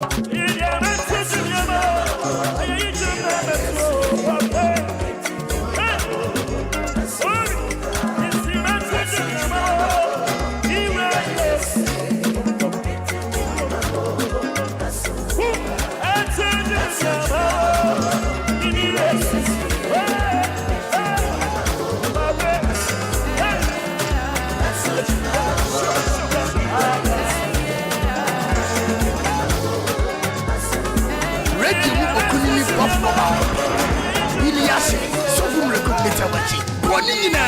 Willy, so vous le connaissez à moitié. Bonina!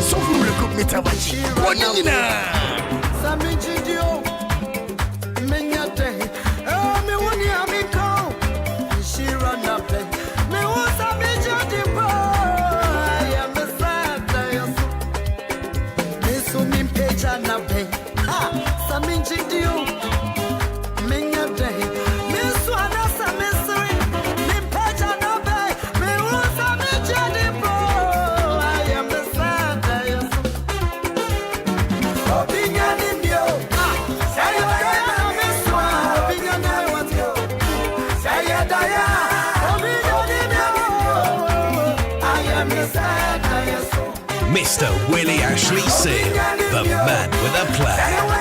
So vous le coupe métavachi. Bonina! Mr. Willy Ashley Singh, the man with a plan.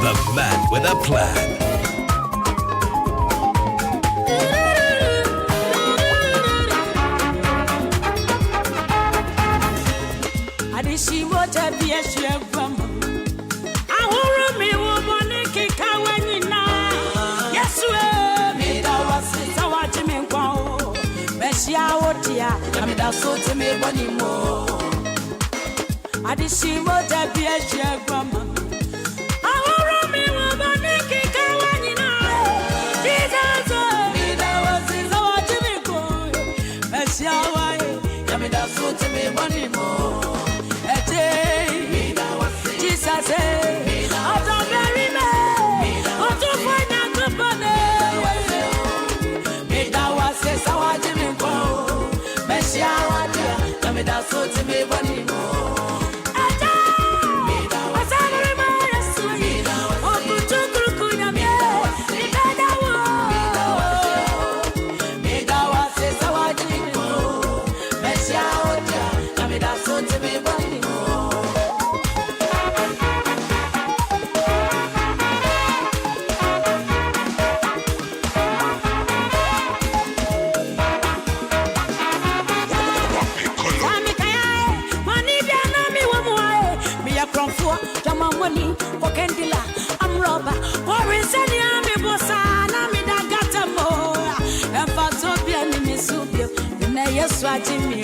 The man with a plan. Anidaso to me one more. Adishimo Tabia Grandma. I will me one Nicky Kawanina. Jesus, was in our Jimmy Boy. Messiah, Anidaso to me one more. A day, Jesus, out of very man, out of financial money. Made our says our Jimmy Boy. Anidaso to me body more. Yes, what you mean?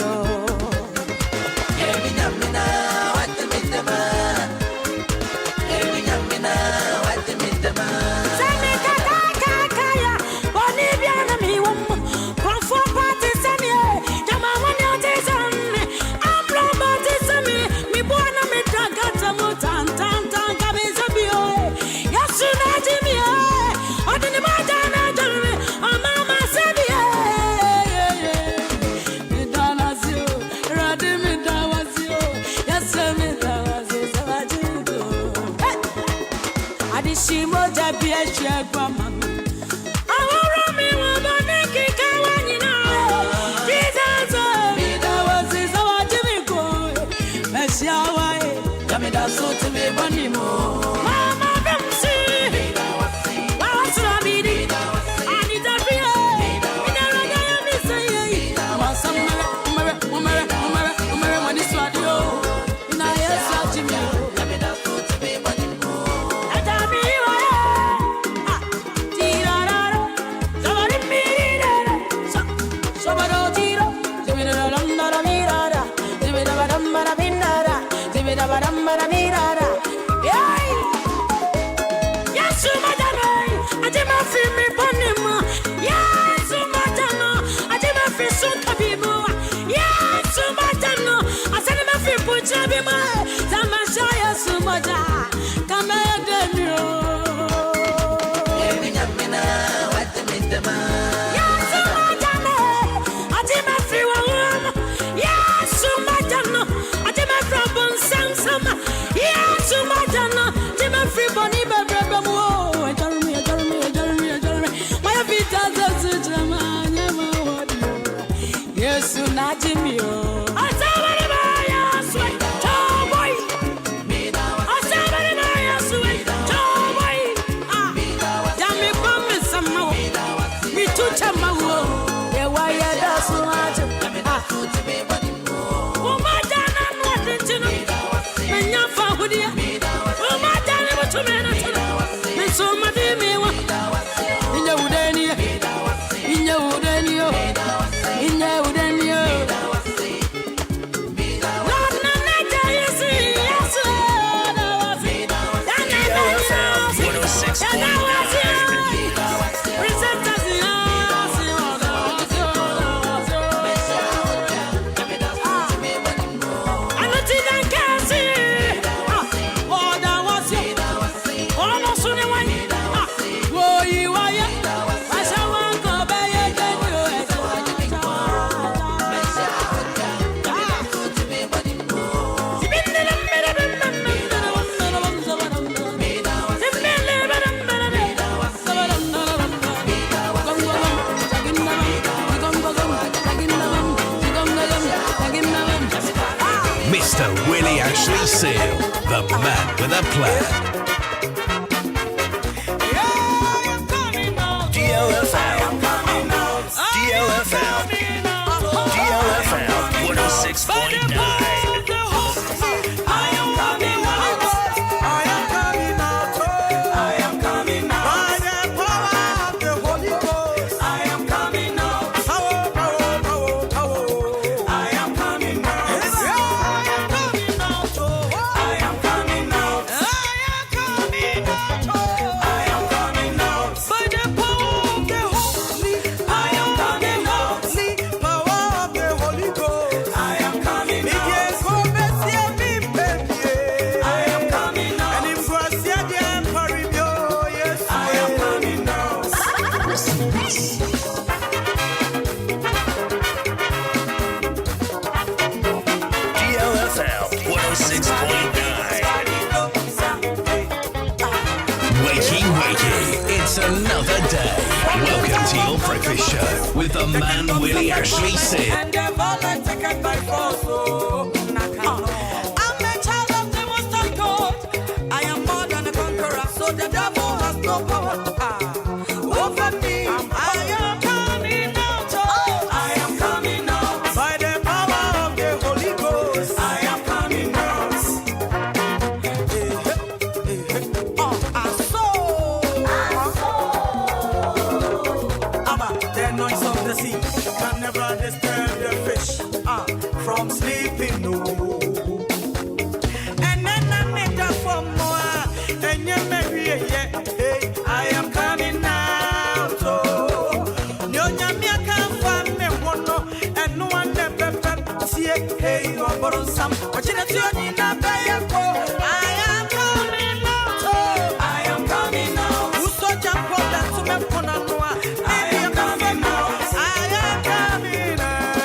So to me, bunny more. Mama, don't see. What's the meaning? I need a beer. In a reggae, I say, some when it's radio. In a yes, what you mean? Let me not go to me, bunny more. I tell me, Mr. Willy Ashley Seal, the man with a plan. DLFM, DLFM, DLFM, 106.9. Wakey, it's another day. Welcome to your breakfast show with the man Willy Ashley Sid. And the violent taken by force. I'm a child of the Most High God. I am more than a conqueror, so the devil has no power over me. I am coming out. I am coming out by the power of the Holy Ghost. I am coming out. The noise of the sea can never disturb the fish from sleeping. No. And then I made up for more. And you marry, hey, I am coming out. Nyonya me can't find me one, and no one never see it. Hey, you're born some. But you know, I am coming out. I am coming out. Who's so jump up that to me for no. I am coming out. I am coming out.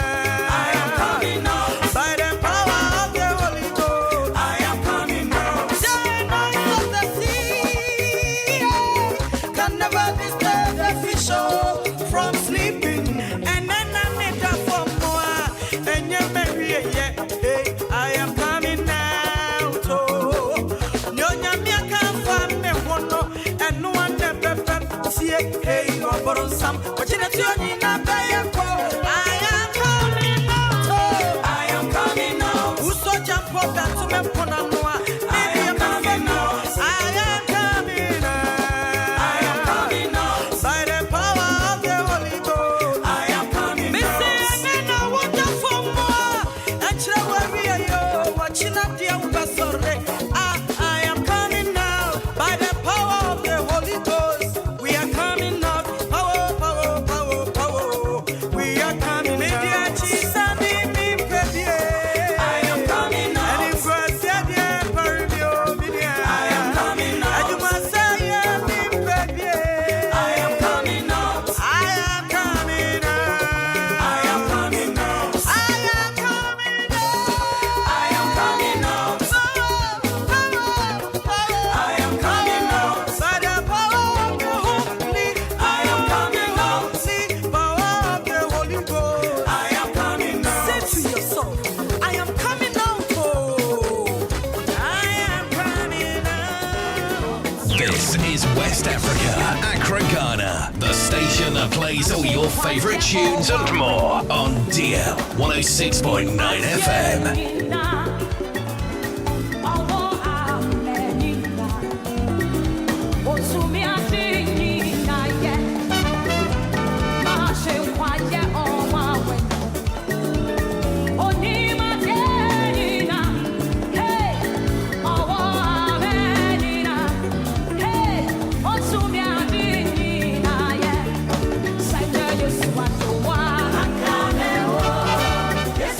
I am coming out. By the power of the Holy Ghost, I am coming out. The noise of the sea can never disturb the fish from sleeping. And then I made up for more. And you marry, hey, I am coming out. Nyonya me can't find me one, and no one never see it. Hey, you're born some. But you know, I am coming out. I am coming out. Who's so jump up that to me for no. I am coming out. I am coming out. I am coming out. By the power of the Holy Ghost, I am coming out. Missy, and I want to for more. And you know, watching up the sorry. I am coming out. By the power of the Holy Ghost, we are coming out. Power, power, power, power. We are coming out. I am coming out. And if I said, yeah, I am coming out. And you must say, yeah, I am coming out. I am coming out. I am coming out. I am coming out. I am coming out. I am coming out. By the power of the Holy, I am coming out. See, power of the Holy Ghost, I am coming out. Say to yourself, I am coming out. Oh, I am coming out. This is West Africa, Accra, Ghana, the station that plays all your favorite tunes and more on DL 106.9 FM. Yes,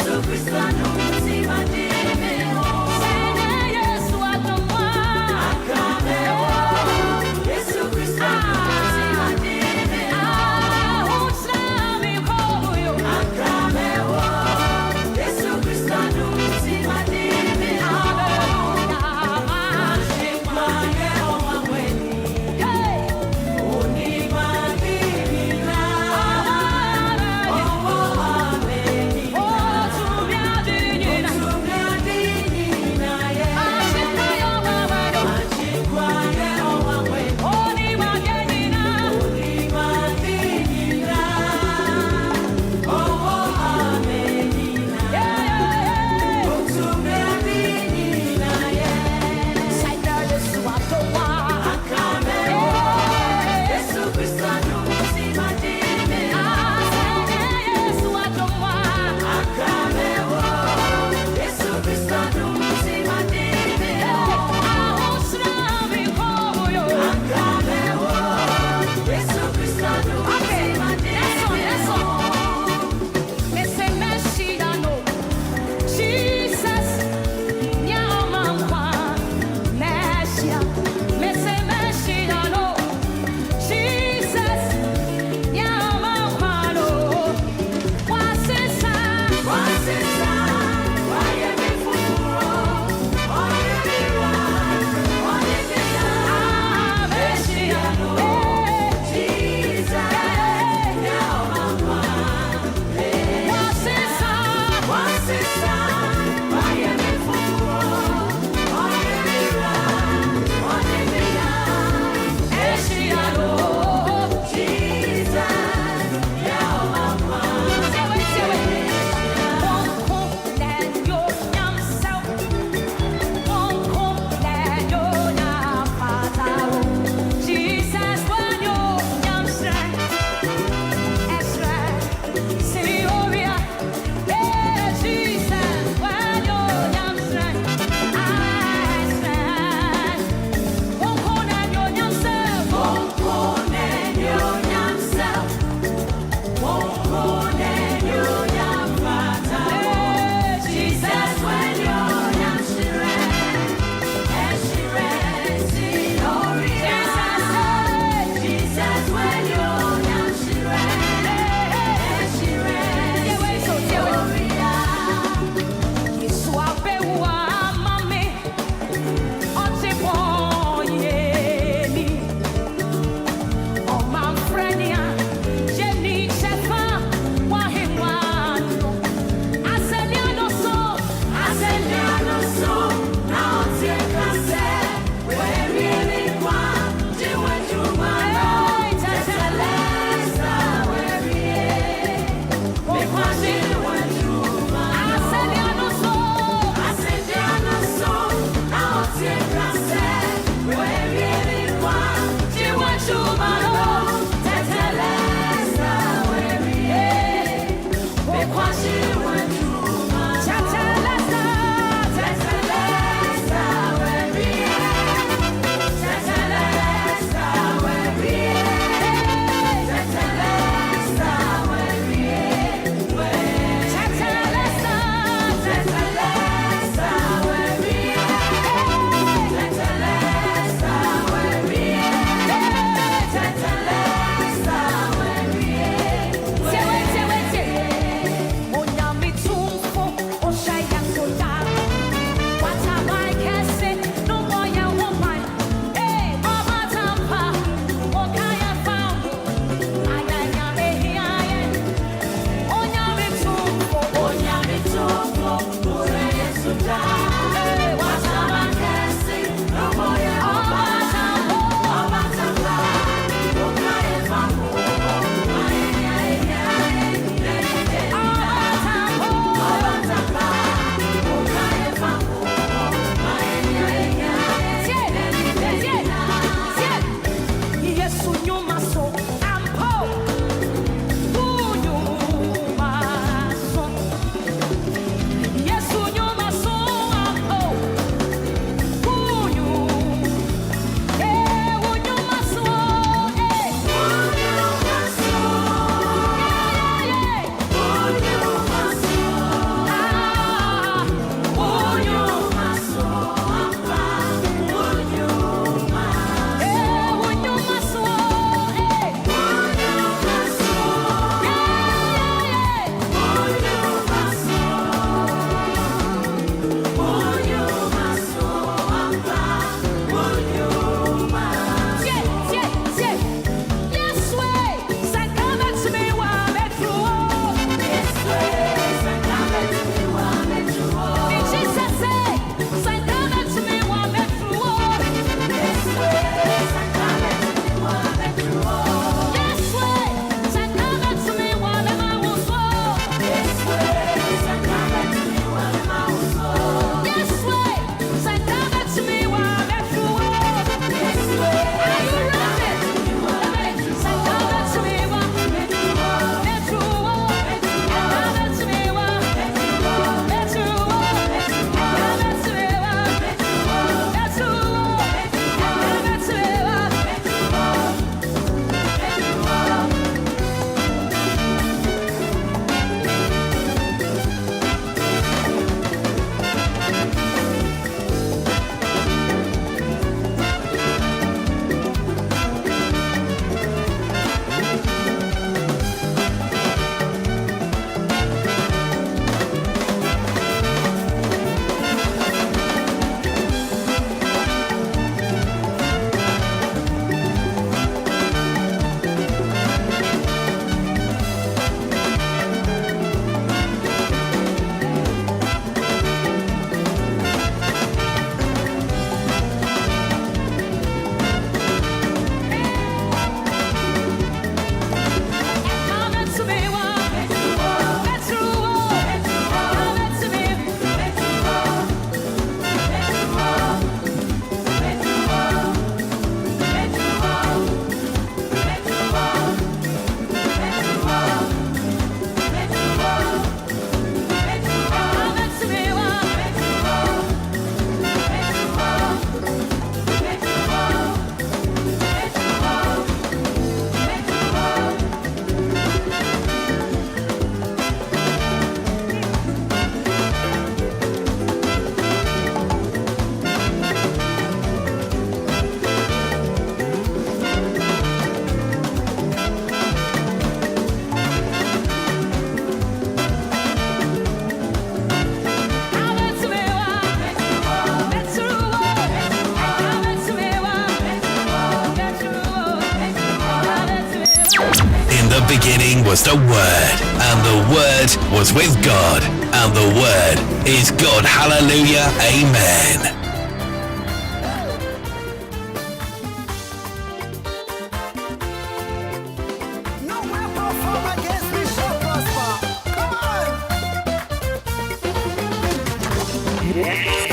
was the Word, and the Word was with God, and the Word is God. Hallelujah. Amen.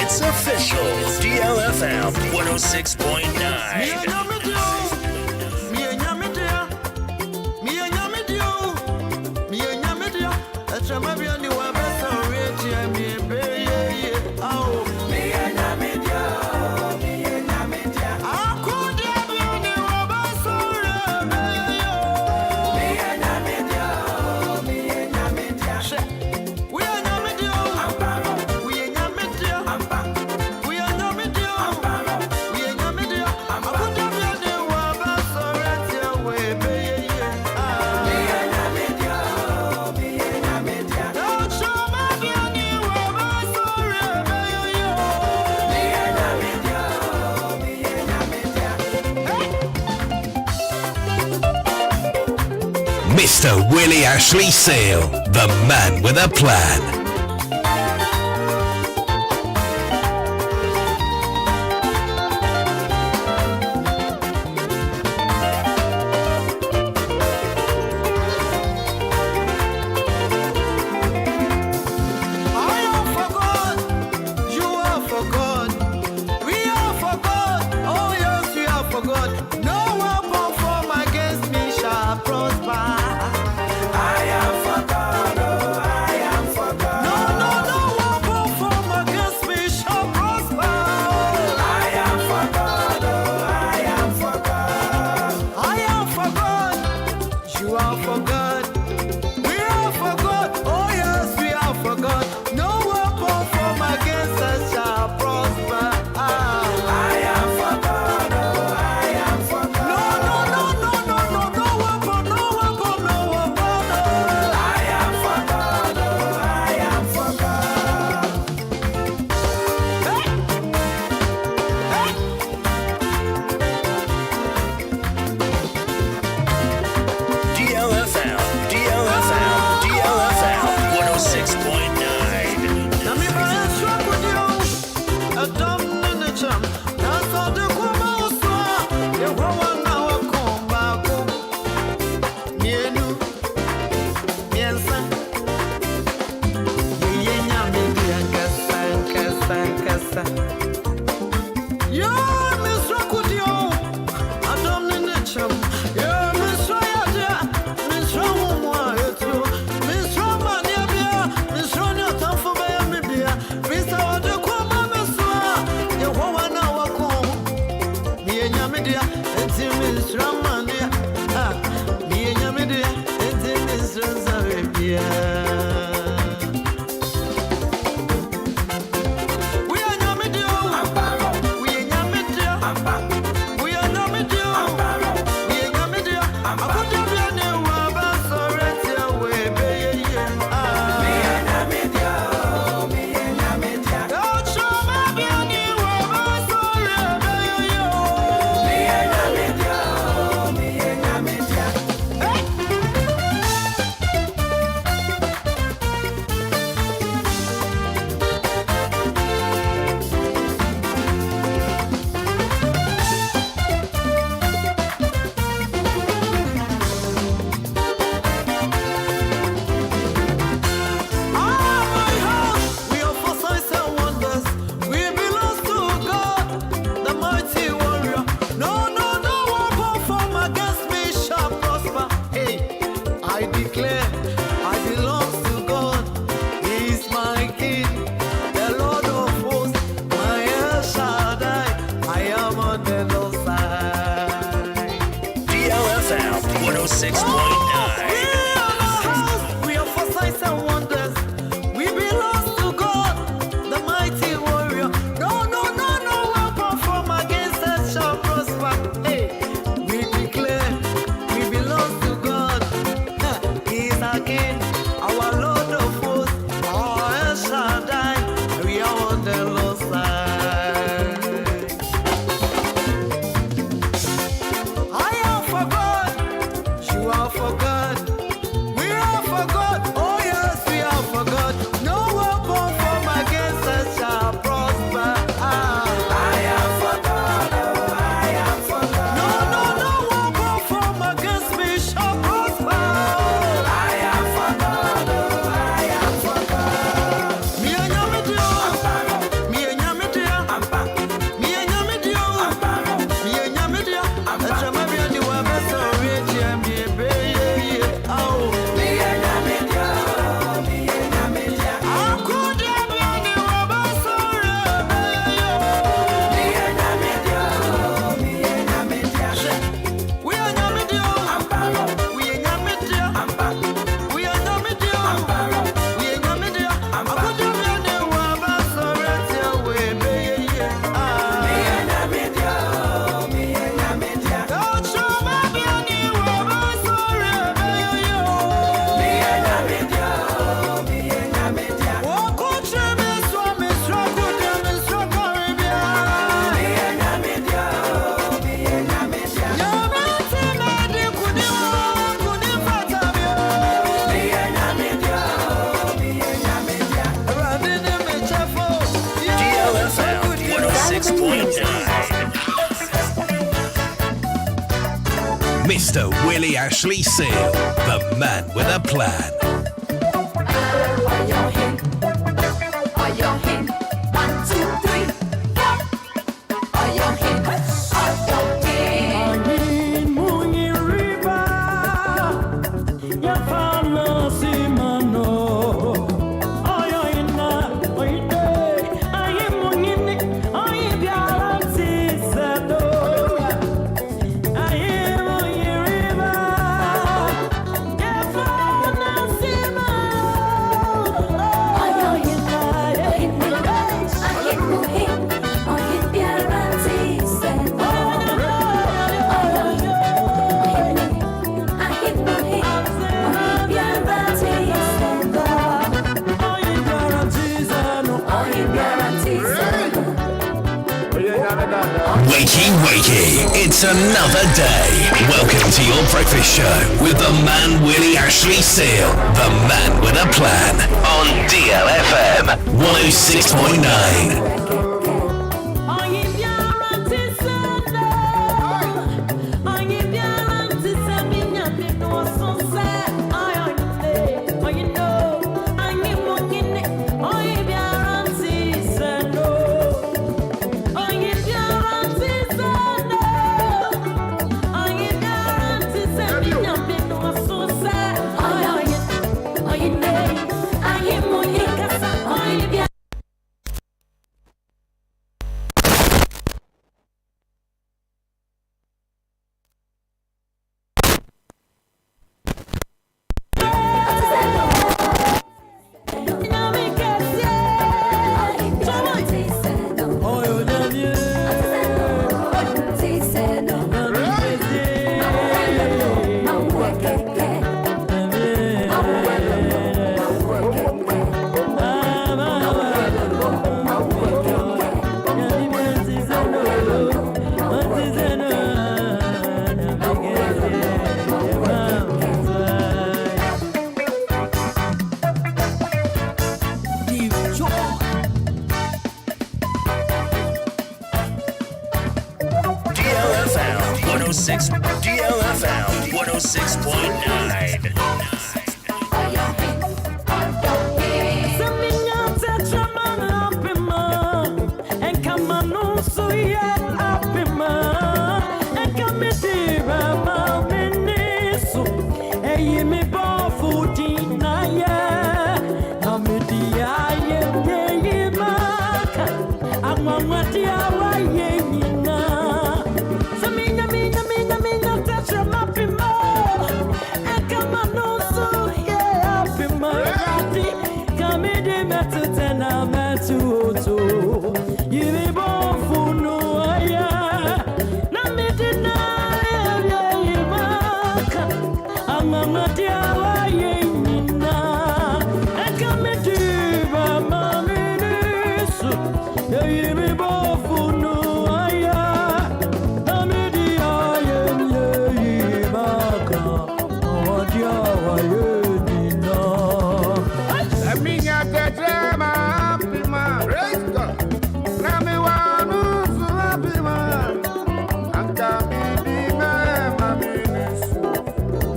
It's official. DLFM 106.9. Mr. Willy Ashley Seal, the man with a plan. For 106.9. Mr. Willy Ashley Seal, the man with a plan. Wakey, it's another day. Welcome to your breakfast show with the man Willy Ashley Seal, the man with a plan, on DLFM 106.9. DLFM 106.9.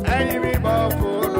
Hey,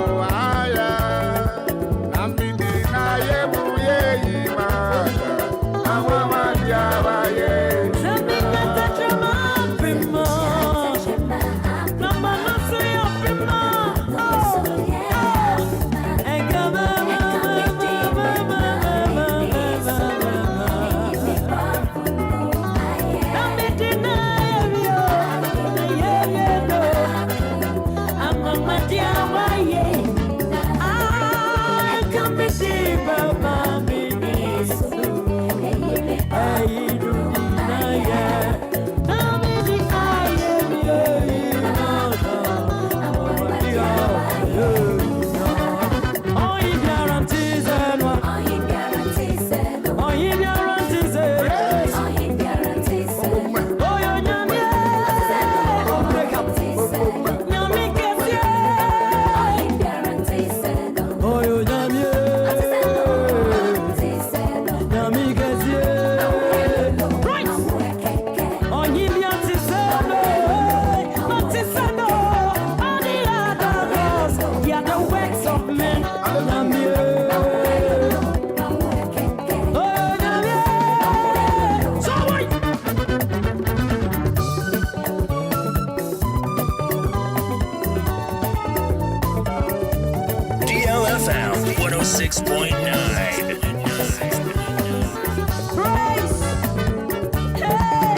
106.9.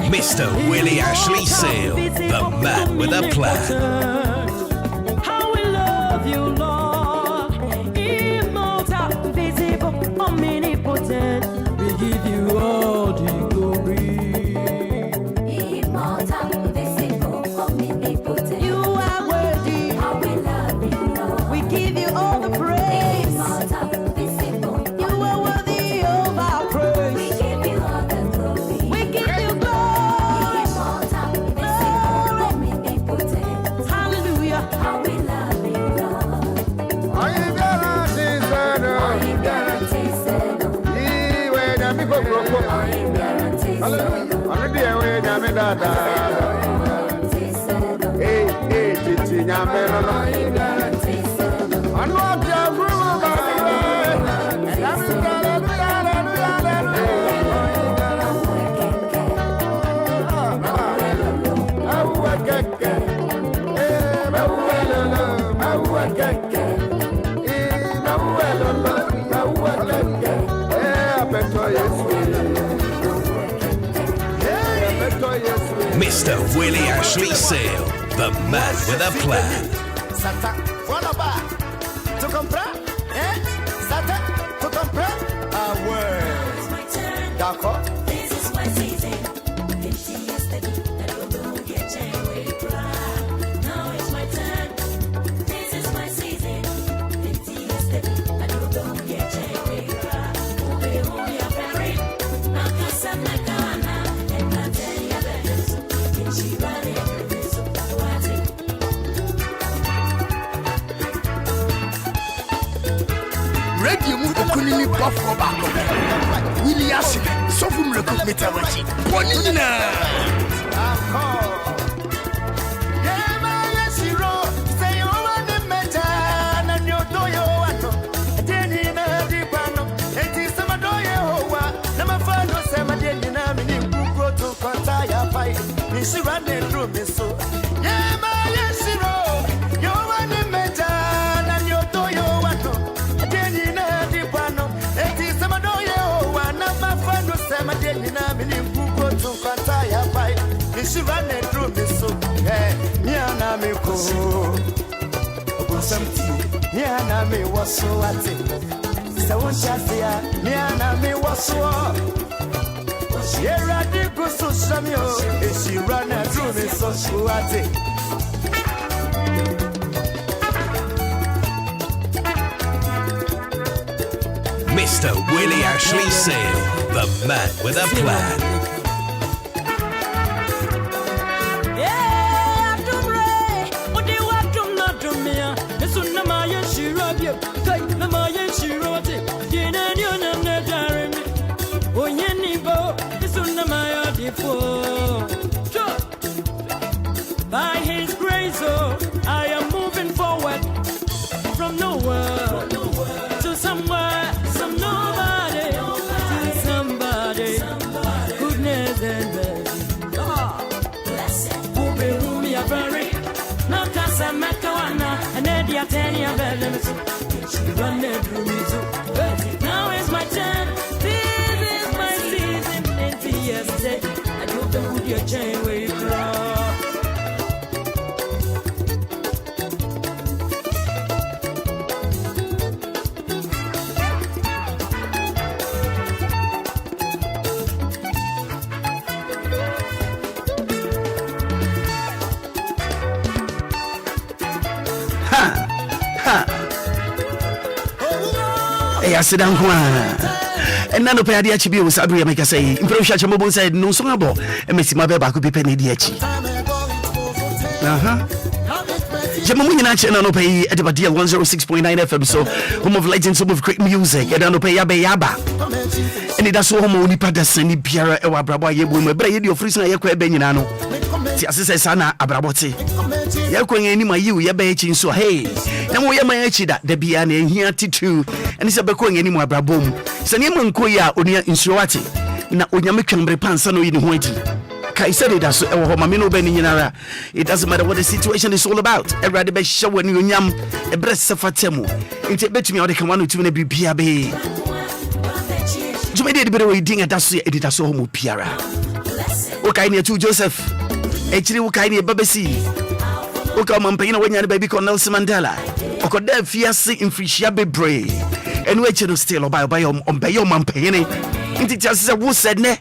Mr. Willy Ashley Seal, the man with a plan. How we love you, Lord. Immortal, visible, omnipotent. We give you all the glory. Immortal, visible, omnipotent. You are worthy. How we love you, Lord. We give you all the praise. Immortal, visible. You are worthy of our praise. We give you all the glory. We give you glory. Immortal, visible, omnipotent. Hallelujah. How we love you, Lord. Are you guaranteed? Mr. Willy Ashley Seal, the man with a plan. Sata, voilà ba. Tu comprends? Sata, tu comprends? Ah ouais. D'accord. This is my season. 50 years ago, that will go get changed. Now it's my turn. This is my season. 50 years ago, that will go get changed. Obia very. Now cause I'm not gonna. And I tell you better. She ran every so what's it? Radio mu okunini bafo ba ko. Willy Ashley, so from le coup metawachi. Bonina. She running through me so. Yeah, my zero. You want the metal and you do you want to. Again, you know the pano. It is some do you want my friend was some again in a minute who go to Kataya fight. She running through me so. Hey, Yana me ko. Something. Yana me was so at it. So what Shazia, Yana me was so. Yeah, I did go so Samuel. If she ran a through me, so she was it. Mr. Willy Ashley Seal, the man with a plan. Yeah, I do pray. What do you want to not to me? It's on the Maya Shirabia. Take the Maya Shiroti. You know, you're not Jeremy. Oh, you need both. By His grace, oh, I am moving forward from nowhere to somewhere, some nobody to somebody. Goodness and mercy. Who be whom you are very? No casa Maakora and Eddie Atenia Bellems. She run it through me too. Now is my turn. This is my season. Yesterday, I don't know who your chain where you from. Hey, I sit down. And none of the idea to be with Sabri, make us say, Impression Chambo said, no song about, and Missy Mabeba could be penny diachi. Jamon Action on pay at about deal 106.9 FM, so home of legends, home of great music, and on pay Yaba. And it does so home Pada Sani Pierre Ewa Braba Yabum, but I did your freezing a quack Benino. Tiasa Sana Abraboti. Yakwing any my you, Yabe so hey. Now we are my that the Bian here to and it's a becoing any more Brabum. Saniman Koya Unia in Suati. Na Unyamikan Repansano in Hoiti. I said it as it doesn't matter what the situation is all about. Everybody be show when you yam a breast of fatemo. It bet me how they can want to be PRB. You made it better reading at that's Anidaso Homo Piara. Okay, near to Joseph. Actually, okay, near Babesi. Okay, Mampina when you're baby called Nelson Mandela. Okay, there fierce in Frisia Bebre. And wait you still by your Mampini. It just who said ne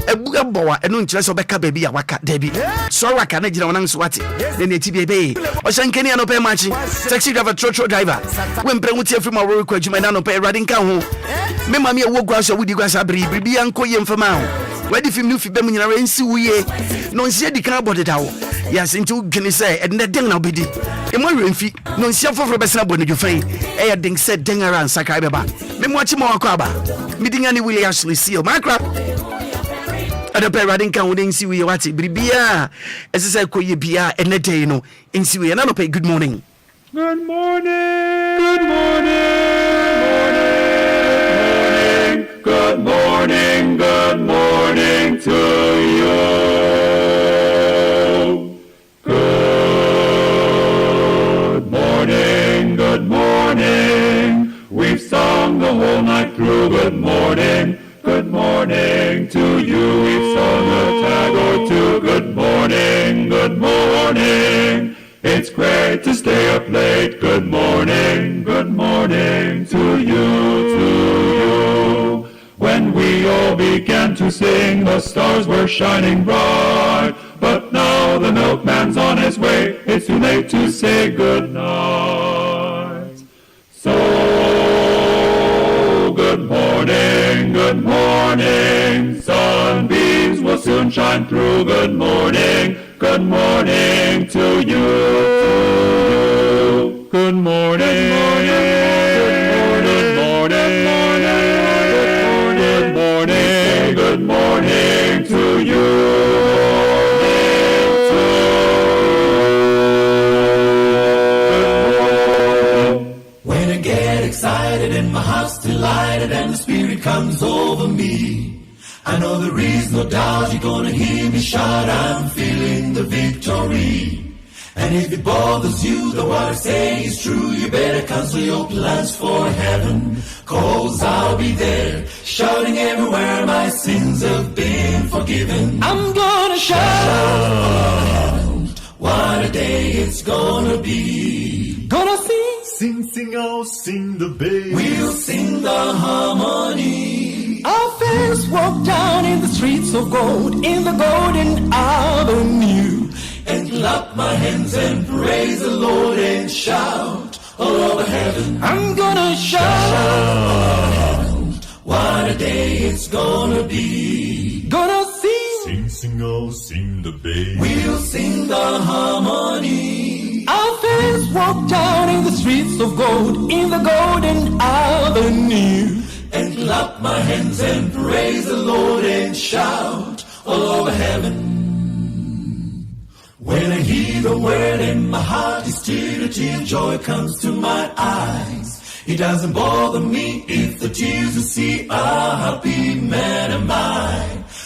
a boa and no interest of Becca baby a waka debbie. So I can get on Swati, then a TBA or Shankany no pay much. Taxi driver, trotro driver. When Premutia from our work, you may not pay riding cow. Memma me a walk grass or woody grass abri, be uncle yam for mount. Where if you knew if you are in Suye, non see the car body tower. Yes, into Guinea say, and the dinner be did. In my room feet, non see for Bessie when you faint. Air ding said dinger and Sakaiba. Me watch more crabba. Meeting any Willy Ashley seal. Maakora. At the parading can wouldn't see we what it be. As I said, could you be and let you know in Siwe and I'll pay good morning. Good morning. Good morning. Good morning. Good morning to you. Good morning. Good morning. We've sung the whole night through. Good morning. Good morning to you. We've sung a tag or two. Good morning. Good morning. It's great to stay up late. Good morning to you. When we all began to sing, the stars were shining bright. But now the milkman's on his way. It's too late to say good night. So, good morning. Sunbeams will soon shine through. Good morning to you. Good morning. Good morning to you. When I get excited and my heart's delighted and the spirit comes over me, I know there is no doubt you're gonna hear me shout, I'm feeling the victory. And if it bothers you that what I say is true, you better cancel your plans for heaven, 'cause I'll be there, shouting everywhere my sins have been forgiven. I'm gonna shout, what a day it's gonna be. Gonna sing, I'll sing the bass. We'll sing the harmony. Our fans walk down in the streets of gold, in the golden avenue, and clap my hands and praise the Lord and shout all over heaven. I'm gonna shout, what a day it's gonna be. Gonna sing, I'll sing the bass. We'll sing the harmony. Our fans walk down in the streets of gold, in the golden avenue, and clap my hands and praise the Lord and shout all over heaven. When I hear the word and my heart is stirred, till joy comes to my eyes. It doesn't bother me if the tears you see are happy man am I.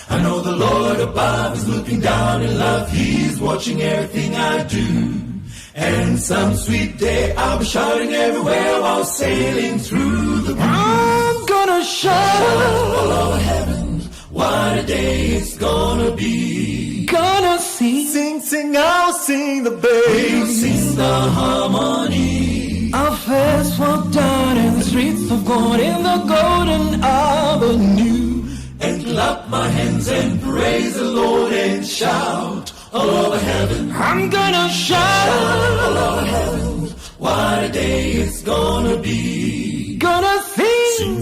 I know the Lord above is looking down in love. He's watching everything I do. And some sweet day I'll be shouting everywhere while sailing through the blue. I'm gonna shout all over heaven, what a day it's gonna be. Gonna sing, I'll sing the bass. We'll sing the harmony. Our first walk down in the streets of gold, in the golden avenue, and clap my hands and praise the Lord and shout all over heaven. I'm gonna shout all over heaven, what a day it's gonna be. Gonna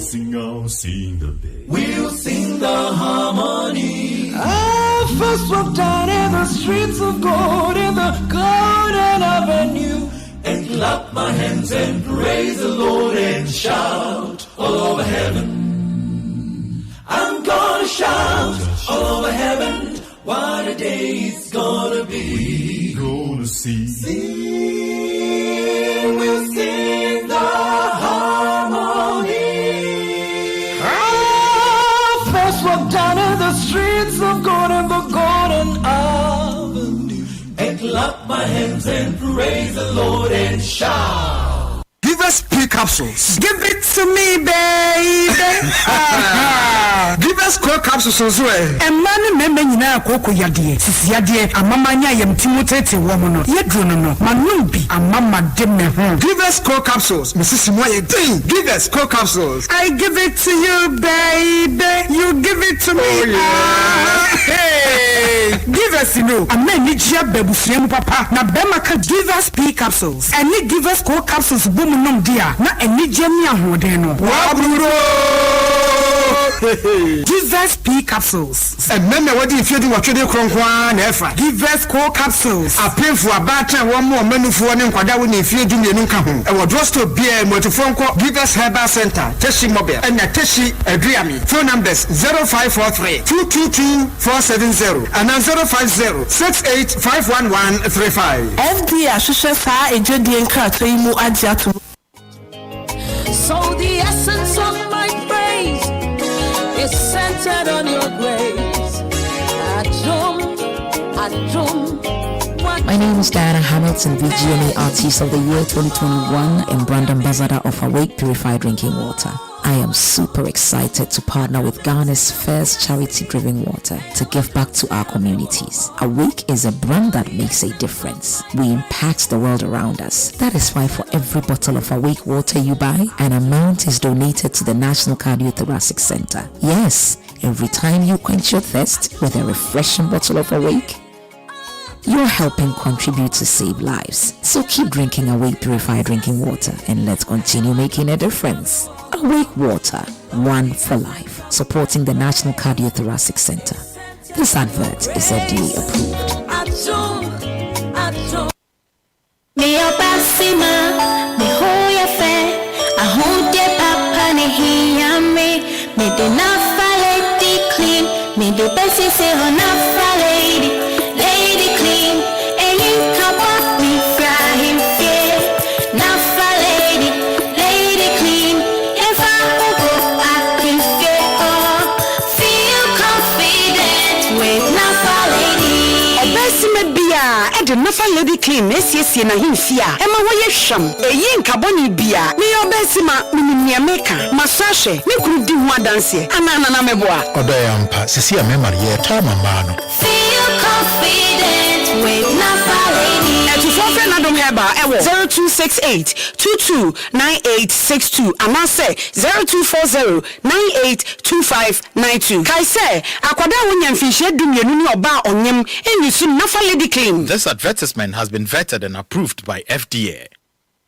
sing, I'll sing the bass. We'll sing the harmony. I first walked down in the streets of gold, in the golden avenue, and clap my hands and praise the Lord and shout all over heaven. I'm gonna shout all over heaven, what a day it's gonna be. Gonna sing, we'll sing the harmony. I first walked down in the the streets of gold and the golden avenue, and clap my hands and praise the Lord and shout. Give us P capsules. Give it to me, baby. Give us core capsules as well. And man, member, you know, Coco Yadi, Sisiadi, a mamma, yam Timotete woman, Yadruno, Manubi, a mamma dimmer. Give us core capsules, Mrs. Moye. Give us core capsules. I give it to you, baby. You give it to me. Oh, yeah. Hey, give us, you know, a man, Nijia Bebusiam Papa, na Bemaka, give us P capsules. And you give us core capsules, boom, no, dear, na Nijia Hodeno. Give us P capsules. And remember what if you do what you do, Cronkwan, Efra. Give us core capsules. I pay for a batter, one more menu for one and if you do the Nunkahu. I will just to be a motorphone call. Give us Herbal Center, Teshi Mobile, and Teshi Adriami. Phone numbers 0543 222 470 and 050 68 FD Ashusha a Jodi and Katuimu Adjatu. So the essence of my praise is centered on your grace. My name is Diana Hamilton, VGMA Artiste of the Year 2021 and Brand Ambassador of Awake Purified Drinking Water. I am super excited to partner with Ghana's first charity-driven water to give back to our communities. Awake is a brand that makes a difference. We impact the world around us. That is why for every bottle of Awake water you buy, an amount is donated to the National Cardiothoracic Center. Yes, every time you quench your thirst with a refreshing bottle of Awake, you're helping contribute to save lives. So keep drinking Awake Purified Drinking Water and let's continue making a difference. Awake Water, one for life, supporting the National Cardiothoracic Center. This advert is FDA approved. Nafa lady clean nesi na himfia ema woye hwam eyi nkaboni bia me obesima minimia meka masashe me kuru di ho adanse anana na meboa odayampa sisi ya mema ye ta mama no feel confident with Nafa lady. Phone Nadom Heba ewo 0268229862 anase 0240982592. Kai say akwada wonya mfihye dumienu ni oba onyem enyusu Nafa lady clean. This advertisement has been vetted and approved by FDA.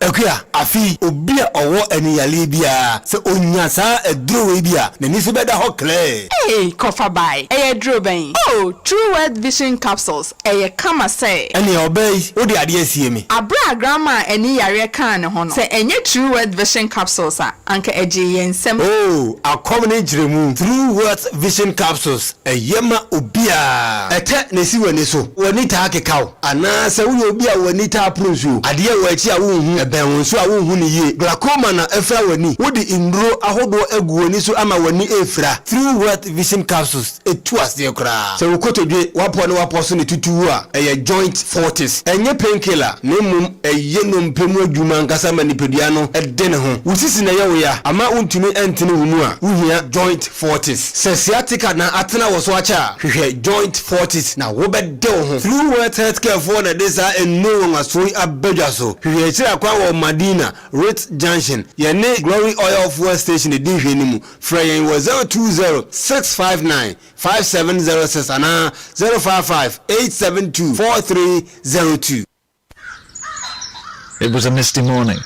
Okuya afi Obia owo eniyale bia se onya sa edro bia na ni se beda ho clear. Hey, kofa bai. Eye dro ben. Oh, True World Vision capsules. Eye kama say. Eni obey, wo de ade asie me. Abra grandma eni yare kan ne ho no. Se enye True World Vision capsules a anka eje yensem. Oh, akomne jiremu. True World Vision capsules. Eyema Obia. Ete nesi wani so. Wani ta akekaw. Ana se wo Obia wani ta apronsu. Ade wo achi a wo hu ben wonso a wo hu ni ye. Glaucoma na efra wani. Wo de indro ahodo egu wani so ama wani efra. True World Vision capsules. Etu ase kra. Se wo kotodwe wapo ne wapo so ne tutu a eye joint fortis. Enye painkiller. Ne mum eye no mpemu adwuma nkasa manipedua no ede ne ho. Wusisi na ye wo ya ama untumi entene wo mu a. Wuhia joint fortis. Se sciatica na atena wo so acha. Hwehwe joint fortis na wo bede wo ho. True World Healthcare for na desa eno wo asori abadwa so. Hwehwe kira kwa wo Madina Rate Junction. Ye ne Glory Oil Fuel Station di hwani mu. Freyen wo 0206595706 ana 055-872-4302. It was a misty morning,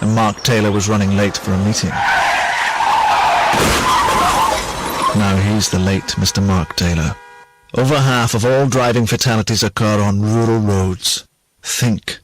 and Mark Taylor was running late for a meeting. Now he's the late Mr. Mark Taylor. Over half of all driving fatalities occur on rural roads. Think.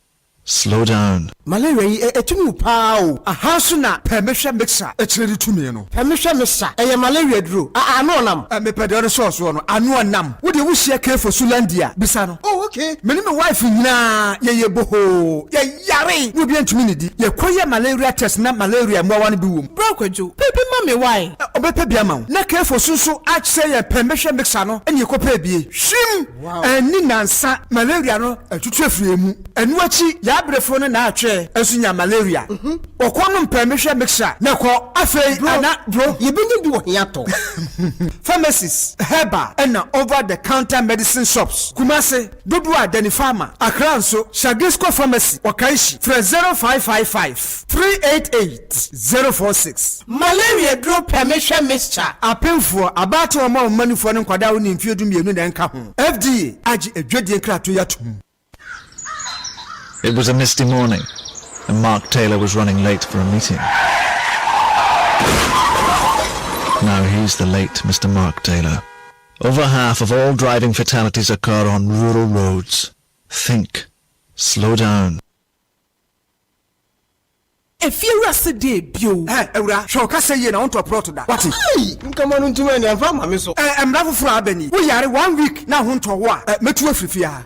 Slow down. Malaria etunu pao. Ahasuna permission mixer. Echiri tumi no. Permission mixer. Eye malaria dro. Ano nam. Me pedore source no. Ano nam. Wo de wo hia care for Sulandia. Bisa no. Oh okay. Me ni me wife nyina ye boho. Ye yare no bi antumi ne di ye koye malaria test na malaria mo wan bi wom bro kwadwo pepe ma me why obepe bia ma na kefo sunso ach say ye permission mixer no ene ko pa bie hwim ani nansa malaria no atutu afiri mu enu achi ya brefo no na atwe asunya malaria okono permission mixer na ko afei ana bro ye bingi bi wo hiato pharmacies herba and over the counter medicine shops Kumase dodo adani pharma Accra nso Shagisco pharmacy Wakaishi for 0555 388 046 malaria drop permission mixture apemfo abato omo manufo ne nkwada wo ne mfiedu mienu na nka ho FDA agi edwedie nkrato yatum. It was a misty morning, and Mark Taylor was running late for a meeting. Now he's the late Mr. Mark Taylor. Over half of all driving fatalities occur on rural roads. Think. Slow down. If you rest day bio ewra show ka say ye na onto prot da what nkama no ntuma ni afa ma me so emra foforo abani wo yare 1 week na ho nto wo a metu afrifia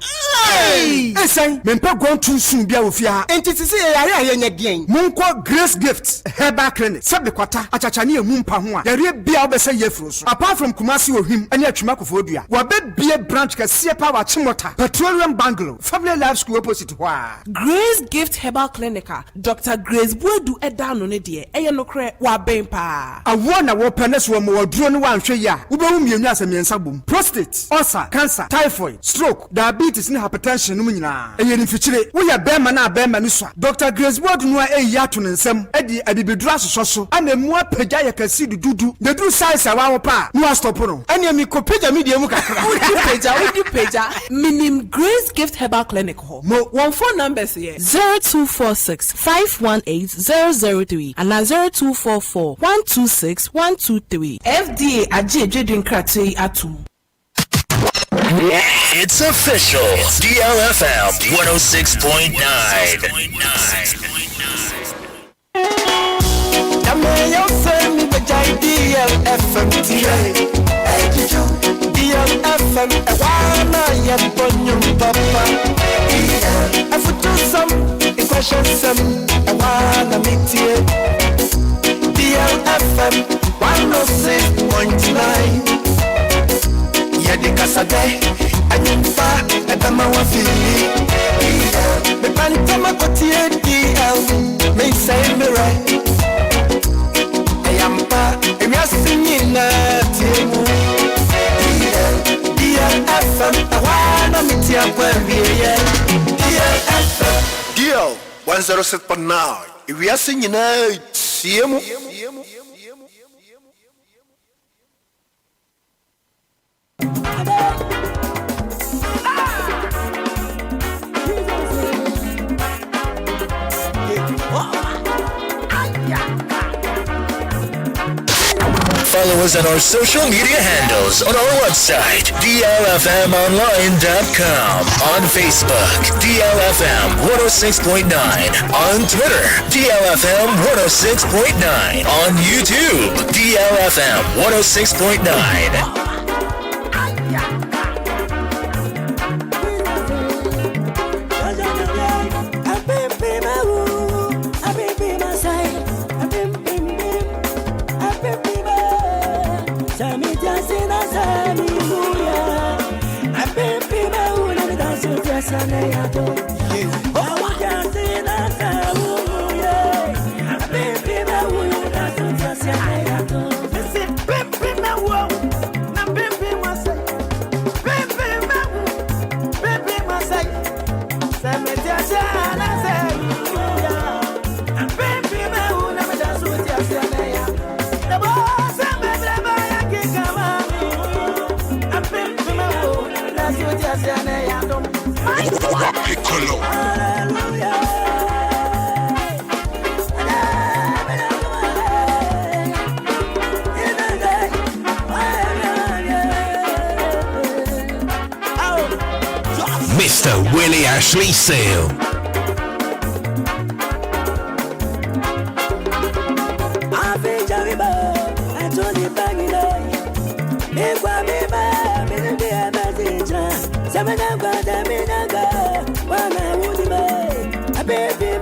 esen mempa gon too soon bia wo fia entiti ye yare ayenye den munko Grace Gift Herbal Clinic sabe kwata achacha ne emu mpa ho a yare bia wo be say ye fro so apart from Kumasi ohim ane atwuma kofodua wo be bie branch ka sie pa wa chimota Petroleum Bungalow Family Life School opposite ho a Grace Gift Herbal Clinic Dr. Grace Buedu edano ne de eye no kre wa ben pa awo na wo penes wo mo duro ne wan hwe ya wo be hu mienu asemiensa bom prostate ulcer cancer typhoid stroke diabetes ne hypertension no nyina eye ni fichire wo ya bema na bema ni so Dr. Grace Buedu no e ya to ne nsem edi adibedura soso ana mu apagya ya kasi dudu de du size awa wo pa no stop no ene mi ko pagya mi de mu kakra udi pagya minim Grace Gift Herbal Clinic ho mo one phone numbers here 0246 518003 and 0244 126 123 FDA aje edwedin krate atum. It's official. DLFM 106.9. DLFM DLFM wana ya bonyo papa afutu some equation some wana mitie DLFM 106.9 Yadi kasade anyumfa edama wafili me pantama kotie DL me say me right ayampa ewiasinyina tiemu DLFM wana mitia kwambie DLFM DL 106.9 ewiasinyina tiemu Follow us on our social media handles on our website, DLFMonline.com, on Facebook, DLFM 106.9, on Twitter, DLFM 106.9, on YouTube, DLFM 106.9. Mr. Willy Ashley Seal. Baby,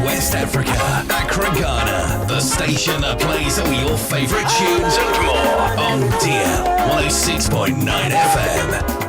West Africa, Accra, Ghana, the station that plays all your favourite tunes and more on DL 106.9 FM.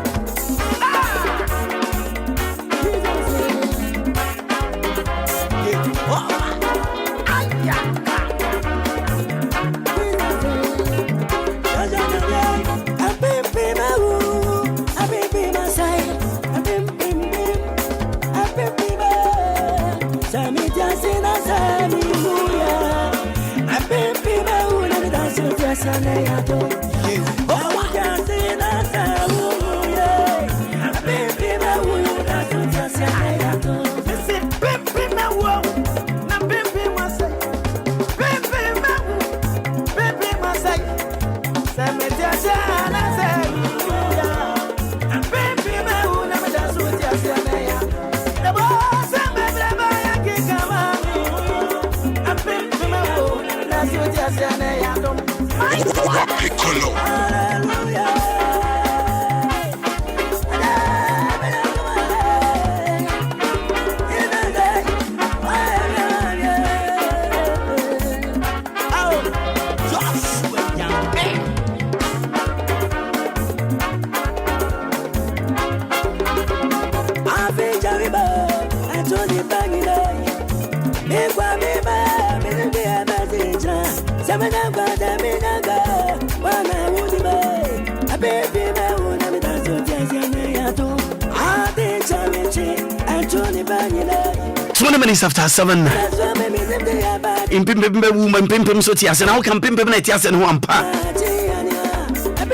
After 7 in Pimpim woman Pimpim so tias and how can Pimpim tias and one pa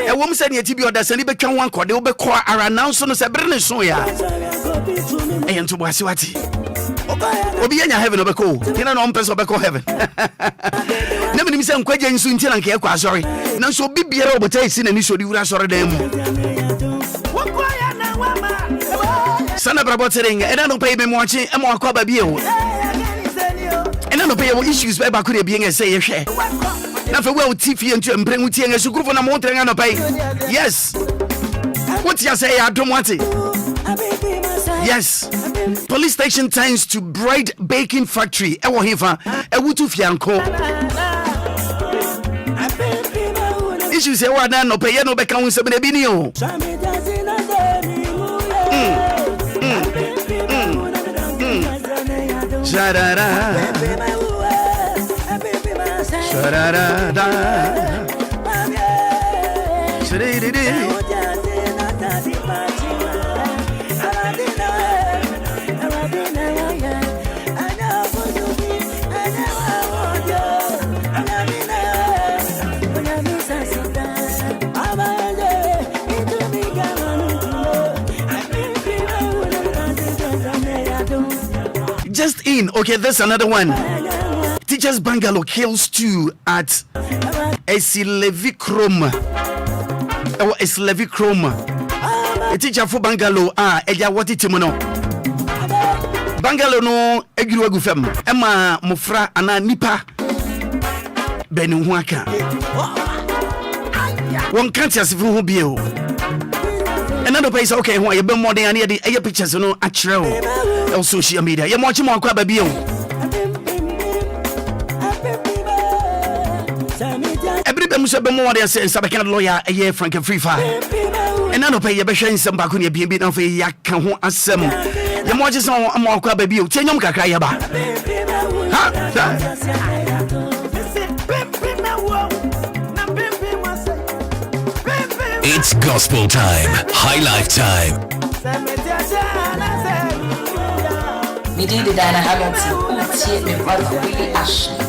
a woman said yet be order send be one code they be call our announce no se brene so ya e nto boasiwati Obia nya heaven obeko tina no person obeko heaven na me nim se nkwaje nsu ntina nka e kwa sorry na so bibiere obota isi na ni so di wura sorry dem Sana brabotering and I don't pay me watching and more cover bill. And I don't pay issues where I could be a say a share. Now for well TV and bring with you and so group on a motor and pay. Yes. What you say? I don't want it. Yes. Police station turns to bread baking factory. Ewo hifa ewutu fianko. Issues say what no pay no be kan se be ni o. Sharara, sharara, just in, okay, there's another one. Teachers Bungalow kills 2 at Esilevi-Chrome. A teacher for Bungalow, Eja Wati Timono. Bungalow no, Egru Fem, Emma Mofra, Ana Nipa Benuaka. One can't just who be. no pay okay ho ye be more than any the pictures no akyerɛ o on social media ye mo chi mo akwa ba bi o every be mo so be more than say sabeka lawyer ye Frank Free Fire and no pay ye be hwɛ nsɛm ba ko ne bi na fa ya ka ho asɛm ye mo chi so mo akwa ba bi o tie nyom kakra ye ba ha It's gospel time, highlife time. Me did the Diana Hamilton, my brother Willy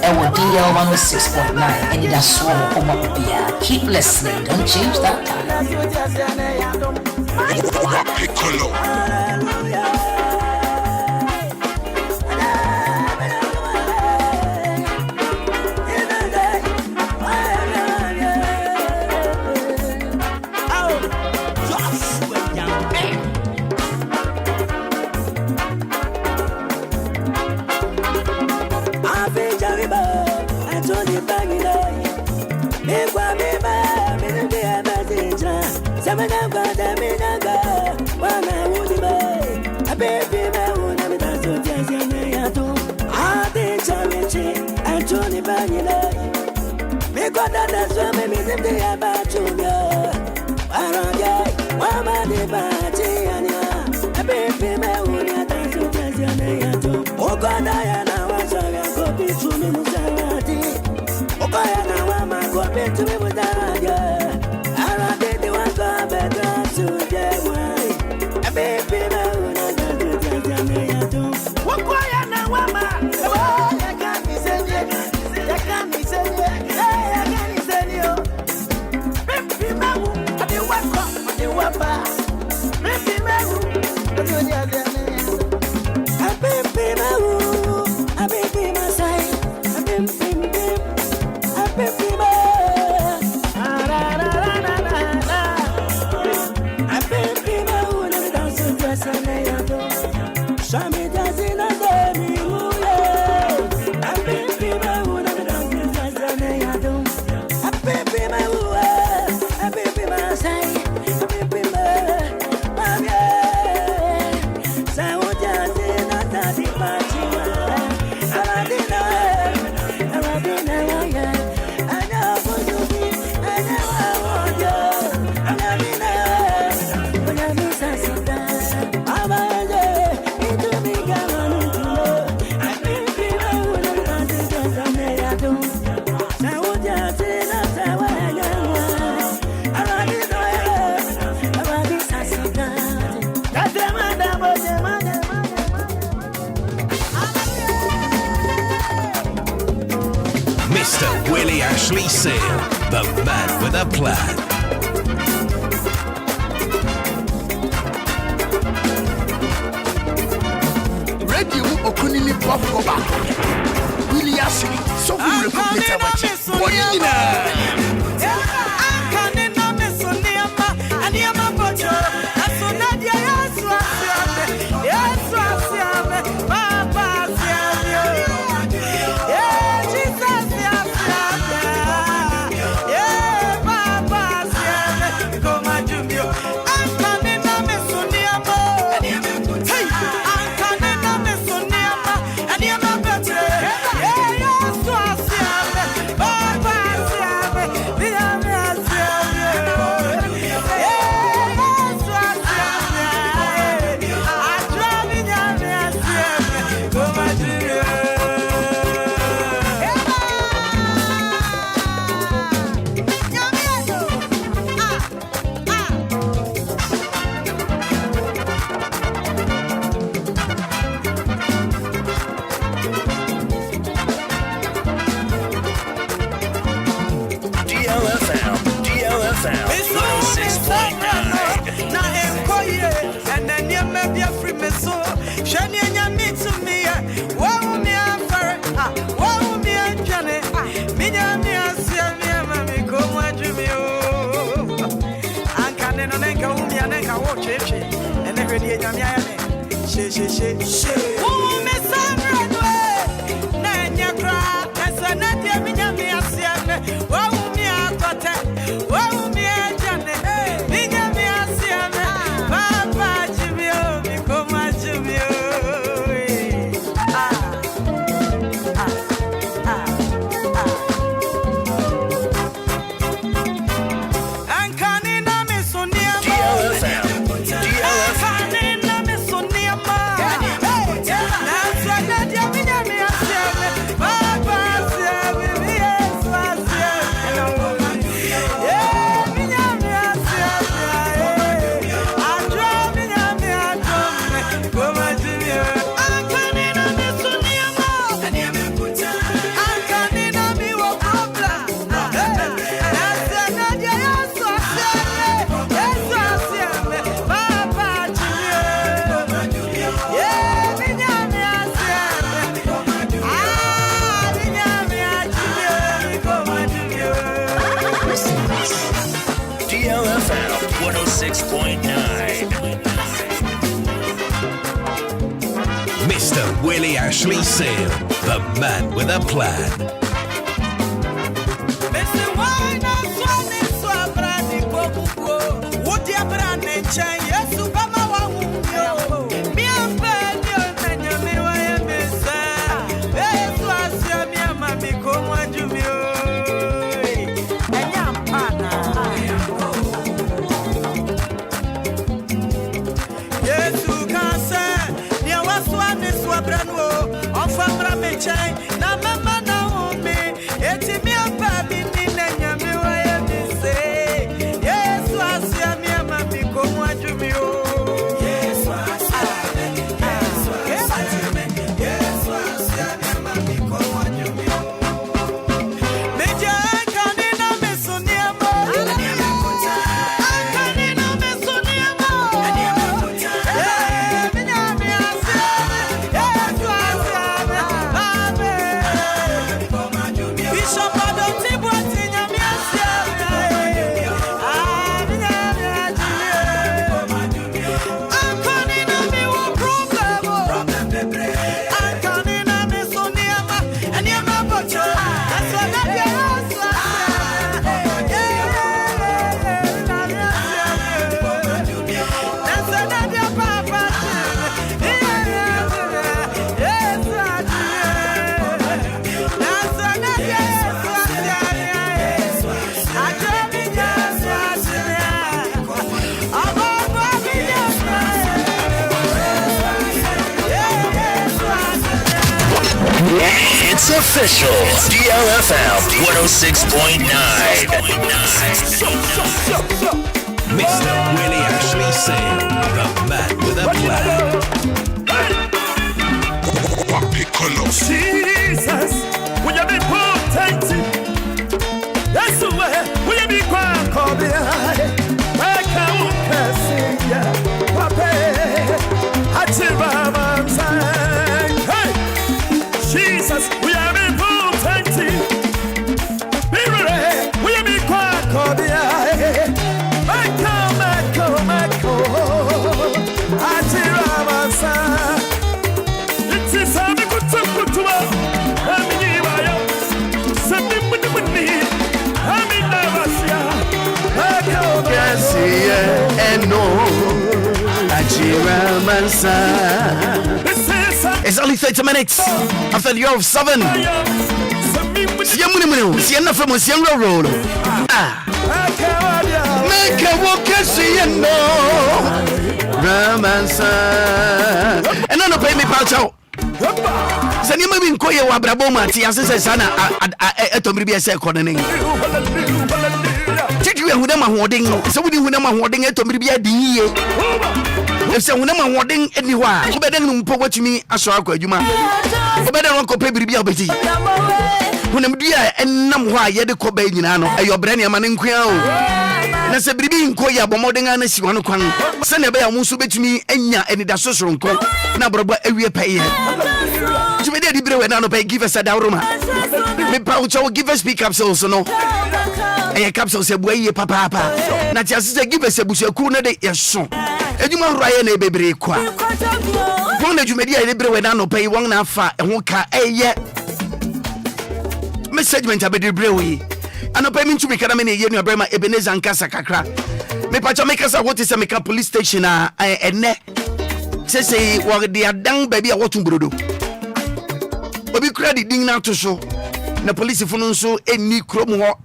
and DL 106.9, Anidaso Wɔhɔ. Keep listening, don't change that Mr. Willy Ashley Seal, the man with a plan. Radio Okunini Pop Koba. Willy Ashley, so we repeat our what 106.9. Mr. Willy Ashley Sale, the man with a plan. It's official. DLFM 106.9. Mr. Willy Ashley Sale, the man with a plan. Jesus, will you be protected? Yes, will you be quiet? Call me high. I can't see ya. Papa, I chill by my side. Hey, Jesus, will you be protected? Be ready. Will you be quiet? Call me high. Michael, I chill by my side. It is how we could talk to us. It's only 30 minutes after the hour of 7. Make a walk, and then pay me pouch out. Send you maybe inquire what Braboma, Tias, Sana, at Tomibia Seconing. Check you who them are hoarding, so we do them are hoarding at Tomibia D. If someone am hoarding anywhere, you better know what you mean. I saw you, man. You better not copy Betty. When I'm dear and numb why you the Kobe, you know, your brand man in Quell. Na se bribi nkoya bomodeng na si wano kwan se ne be ya muso betumi anya Anidaso soronko na brobo awie paye tumi de dibre we na no pay give us a dawroma me pa ucho give us speak capsules no e capsules e boye papa na ti asese give us abusuaku na de yeso eduma huraye na ebebre kwa won na dwumadi a dibre we na no pay won na afa ho ka eye message abedibre we anopa mi ntumi kana me ne yenu abrema Ebenezer nkasa kakra me pacho me kasa what is a police station ene say wo de adan baby a wotu brodo obi kura di din na to so na police funu nso eni krom ho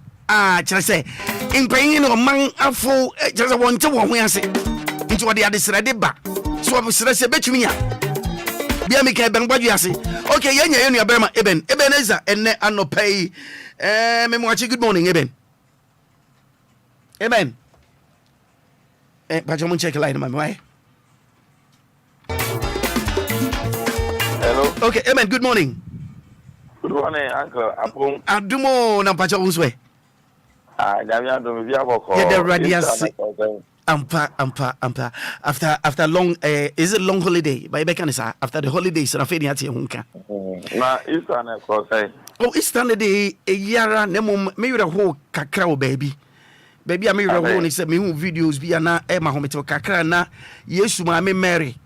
kire say impanyin no man afo kire say wonte wo ho ase nti wo de adesrede ba so wo sere se betumi ya bia me kan ban gbadu ase okay yenya yenu abrema Ebenezer ene anopa yi good morning, Eben. But you check a line, my way. Hello. Okay, Eben, good morning. Good morning, Uncle. Adumo na pacha uswe. Ghanaian do me via boko. Yeah, the radius. Ampa. After long, is it long holiday? By Bekanisa, after the holidays, Rafeni ati hunka. Na Easter na cross. Oh, Easter day a yara nemo maybe the whole cacao baby. baby am ira ho ni say me hu videos bi na e ma homete kakra na Yesu ma me Mary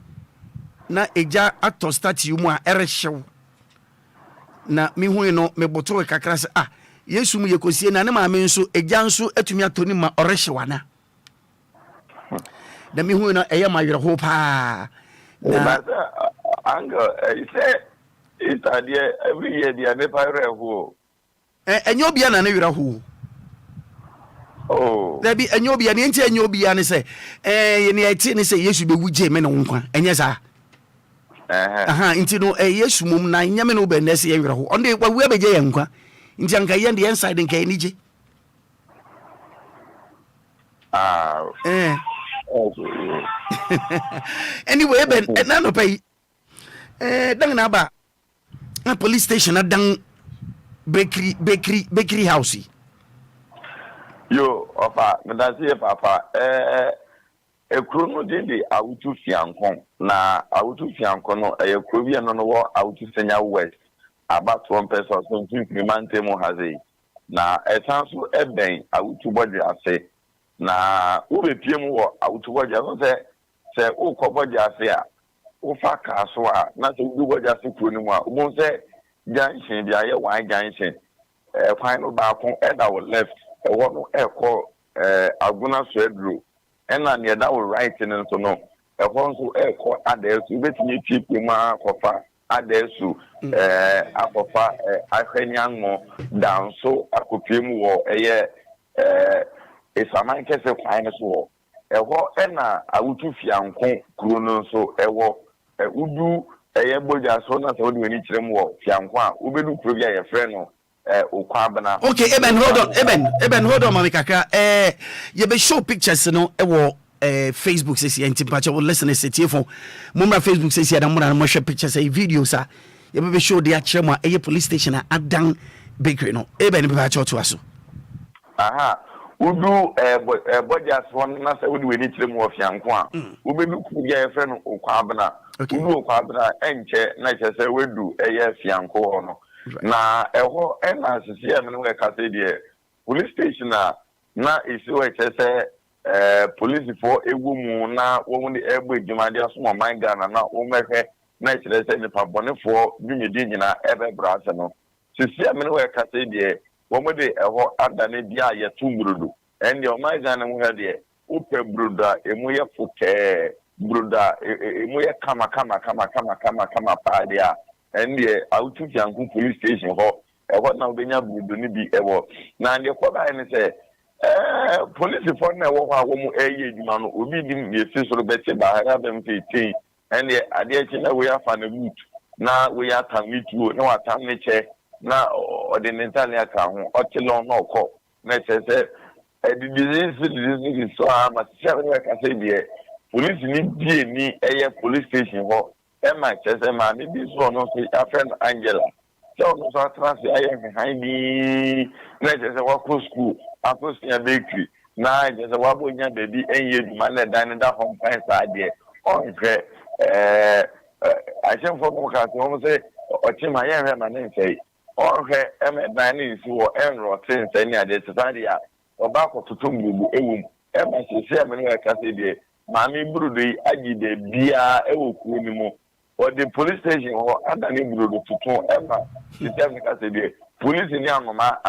na eja ato statue mu a erehyew na me hu no me boto kakra say Yesu mu yekosie na ne ma me nso eja nso atumi atoni ma orehyew na da me hu no eye ma yere ho pa na anga say it's idea every year they never reho enyo bia na ne yere ho there be enyo bia ne nti enyo bia ne say ye ne eti ne say Yesu be wuje me no nkwa enye sa nti no Yesu mum na nyame no be nese ye yere ho onde wa wu abeje ye nkwa nti anka ye de inside nka ni je anyway ben na no pay dan na ba na police station na dan bakery house yo ofa medasi papa ekuru no de awutu fiankon na awutu fiankon no ekuru bi no wo awutu senya west about 1 person so implement mo haze na esanso eben awutu body ase na ube pie mu wo awutu body so se ukọ body ase a ufa ka so a na se udu body ase kuro ni mu a ubo se junction bia ye wan junction kwan no ba kon e da wo left e wo no e ko aguna so edro e na ne da wo right ni so no e ho so e ko adesu betini chipi mu akofa adesu akofa ahwanyango danso akopie mu wo eye esaman kese kwan so wo e ho e na awutu fiankon kuro no so e wo udu eye boja so na so de wani kirem wo fiankon a ubedu kuro bia ye frɛ no ukwabana. Okay, Eben hold on mami kakra ye be show pictures no e wo Facebook says enti pacha wo listen to for mumra Facebook says ya da muna mo share pictures e videos a ye be show the achema e police station a adan bakery no Eben be pacha to aso udu boja so na se wo de wani kirem wo fiankon a ubedu kuro bia ye frɛ no ukwabana udu ukwabana enche na che se wedu eye fiankon no na eho na sisi ya no ka say de police station na isi we chese police for ewu mu na wo ni egbo edwumade aso mo man Ghana na wo mehwe na chese se ni pabonefo dwumedi nyina ebe brase no sisi ya no ka say de wo mo de eho adane bia ye tumbrudu en de o man Ghana mu ha de upe bruda emu ye fuke bruda emu ye kama pa dia and the out of Yankun police station ho what now benya budu ni bi ewo na the kwaba ni say police for na wo ha wo mu eye eduma no obi di me fi so bete ba ha ba mfe tin and the ade chi na we afa na boot na we atam itu na watam ne che na ordinary aka ho o ti lo na okọ na che say the disease so ma se we ka say be police ni die ni eye police station ho Emma chese ma ni bi so no se afren Angela so no so transfer aye behind ni na chese wa ko school apost ya bakery na chese wa bonya baby enye duma na dan da home fine sa de on hwe asem fo ko ka so say o chi ma ye hwe ma na nkai on hwe em dan ni si wo enro tin se ni ade tsadi ya oba ko tutum bubu ewum emma chese me no ka se de mami brudo yi agide bia ewo kuo ni mo or the police station or adani brudo tutu emma system ka se de police ni anoma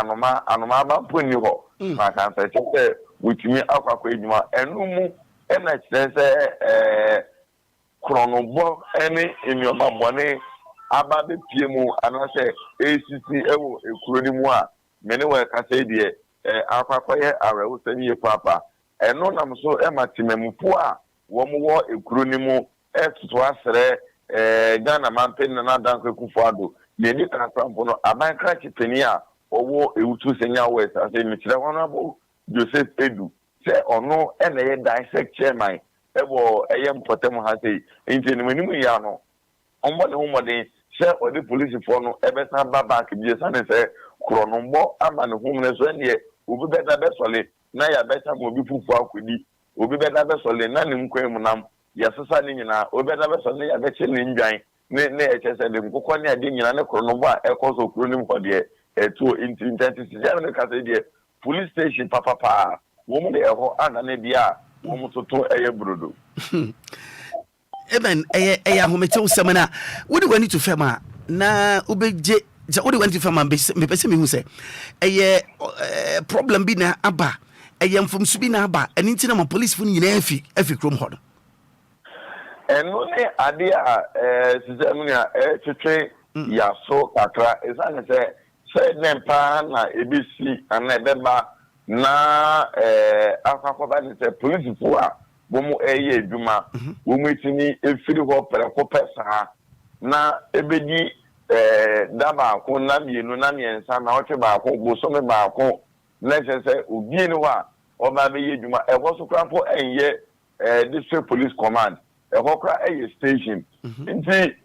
ba poni ho ma kan se witimi akwa edwuma enu mu ena kyerɛ kronobo ene enioma bone aba be pie mu anase ACC ewo ekuro ni mu a mene we ka se de akwa ye arewo se ni papa eno nam so ematimempo a wo mo wo ekuro ni mu etutu asere Ghana man pen na dan kwekufo ado ye ni kan krampo no aban krachi peni a owo ewutu senya west ase mi kire honorable Joseph Edu se ono ene ye dissect chairman ebo eye mpotem ha sei enti ni manimu ya no ombo ne humode se odi police for no ebe san baba ke bi san se kronombo ama ne humne so ene obi beda be sole na ya beta mo bi fufu akodi obi beda be sole na ne nkwan mu nam ya sesa ni nyina obi beda be sole ya be che ne ndwan ne echese de nkokọ ne ade nyina ne kronombo a ekoso kronim ko de eto intensity ne ka se de police station papa woman de ho ana na bia woman toto eye brodo even ahomete semana we do need to fema na obeje we do want to fema me pese me hu se problem bi na aba mfomsu bi na aba eni ntina ma police fu nyina afi krom ho eno ne ade a sizemu ya twetwe ya so kakra ezane se nempa na ebisi ana ebeba na akwakoba ni se police fu a bomu eye eduma bomu itini efiri ho pereko pesa na ebedi daba ko na mienu na miensa na oche ba ko bosome ba ko na se obi ni wa oba be ye eduma e ho so krampo enye district police command ekokra eye station nti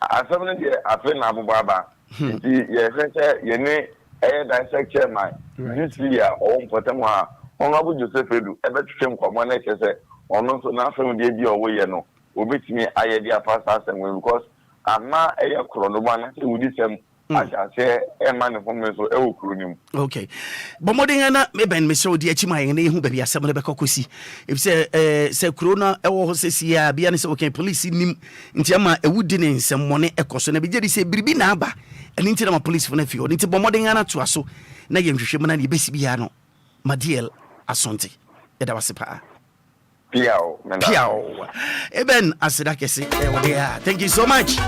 asabne de afi na abubaba nti ye fete ye ne dissect chairman this year on potem ha Honorable Joseph Edu ebetwem kwamo na chese ono so na afem de bi owo ye no obetimi aye dia pastor asem because ama eye kro no ba na se wudi sem achase e ma ne fom so e okuru nim okay bomodin na me ben me so de achima ye na ehu ba bia sem le bekokosi if se kro na e wo ho sesi a bia ne se okay police nim nti ama ewudi ne nsem mone ekoso na bigye se biribi na aba eni nti na ma police fo na fi nti bomodin na to aso na ye nhwehwem na ne besi bia no Madiel Asante yada wasipa Piao Eben asida kesi thank you so much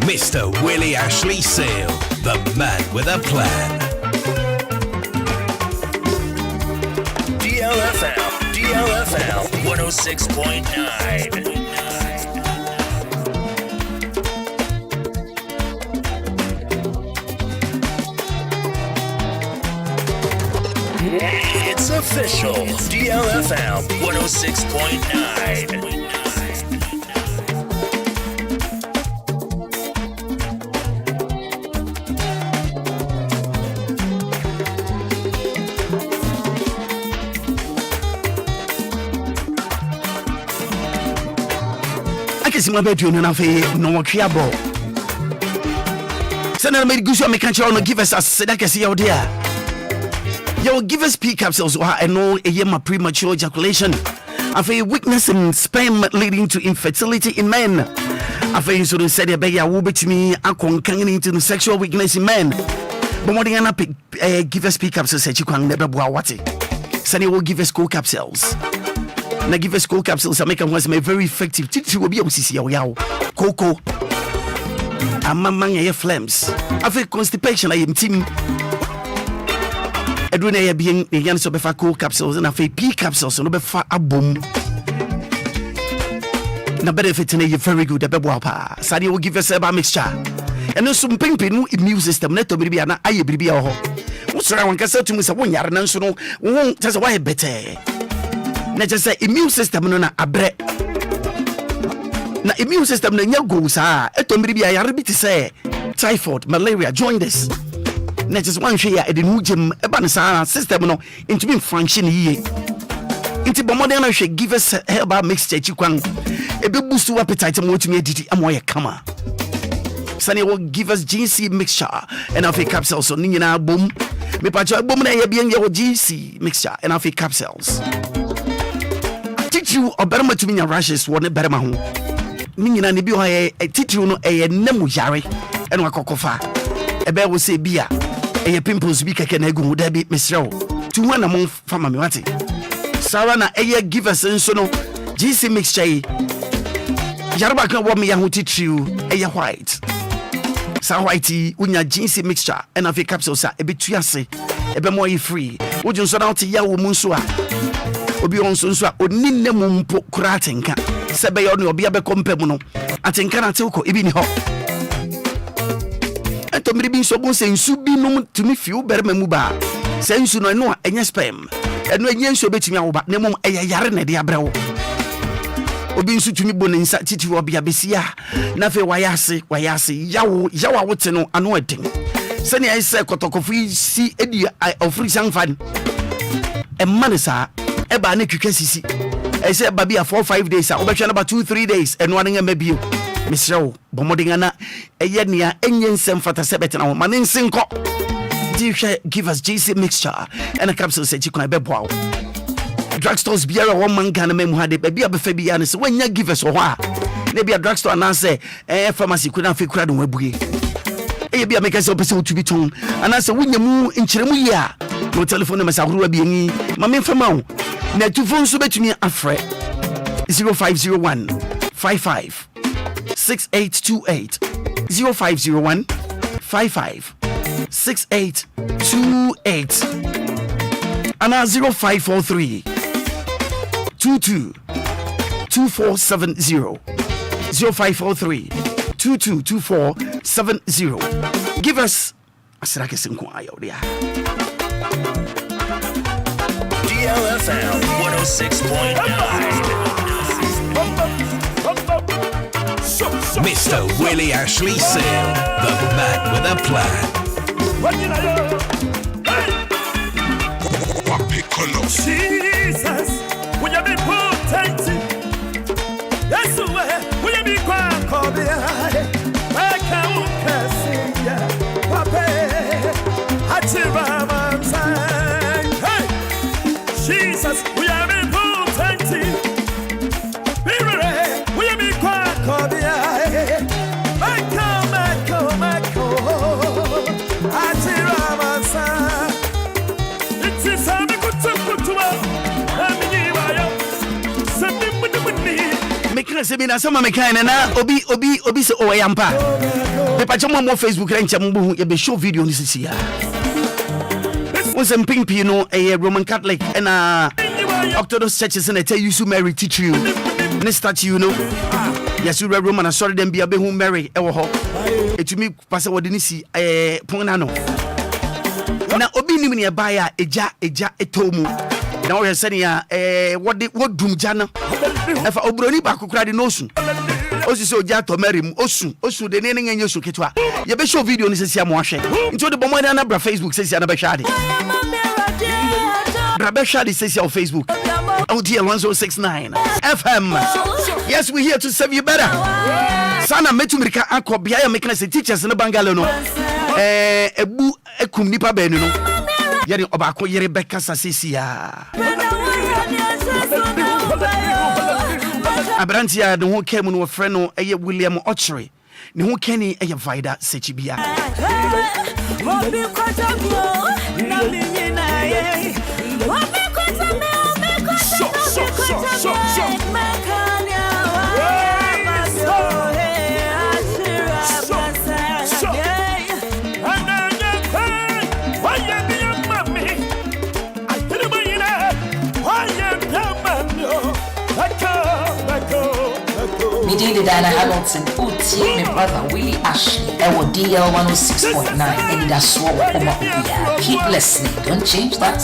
Mr. Willy Ashley Seal, the man with a plan. DLFM 106.9. It's official. DLFM 106.9. Sima bedu no na fe no twia ball send na me gusu me kan no give us a sedaka see you there you give us P capsules or I know a premature ejaculation of a weakness in sperm leading to infertility in men of a so said a beya will bet me akonkan into sexual weakness in men but what give us P capsules said you can never boa what send you will give us cool capsules na give us cool capsules make am was very effective titi will be osisi yawo cocoa amman ye flames afi constipation I am team eduna ye bien yan so be fa cool capsules na afi P capsules no be fa abom na benefit na you very good be boa pa sadi will give us a mixture and so mpempe no immune system na to bibia na aye bibia ho wo sura wan kasa tumi se won yare na nso no won tese why better na just say immune system no na abre na immune system na nya go sa etombiri bia yare bi te say typhoid malaria join this na just one hwe ya edenu gem eba ne sa system no into be function here into bomodern na hwe give us herbal mixture chikwan ebe boost appetite mo tumi edidi amoye kama sani will give us GC mixture and of a capsule so ni na bom me pa cho bom na ye bien ye GC mixture and of a capsules titiw oberma tumi nya rashes won berma ho ni nyina ne bi ho titiw no nemu yare eno akokofa ebe wo se bia pimples bi keke na egu da bi mesrew tu wana mo fama me wate sara na give us nso no GC mixture yare ba kan wo me ya ho titiw white sa white unya GC mixture and of a capsule sa ebetu ase ebe mo yi free wo junso na wote ya wo mu nso a obi onso nso a oninne mu mpo curating ka sebe yo ne obi abekompa mu no atenka na tewko ebi ni ho ento miri bi nso bon se nsu bi no tumi fiu berema mu ba se nsu no eno enye sperm eno enye nsu betumi awoba ne mom yare na de abrewo obi nsu tumi bo ne nsa titi obi abesia na fe wayase yawo wote no ano eden se ne ayse kotokofu si edi ofri sanfan emanisa eba na twika sisi say ba bia 4-5 days a obetwa na ba 2-3 days eno ane mabio Mr. Bomodingana, a yenia, Indian Sem Fata Sebet and Manin Sinko. Give us JC mixture and a capsule set you can be wow. Drugstores beer a woman can had a baby of Fabianis when you give us a while. Maybe a drugstore and answer a pharmacy couldn't fake crowd on Webuy. Maybe I make us episode to be tuned and answer when you move in Chiremuya. No telephone numbers are being Mamma Famau. Now to phone so bet me a fret 0501 55 6828 0501 55 6828 and 0543 22 2470 0543 222470. Give us a second. DLFM 106.9. Mr. Willy Ashley Seal, the man with a plan. Jesus, will you be potent? Yes, will you be quiet? I can't see ya. Papa, hey, Jesus, will you be potent? Will you be quiet? Semina sama mekana na obi se oyampa me pa chamo mo Facebook rancha mo ye be show video ni sisi ya won pimpi no Roman Catholic and Orthodox churches and tell you to Mary teach you ne statue you know yes you Roman sorry them be abe hu Mary e wo ho etumi pase wode ni si pon no na obi nim ne ba ya eja etomu na we say ya what dum jana efa obroni ba kokura de no sun osi so ja to Mary osun de ne nyenye so ketwa ye be show video ni sesi am ahwe nti de bomo na bra Facebook sesi na be hwade bra be hwade sesi on Facebook DL 1069 FM. Yes, we're here to serve you better. Sana metumrika akobia ya mekina se teachers no bangalo no ebu ekum nipa benu no yeri obako yeri beka sasisi ya Abrantia the who came no friend no William Ochre ne who kenny vida sechibia Midili Diana Hamilton, Uti, my brother Willy Ashley, DL 106.9, Anidaso Wɔhɔ Obia. Keep listening, don't change that.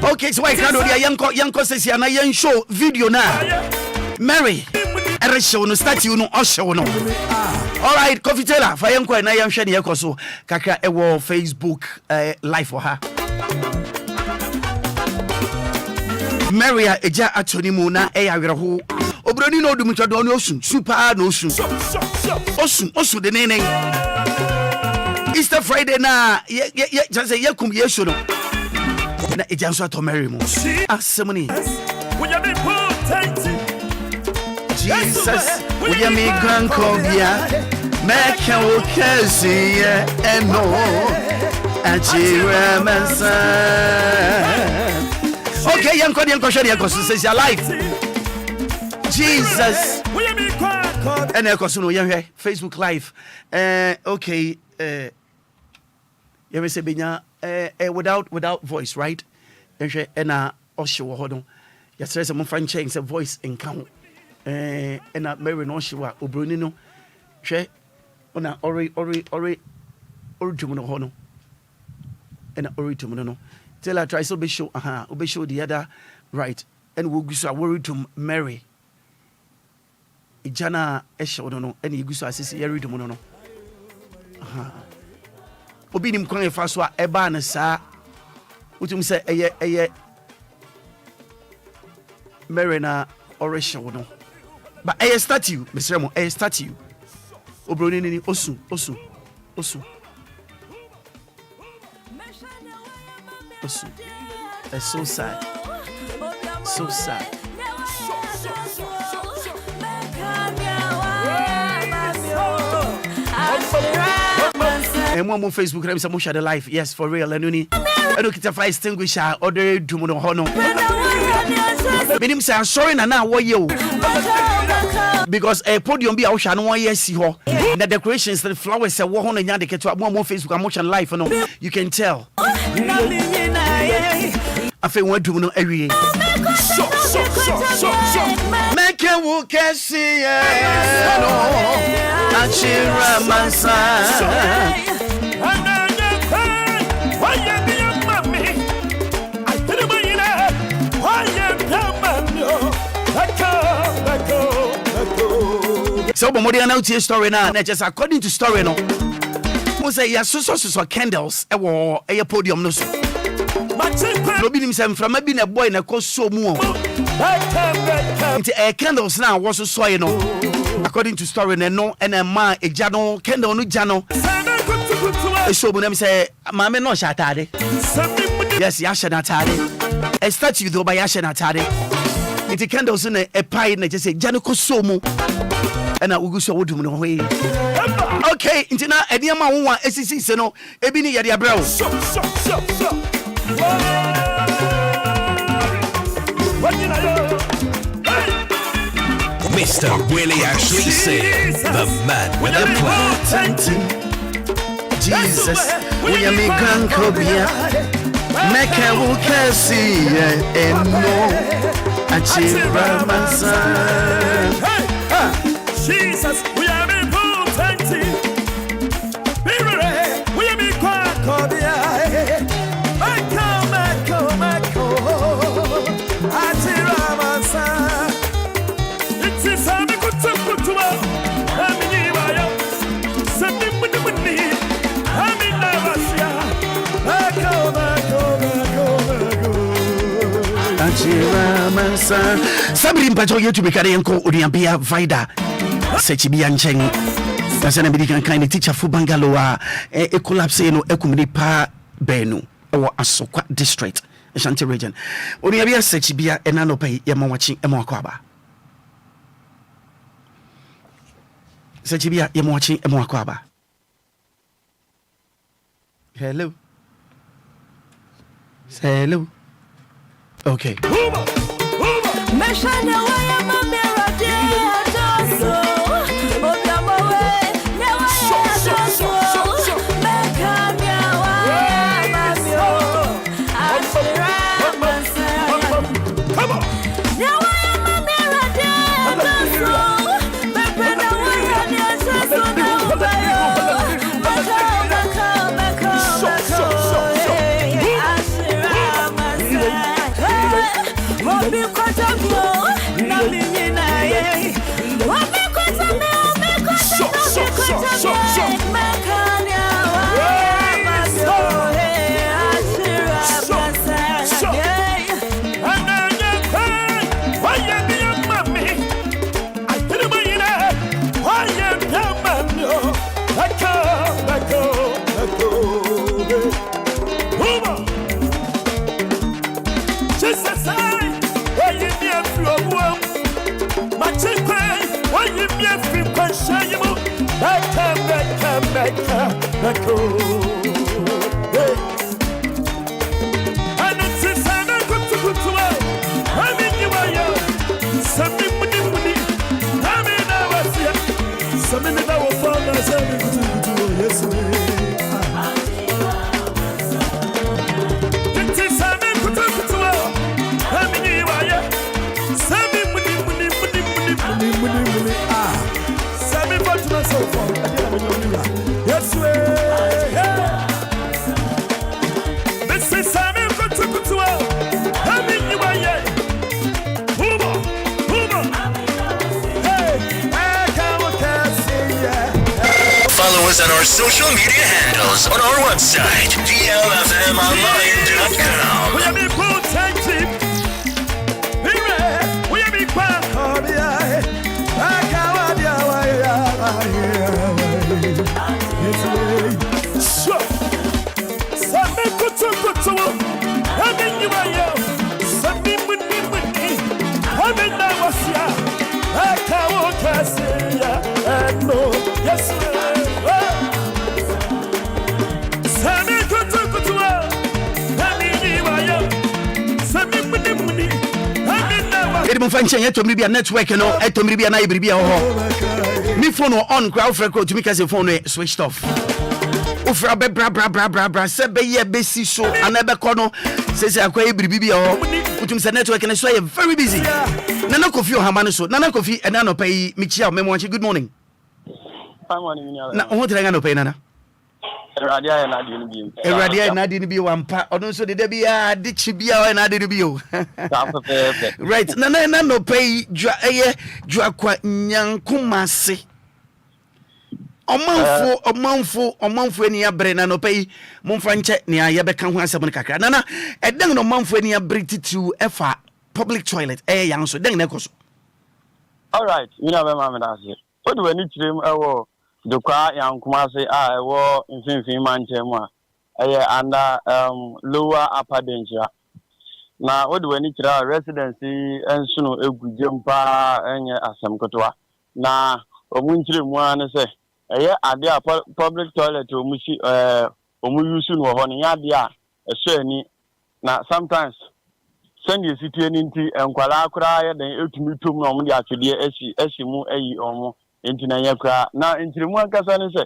Okay, so why can't we yanko says ya na yan show video na Mary ere show no statue no show no. All right, Coffee Taylor for yanko na yan hwe ne yakoso kakra ewo Facebook live for her. Mary eja atoni mu na awerho obroni no dum twado no osun super no osun osun de nenen Easter Friday na just say yakum yesu no na ejanso to Mary mo asemni Jesus will you me grand cobia make you kesi eno achiramasa. Okay, yanko share yanko says your life Jesus and yanko no yan Facebook live okay you may say benya without voice, right? And Osho Hodon. Yes, there's a more franchise, a voice in count. And Mary no Shiwa, Obrunino, She, Ona Ori Jumuno Hono, and Ori Tumuno. Tell her try so be show be show the other right and we'll go worried to Mary Ijana esho no and you go so asisi yeri to no obi nim kwan efa so a eba na sa utum say eye Mary na oresho no but eye statue Mr. Mo eye statue obroni ni osu it's so sad. So sad. And one more Facebook, I'm some share the life. Yes, for real. And you I don't get a fire extinguisher or the Dumuno Hono. Meaning, say, I'm sorry, and now what you because a podium be out, I know yes, see her. The decorations, the flowers, a war on and yard, get one more Facebook, I'm watching life. You can tell. I feel one to know every day. Make a walk and see so, but now to story now, just according to story, no. Most say yes, so candles, a podium, no. Robin himself from being a boy in a cost so more. Candles now was so you know. According to story, no, and a man, a jano, candle, no jano. So when I say, Mamma no shatade. Yes, Yashanatade. A statue though by Yashanatade. It's a candles in a pie, and I just say, Jano Somo. And I will go so would do no way. Okay, into now, a dear man, one SEC, no, Ebini Yadia Brow. Mr. Willy Ashley Seal, the man with a plan. Jesus, we are me grand Obia. Meka wukasi eno achira mansa. Jesus, we are me plenty. We are me grand Obia. Somebody in Pacho to be carrying co Odiambia Vida Sechibian Cheng. That's an American kind of teacher for Bangaloa, a collapse no Ekumini Pa Benu or Asokwa district, Ashanti region. Odiambia Sechibia and Anope Yamawachi Emoakwaba. Sechibia Yamawachi Emoakwaba. Hello. Hello. Okay. us at our social media handles on our website, DLFMonline.com. Function yet to me be a network, you know, to me be an ivory. Me phone on crowd for to make us a phone switched off. Ufra bra sebe ye besi so anebe kono says I quite bibi or utum se network and so very busy. Nana Kofi Hamano so Nana Kofi and Nano pay Michia Memochi. Good morning. Good morning. Now what did I know pay Nana? Radia and I didn't be one part, or so did there be a ditchibia and I didn't be you. Right, Nana no pay Joaqua Nyankumasi. Omanfo ni abre na no pay Monfranche ni ayebeka ho asem kakra. Nana, edeng no manfo ni abriti to efa public toilet yang so deng na koso. All right, you know where mama das here. What do we need to ewo dokwa yankumase ewo mfimfin manchemu under lower upper danger. Na what do we need to residency ensuno egujempa enye asem kotwa. Na omunchire mu an say ade a public toilet omusi use no ho ne ade a ehwe ni na sometimes send you city nti enkwala akura ye den etumi tom na omde atwede esi mu ayi omo enti na yakura na ntirimu akasa ne se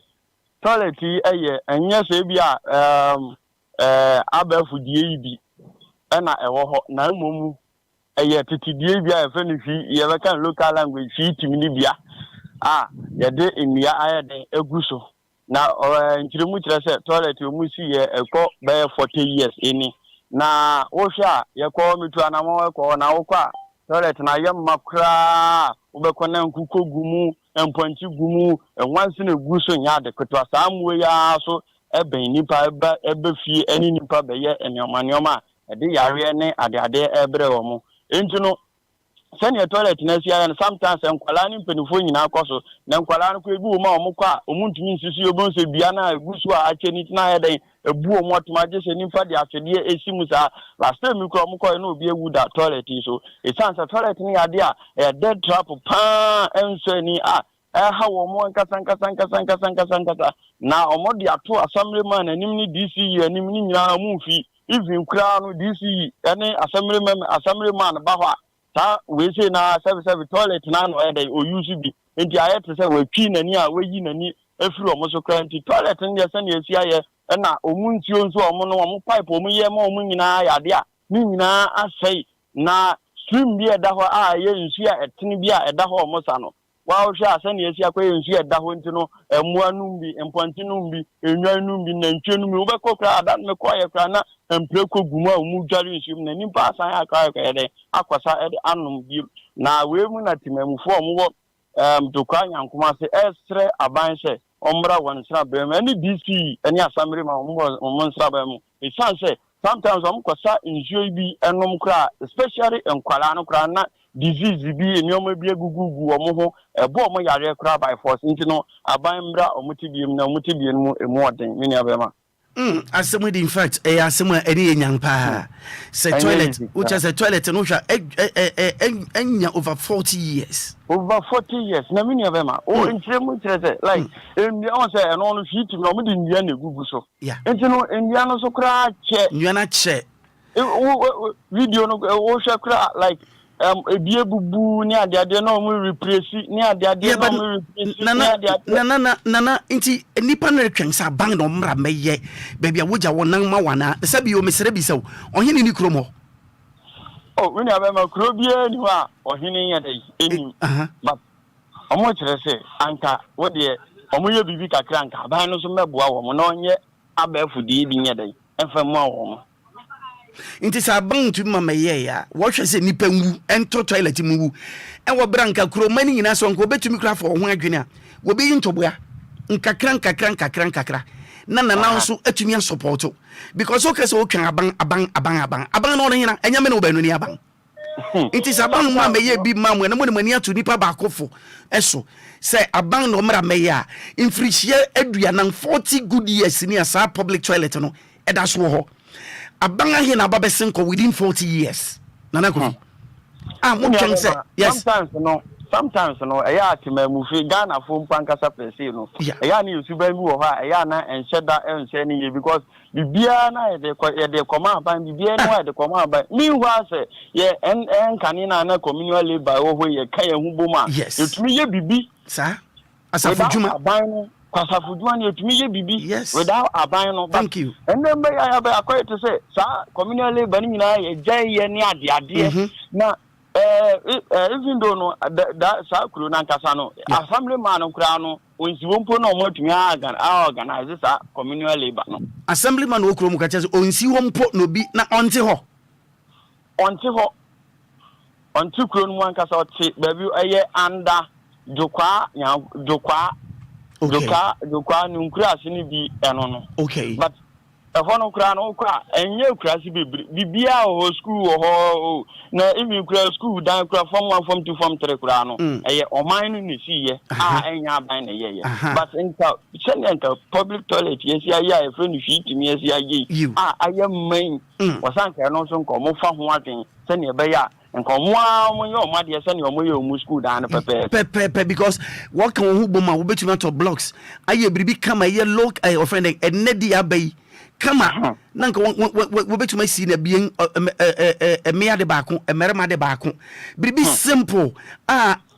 toilet eye enye se bia abafudie yi bi na ewo ho na momu eye titidie bia efe ne fi ye beka local language fi timi ni bia yede enua ayede eguso na ntirimu kire se toilet omusi ye ekọ be 40 years eni na wo hwa ye ko mitu anamo ekọ na wo kwa toilet na ye makra wo be kona nkuko gumu emponchi gumu enwansi na eguso nya de kotwa samwe ya so eben nipa ebe fie eni nipa be ye enioma ede yare ne ade ebre wo mo entino send your toilet next year and sometimes enkwala ni penifo nyina akoso na enkwala no ko ebi wo ma omukọ a omuntumi nsisi obon se bia na egusu a acheni na yeden ebu omo atuma se nimfa de atwede esimu sa last time mikro omukọ na obi ewu da toilet so it sounds a toilet ni ade a dead trap pa enso ni ha wo mo nkasa na omo de ato assemblyman anim ni DC anim ni nyina amumfi even kra no DC ene assemblyman ba ho we say na service toilet na no e dey o use bi enti ayete say we twi nani a we yi nani afiri omo so kranti toilet ndi se na esi aye na omunti onso omo no omo pipe omo ye ma omo nyina yade a ni nyina asai na stream bi eda ho ye nsu a etene bi a eda ho omo sa no wa o hwe ase na esi akwa nsu eda ho nti no emu anum bi emponti num bi enwa anum bi na ntwe num bi wo be kokra adan me kwa ye kra na empreko gumu a omu dware nsu na nimpa asan akwa ye de akwasa ede anum bi na we mu na timamufo omwo dokwa nyankoma se esre aban se omra wansra bem ani DC ani assembly ma ommo nsra bem e say sometimes omkosa nsuo bi enom kra especially enkwala no kra na disease bi enioma bi egugugu omo ho ebo omo yare kra by force nti no aban mbra omutibiem na omutibiem mu emu oden mini abema asemu in fact asemu eni nyampa say toilet which is a toilet no hwa enya over 40 years na mini abema ntremu ntrese like on say eno no fit no mo di ndua na egugu so nti no ndua no so kra che ndua na che video no wo hwa kra like ebie bubu ni ade na omu replace ni ade na omu replace nana inti nipa na retwensa bang no mra meye baby awoja wonan ma wana sabi o mesere bi so ohini ni kromo wini abema kro bia ni wa ohini ya dai eni but omo kire se anka wo de omo ye bibi kakra anka ban no so meboa wo mo na onye abafudi bi nya dai emfa mu awo mo inti sa bang tu mama ye ya wo hwe se nipa nwu ento toilet mu wu en wo branka kro mani nyina so nko betumi kra fo ho adwene a wo be yintoboa nkakra na nana so atumi support because okay so twan aban no hina enya me no ba no ni aban it is aban ma me ye bi ma mo na mo mani ato nipa ba akofo eso say aban no mra me ya infrihie aduanan 40 good years ni asa public toilet no eda so ho aban ahina ba besenko within 40 years nana kofi mo twan say yes sometimes no eya atimamu fi Ghana fo mpankasa pese no eya na yusuba bi wo ha eya na enhyeda enhye ni ye because bibia na ye de koma ban bibia no ye de koma ban mi hu ase ye enkani na communal labor wo ye ka ye hu boma etumi ye bibi sa asafujuma ban no kwasafujuma ni etumi ye bibi without aban no thank you and then be ya be akoy to say sa communal labor ni nyina ye jai ye ni ade na even though no that sakuru na nkasa no assembly man no kura no onsiwompo na omotumi organize this communal labor no assembly man wo kuro mu ka chese onsiwompo no bi na onte ho onti kuro no nkasa ote baby eye anda jokwa nunkura asini bi eno no okay but efono kura no kwa enye kura si bibia o school ho na imi kura school dan kura form 1 form 2 form 3 kura no eye oman no ni si ye enya ban na ye but nka public toilet yes ya e friend fit mi yes ya ye aye main wasanka no so nko mo fa ho aden se ne be ya nko mo mo ye o ma de se ne o mo ye o mu school dan pepe because what can who boma wo betuma to blocks aye bribi kama ye look or friend enedi abai kama nanka wo betuma si na bien emea de baako emerema de baako bribi simple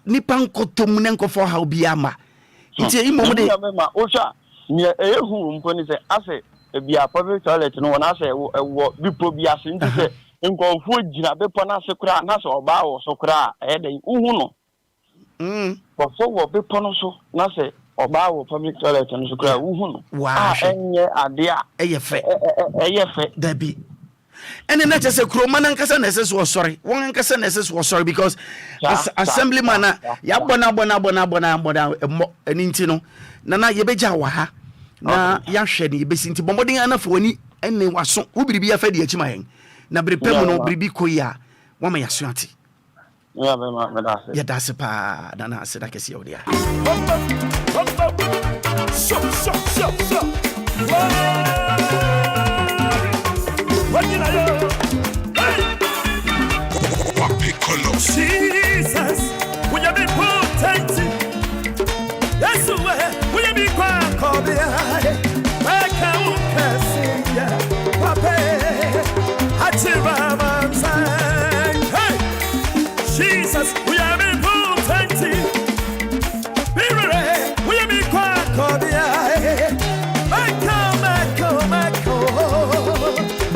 nipa nkotom ne nkofo ha obi ama nti imo de ocha ne ehu mpo ni se ase bia public toilet no na ase wo bipo bia se nti se nkonfo gira bepo na ase kura na se oba wo so kura den uhu no ko wo bepo no so na se oba wo public toilet no so kura uhu no enye ade a eyefe dabi and then say kroma na nkasa na ese so sorry won nkasa na ese so sorry because assemblyman ya bona eni nti no na yebeja wa ha na ya hwe ne yebesi nti bombodin anafo ani ene waso wo biribi ya fadi akima hen na brepem no biribi koya wama yaso ate ya be ma da se ya da se pa na se da kesi odia Jesus, will you be protected? That's the way. Will you be quiet? Call me high. I can't see ya. Papa, I tell my side. Hey, Jesus, will you be protected? Be ready. Will you be quiet? Call me high. I come.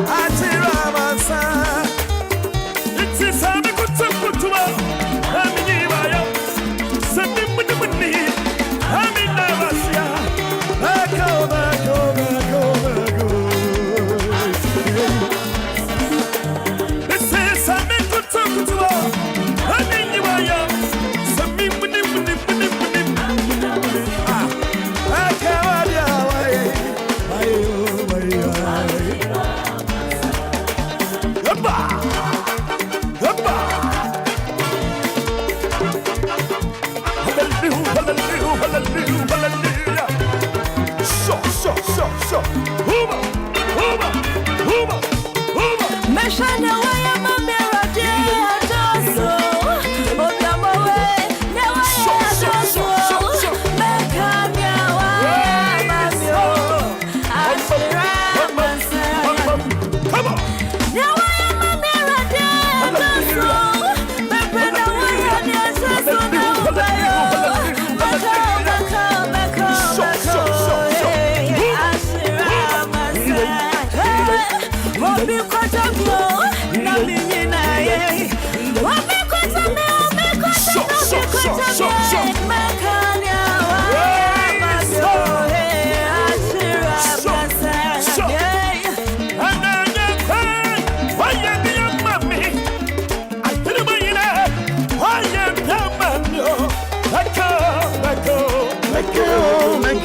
I tell my side. It's a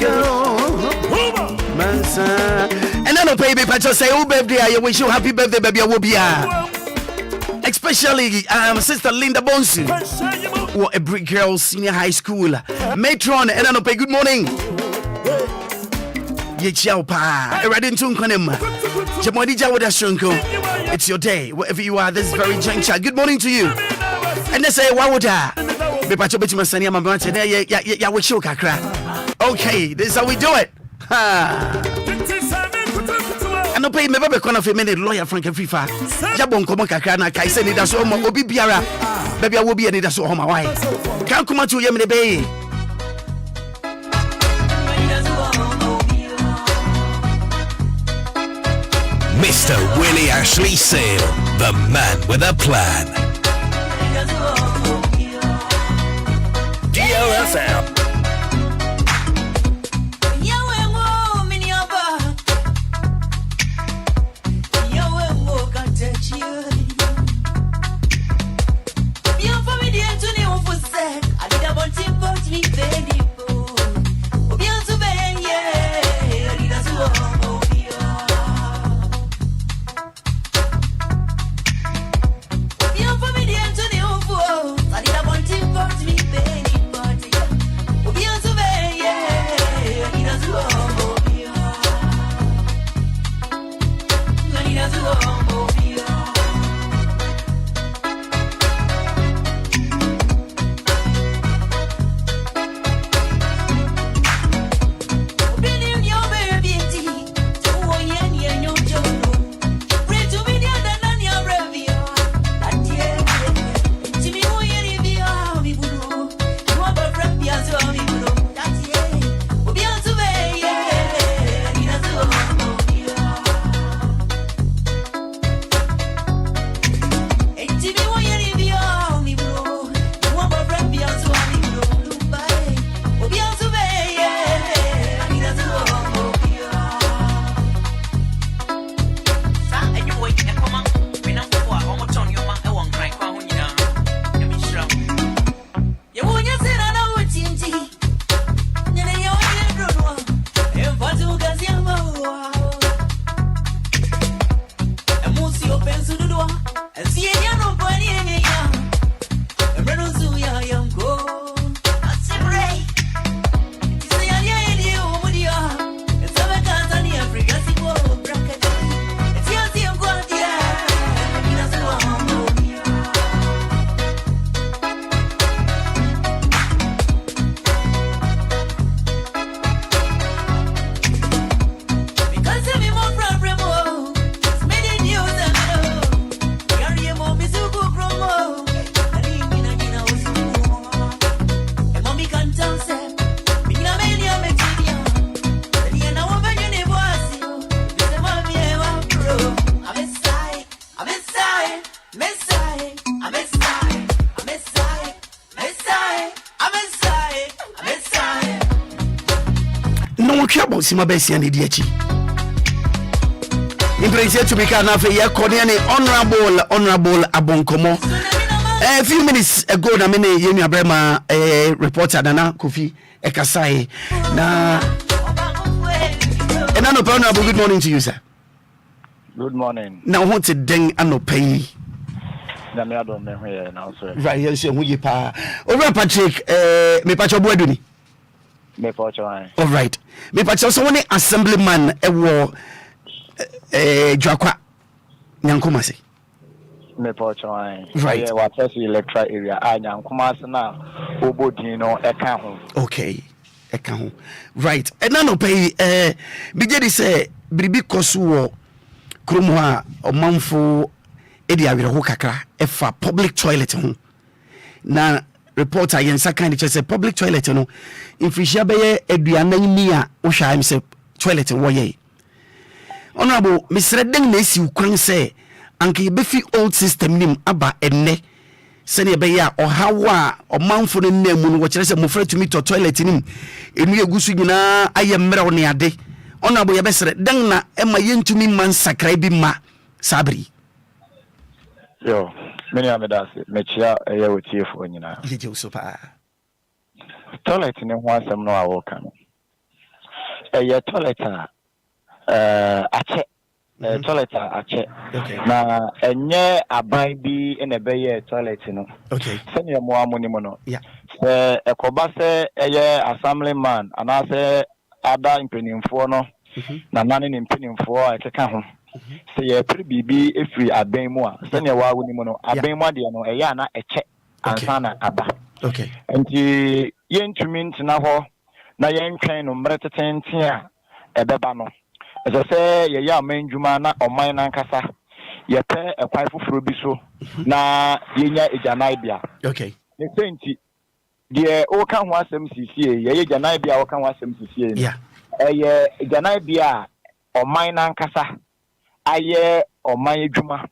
Go. And then no baby, but just say, oh birthday, I wish you happy birthday, baby, Obia. Especially Sister Linda Bonsu, who a brick girl senior high school matron. And then no pay good morning. It's your day, wherever you are, this very juncture. Good morning to you. And they say, why would I? Okay, this is how we do it. I no pay me baby corner for minute lawyer Frank FIFA. Jabon come kakra na kai say Anidaso Wɔhɔ obi biara. Baby I will be Anidaso Wɔhɔ why? Can't come to you me be. Mr. Willy Ashley Sale, the man with a plan. DLFM. Sima besi and idiachi. Impressive to be Kanafe, honorable Abonkomo. A few minutes ago, I mean, Yemi Abrema, a reporter, Nana Kofi Ekasai. Na and honorable, good morning to you, sir. Good morning. Now, what's a ding and no pay? Right, yes, you pa. Over Patrick, me Pacho Boyduni. All right. Me but also one assemblyman ewo Drakwa Nyankomase. Me pocho right. What is electoral area? Nyankomase na obodino eka ho. Okay. Eka ho. Right. And now no pay bigedi say bribi kosu wo kromo a omanfo edi awere ho kakra efa public toilet ho. Na reporter yensa kind of say public toilet no infrisia beye aduana ni a wo hwa am say toilet wo ye honorable Mr. Den na esi ukran say anka yebefi old system nim aba enne se ne beye a ohawa omanfo no nnamu no wo kire say mofra tumi to toilet nim enu egusu nyina aye mmere ne ade honorable yebesere den na ema yentumi man sakrai bi ma sabri yo many amedase mechia eye wotiefo nyina yeje super toilet ni ho asem no awoka no eye toilet a ache toilet ache na enye aban bi na be toilet no sene mo amoni mo no ekoba se eye assemblyman ana se ada impenimfo no na nane ne impenimfo ekeka ho se ye pre bibi efiri aban mu a sene wa woni mo no aban mu ade no eye ana eche ansa na aba enti yentumi ntina ho na yentwen no mreteten a ebeba no ezo se ye ya manjuma na oman na nkasa ye pe ekwai foforo bi so na yenya ejanai bia ne senti de o kan ho asem sisie ye ejanai bia o kan ho asem sisie ye ejanai bia oman na nkasa aye oman adwuma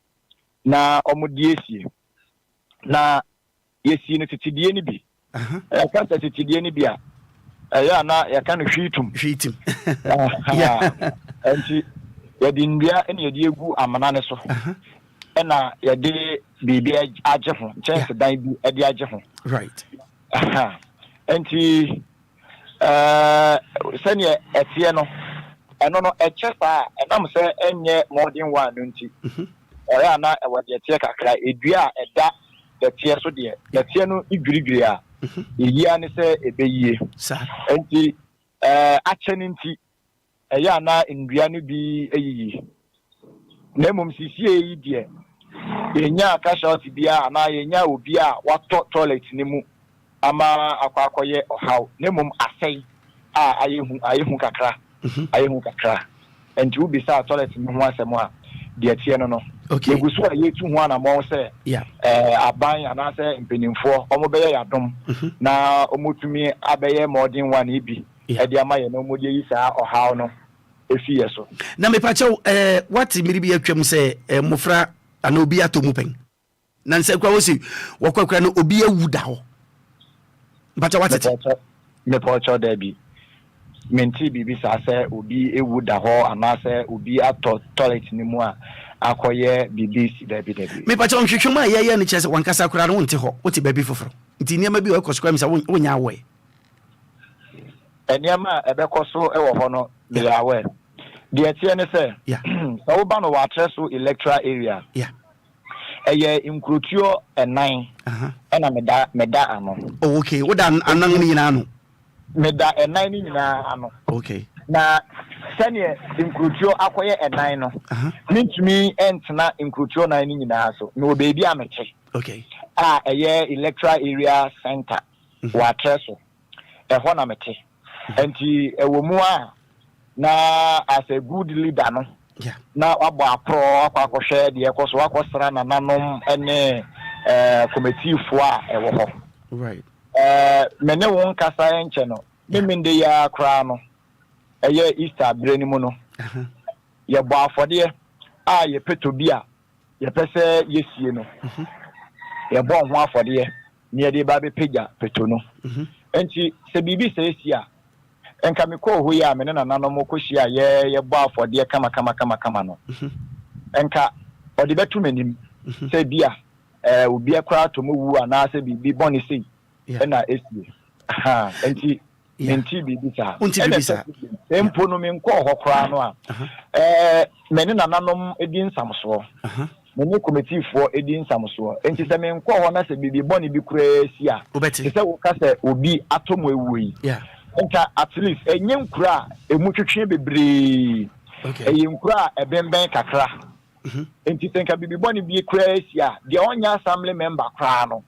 na omudie sie na yesi no titidie ni bi kasa titidie ni bia ya na ya kan hwitum enti ya di ndua ene ya di egu amana ne so ena ya di bibi age ho chance dan bi e di age ho right enti sene etie no eno no eche fa enam se enye modern one no nti ya na e wode etie kakra edua eda etie so de etie no igwirigwiri a yia ne se ebeyie enti ache nti eya na ndua no bi eyiyi na mum sisie yi de yenya casualty bia na yenya obi a wato toilet ni mu ama akwakoye ohaw na mum asai a ayehu kakra enti ubi sa toilet ni ho asem a de tie no egusu a yetu ho ana mo se aban ana se mpenimfo omo beye yadom na omotumi abeye modern one ibi edi amaye no mo de yi sa ohaw no efi yeso na me pa chew what miribi atwam se mofra ana obi atomu pen na nse kwa wosi wokwakra no obi awuda ho mpacha watete me pa chew da bi menti bibi sa se obi ewuda ho ana se obi ato toilet ni mu a akoye BBC dabi me pa chew hwehwema ye ne chese wankasa kura no wonte ho wote baby foforo nti niam bi wakoskwa mi sa wonya awe eniama ebekoso ewo ho no de awe de tie ne se so wo ba no wa treso electoral area eye inkrutuo enan ena meda ano okay wo da anan ni nyina ano meda enan ni nyina ano okay na sene inkrutuo akoye enan no mintumi entna inkrutuo nan ni nyina so no baby ameche okay eye electoral area center wa treso ho na mete enti ewo mu a na as a good leader no na wabo apro akwakohwe de ekoso akosra na nanom ene committee fo a ewo ho right mene won kasa enche no memende ya kra no eye Easter brani mu no ye bo afode a ye peto bia ye pese yesie no ye bo ho afode ne ye de ba be pega peto no enti se bibi se esia enka me ko ho ya me na nanom ko hia ye bo afode kama no enka odi betu manim se bia obi akra to mu wu ana se bibi boni sei na esie enti menti bibi sa empo no me nko ho kra no a me na nanom edi nsamso me committee fo edi nsamso enti se me nko ho na se bibi boni bi kra sia se wo ka se obi atomo ewui nka at least enye nkura emutwetwe bebre eye nkura ebemben kakra enti tenka bibi boni bi kra sia de onya assembly member kra no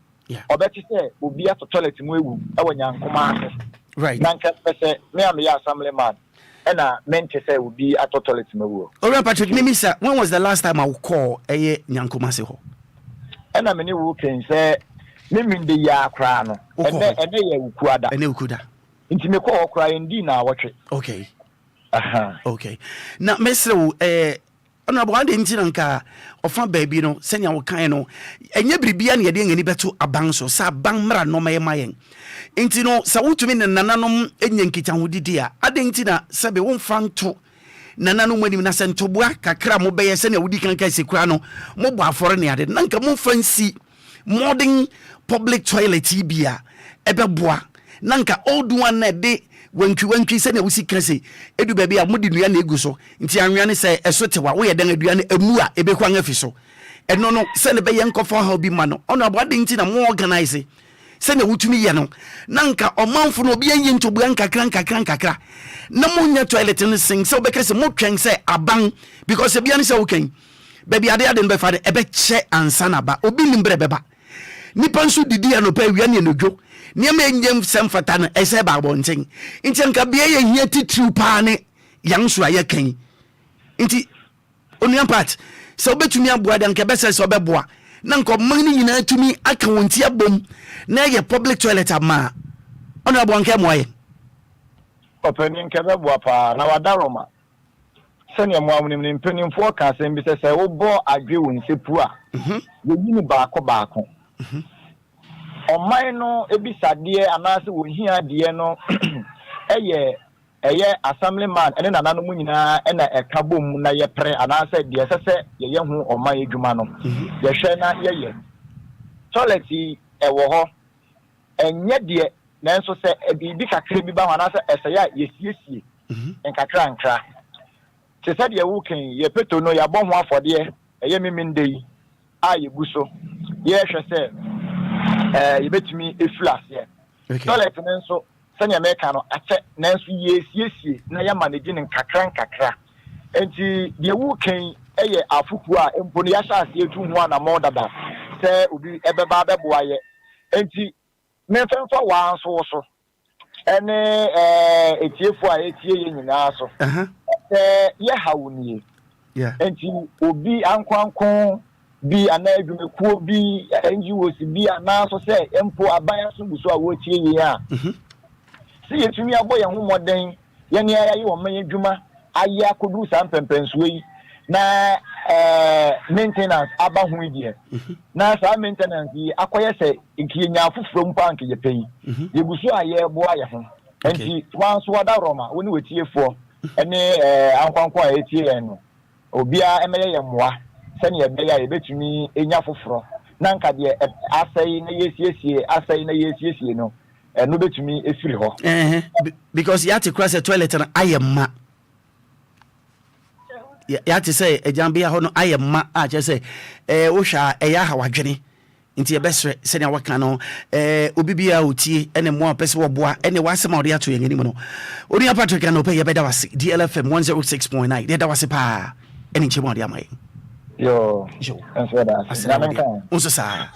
obeti se obi ato toilet mu ewu awanya nkoma right nanka pese me am ya assembly man ena mente se obi ato toilet mu ewu Alright Patrick Nimisa, when was the last time I will call eye nyankoma se ho ena me ni wo ken se meminde ya kra no ene ye ukuada nti me ko okra ndi na wotwe okay okay na mesrew ona bo ande nti nka ofa baabi no senya wo kan no enye bribia na yede ngani beto aban so sa ban mra no mayen nti no sa wutumi ne nananom enya nkita hodidi a ade nti na sebe wo mfanto nananom anim na sentobua kakra mo beye senya wudi kan ka sekura no mo bo afore ne ade nanka mo fancy modern public toilet bia ebeboa nanka old one na de wantwi se na wusi kase edu baabi a mudi nua na egu so nti anwea ne se eso tewa wo ye den adua ne emu a ebekwa ngafi so eno no se ne be ye nkofo ha obi ma no ono abode nti na mo organize se na wutumi ye no nanka omanfo no obi enye ntobua nkakra na munya toilet ne sing se obeka se mo twen se aban because ebia ne se wokan baabi ade be fa de ebe che ansa na ba obi nimbre beba nipa nso didi anopa awia ne enodwo niam enyem semfata no ese ba bonten nti nka bia ye hia titru pa ne yanso aye kan nti oniam part se obetumi aboa de nka bese se obeboa na nka man ni nyina tumi aka wonti abom na ye public toilet ama ono abo nka moye openi nka beboa pa na wadaroma sene mo amunim ni mpanimfo ka asem bi se wo bo adwe wonsepu a ye yini baako Oman no ebisade anase wohia de no eye assemblyman ene nananom nyina ena ekabom na ye pre anase de sese ye hu oman edwuma no ye hwe na ye toilet ewo ho enye de nanso se ebibi kakra bi ba ho anase esaya ye siesie enkakra nkra se se de wo kan ye peto no ya bo ho afode eye mimindei a ye buso ye hwe se you bet me a flash, yeah. Toilet and so send your mechano, I check Nancy, yes, na ya managing in kakra. And the working a afukua, and Poniasha, see 2-1 a more than that. Say, will be ever baba boy, and the mention for one so. And it's here for 8 years in also. Yeah, how we yeah. And you will be uncle. Bi anadwume kuo bi NGOs bi anaso se empo aban so buso a wotie yi a se yetumi aboye ho moden ye ne ya yi wo man adwuma aye akodu san pempenso yi na maintenance aba ho die na sa maintenance yi akoye se nkiye nya afufuro mpa nke ye pei ye buso a ye bo aye ho enti wan so wada roma woni wetiefo ene ankwankwa a etie eno obia emeye ye moa sani ebeya ebetumi enya foforo na nka de asai na yesiesie no no betumi efiri ho because you have to cross a toilet and ayemma you have to say ejambia ho no ayemma a je say wo hwa eya ha wadwene nti ebesre sani awaka no obibia otie ene mo apese wo boa ene wasema ode ato yengani mu no odi Patrick na opeye beda wase DLFM 106.9 de da wase pa ene nchemo ode amai Yo, that's what I said. What's the side?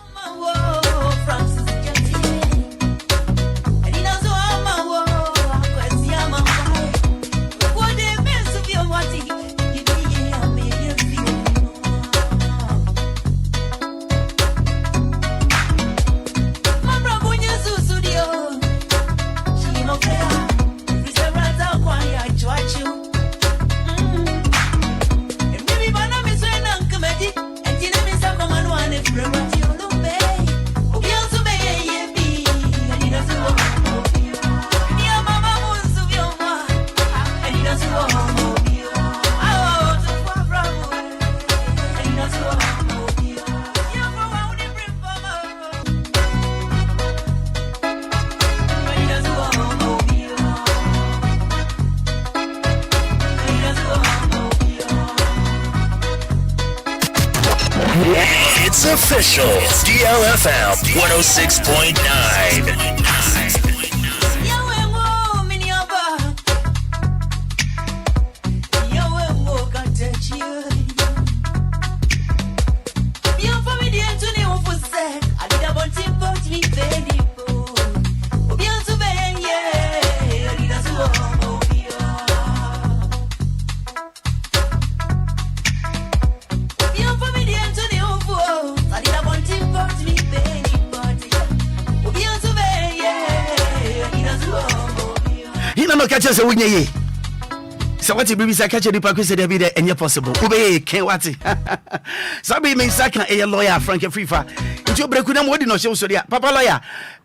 It's official. DLFM 106.9. Catch us when ye. So what you be catch the pack said every day and you're possible. Obey can't what Sabi means second a lawyer, Frank Frifa. It's your break with them. What do you know? So, yeah, Papa lawyer,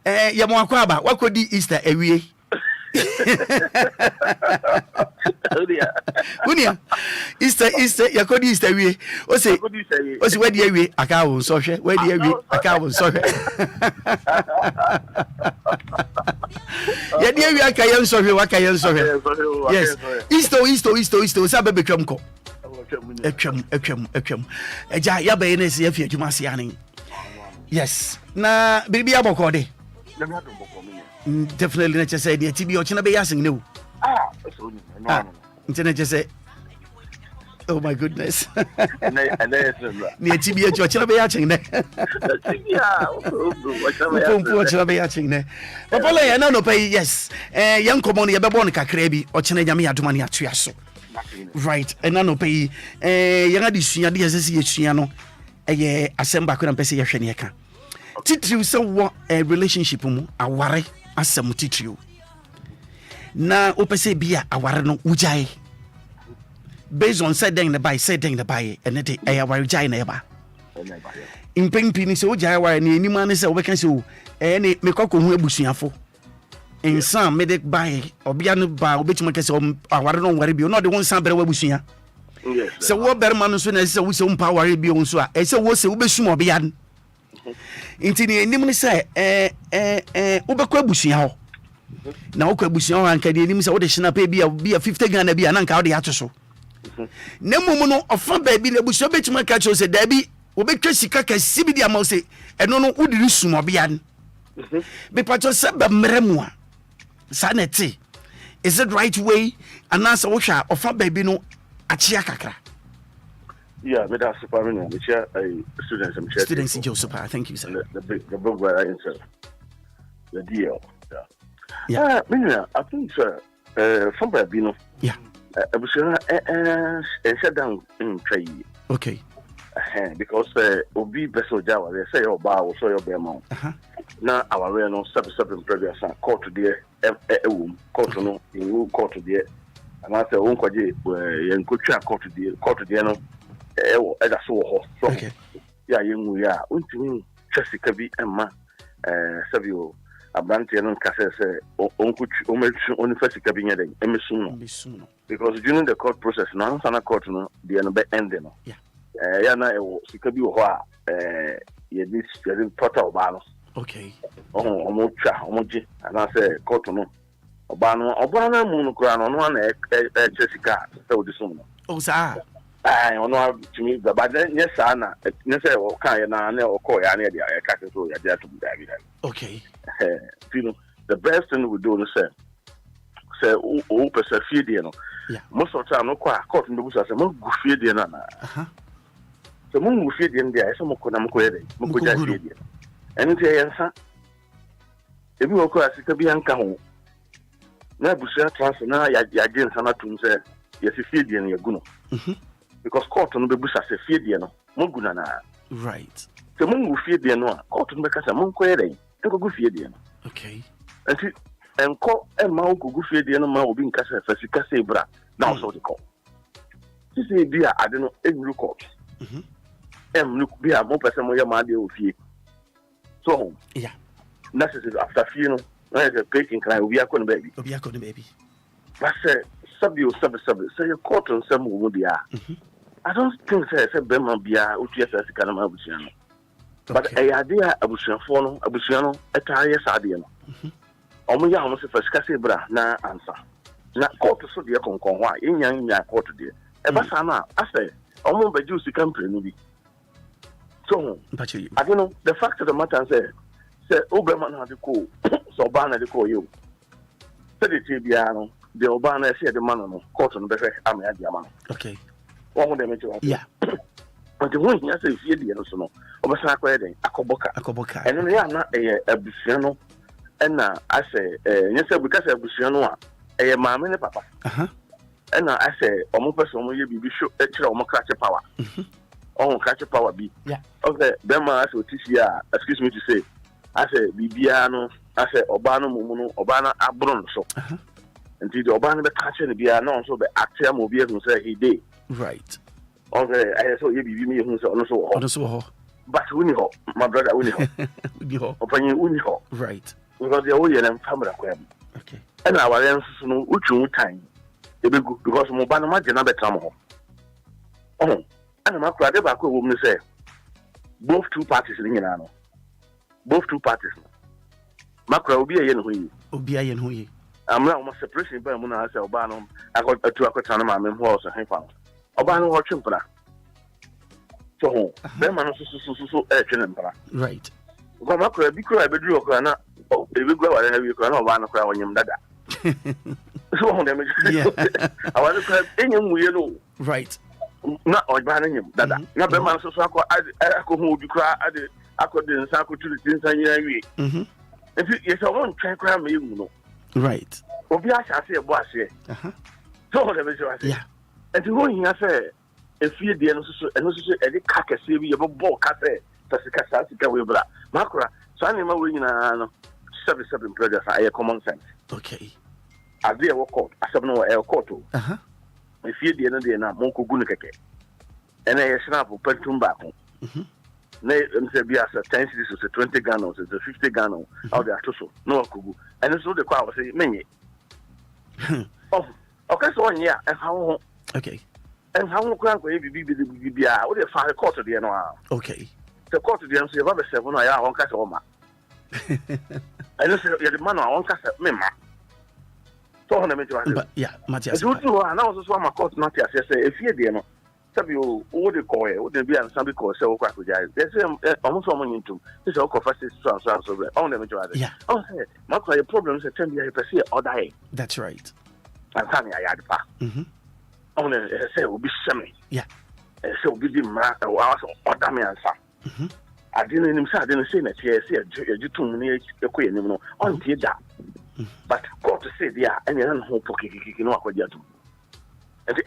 Yamoakwaba, what could the Easter every Unia Easter, you could Easter every what's it? What's where the way? I can't so where the way? I can't so Yɛde wi aka yɛn sɔhwe waka yɛn sɔhwe. Yes. Isto sa bebe twam ko. Atwam. Eja ya be ne se afi adwuma se ane. Yes. Na bibi abɔkɔ de. Definitely na chese de tibi o chena be yasin ne wo. No. Internet chese. Oh my goodness. Ni tibi o chena be yasin ne. Pompo chena be yasin ne. Papa le na no pay yes. Yan komo no ye be bɔ no kakra bi o chena nyame adoma ne atoa so. Right. And na no pay yan adisua de yesese yesua no asɛm ba ko na pese ye hwɛ ne ka. Titiriw sɛ wɔ relationship mu aware asɛm titiriw na wopɛsɛ bia aware no wugyae based on said den the buy and it aware gyae na ɛba impempi ni sɛ wugyae aware ne anima ne sɛ wobɛka sɛ o ne mekɔkɔ hu abusuafo nsan mede buy obia no ba obetuma kɛ sɛ aware no nware bi no de wo nsan bere wabusua sɛ wo berma no so na sɛ wo sɛ wo mpa aware bi wo so a ɛsɛ wo sɛ wobɛsum obia no inti ni enim ni say wobekɔ abusua ho na wokɔ abusua ho anka ni enim sɛ wode hyena pa bia 50 Ghana bia na nka wode ato so na mumu no ɔfa baabi na abusua betuma ka kyerɛ sɛ dabi wobɛtwa sika ka sibi di ama sɛ ɛno no wode resum obia no bepatɔ sɛ ba mmerɛ mu a sa na te is it right way anasa wo hwa ɔfa baabi no akyea kakra. Yeah, but that's super. I'm students in Joseph. Thank you, sir. The big where I answer the deal. Yeah. I think, sir. From Babino. Yeah. I was shut down in trade. Okay. Because Obi Besso Jawa, they say, oh, bow, so your bear now our real no seven previous court to the court to no in court to the and I say, Uncle J, where you could check court to the no. Anidaso Wɔhɔ. Okay. Yeah, we are. Unti Jessica bi Emma Savio Abranti no kase say only first cabinet emisum. Because during the court process no answer court no the no be end no. Yeah. Ya na sika bi wo a ye dis total ba no. Okay. Omo twa omo ji and say court no oba na mu no kura no no na Jessica say odisum no. Oh sir. Ono to me but yes na say o kan na o call ya na dia ya ka so ya dia to be there. Okay. You know the best thing we do is say o pesa fie die no. Yeah. Most of the time no kwa court no busa say mo gu fie die na. So mo gu fie die dia so mo ko na mo ko yede. Mo ko ja fie die. Enu tie yansa. Ebi wo ko asika bi anka ho. Na busa transfer na ya gye nsana tum say yes fie die no ya gu no. Because court no be busa say fie die no mo gu na na. Right. So mo gu fie die no a court no be ka say mo ko yede. E ko gu fie die no. Okay. Enti enko e ma o gu fie die no ma obi nka say fa sika say bra na so de ko. Sisi bi a ade no e gu court. Look be a mo person mo ya ma de o fie. So yeah. Necessary after fie no na e curating cry obi akọ no baby. Obi akọ no baby. But say say your court on some wo dia. I don't think say Bema bia otua say sika na ma abusia no. But e idea abusuafo no etare sade no. Omo ya omo se fa sika say bra na answer. Na court so de konkon ho a enya court de. E ba sa na ase omo ba ju sika mpre no bi. So I don't know the fact of the matter say Obama na de ko so ba na de ko you. Say the bia no the Obama say the man no court no be am ya dia man. Okay. One dem mejo. Yeah. But the one here say fie die no so no. Obasa akwa den akoboka. Eno ya na abusua no na ase nyese buka say abusua no a maame ne papa. Na ase omo person omo ye bibi show e kire omo crash power. Crash power bi. Yeah. Okay, them as otisia, excuse me to say, ase bibia no ase oba no mumu no oba na abron so. Until the oba no be catch ne bia na so be actor mo bia hu say he dey. Right. Okay, I so ye bibi me hu say ono so ho. But uni ho, my brother uni ho. Uni ho. Opanyi uni ho. Right. Because the oye na family kwam. Okay. And our lens no uchu time. Ebegu because mo ba no ma je na betra mo ho. And Maakora de ba ko wo mu say both two parties ni nyina no. Both two parties. Maakora Obia yen hu yi. Obia yen hu yi. Amra o separation ba mu na ase oba no akota na ma me ho so henfa. Oba no ho twempra. So be ma no so twene mpra. Right. Go Maakora bi kura be duru okura na e be gwa wale na bi kura na oba no kura wonyem dada. So on dem. Yeah. I want to enyem mu ye no. Right. Na oba na nyem dada. Na be ma no so akọ hu obi kura ade akọde nsa akọturu tinsa nyina wi. If you want to try me, you know. Right. Obia shall say a boss here. So, whatever you say. Yeah. And to go in here, say, if you did and also a caca, see me about ball cafe, Tasika Wibra, Maakora, so I'm a winning 77 brothers. I have common sense. Okay. I did a court, I have no air court. If you did not, Moko Gunake, and I snap of Pentum back. Say be as a 10 cities is a 20 Ghana, it's a 50 Ghana out there to so no kugu. And so the crowd say many. Oh, okay, so one year and how okay. And how grand will be out there for a quarter the annual. Okay. The quarter the answer about 7 I won't catch Oma. And this is the man I won't catch Mima. So but yeah, Matthias. And also one my court Matthias say if you did sabi o de ko e o de bia nsan bi ko se o kwa ko jai they say almost so many into this all confess so on them to yeah oh say Maakora your problem is 10 years per se or die. That's right. And tani I had pa on say o bi semi yeah say o bi di ma o aso oda me ansa I didn't say na tie say you tum ni ekọ enim no on tie da but God to say there and you no hope kiki no akọja tum. It's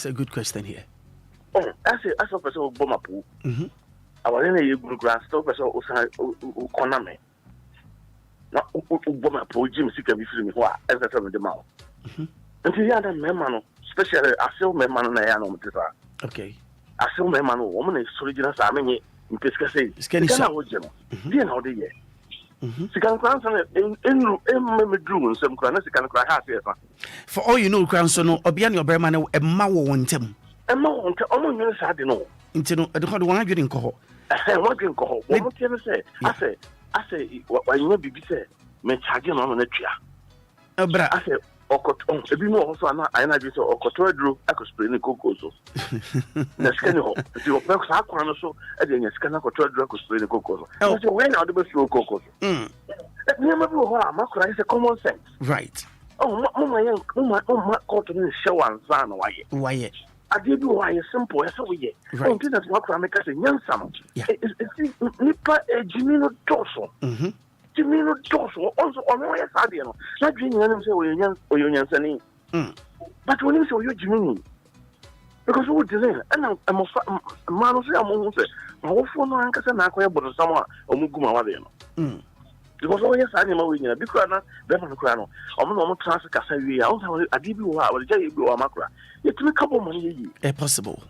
a good question here. Oh, I say, as a person of Bomapu, I was in a good grass, stop as Koname. Not Bomapu, Jim Sika before me, what as a seven the mouth. Until you had a memano, especially I still memano na yano. Okay. I still memano, woman is original Sammy in Pisca say, Scanny Sawajano. Dear how the year. Sikan Cranson in Drew and some cranes can cry happy. For all you know, Cranson, Obian your Berman, a Mawo on Tim. A Mawo on your side, no. Into I don't want 100 in cohort. I want to go. What can I say? I say, what you may be said, may charge on the chair. But I said, a bit more also, I just or Cotrodro, I could spray the cocoso. The scanner, the Opex Aquano, so I didn't scan a Cotrodro, could spray the cocoso. I said, when are the best cocoso? Never Maakora is a common sense. Right. Oh, my young, my cotton show and son, why? I did why a simple as we get. Right. That's what I make us a young summer. It's Nipa a Jimino Torso. Jimino Torso also on my side, not drinking and say, or young Sunny. But when you say you're Jimmy, because what is it? And I'm a man of the say, my whole phone anchors and I quite about someone or Muguma. Because all yes, I know we need because not Bevan Crano. I'm not transfer Cassavi. I also a DB or Jay Maakora. It's a couple money. Possible.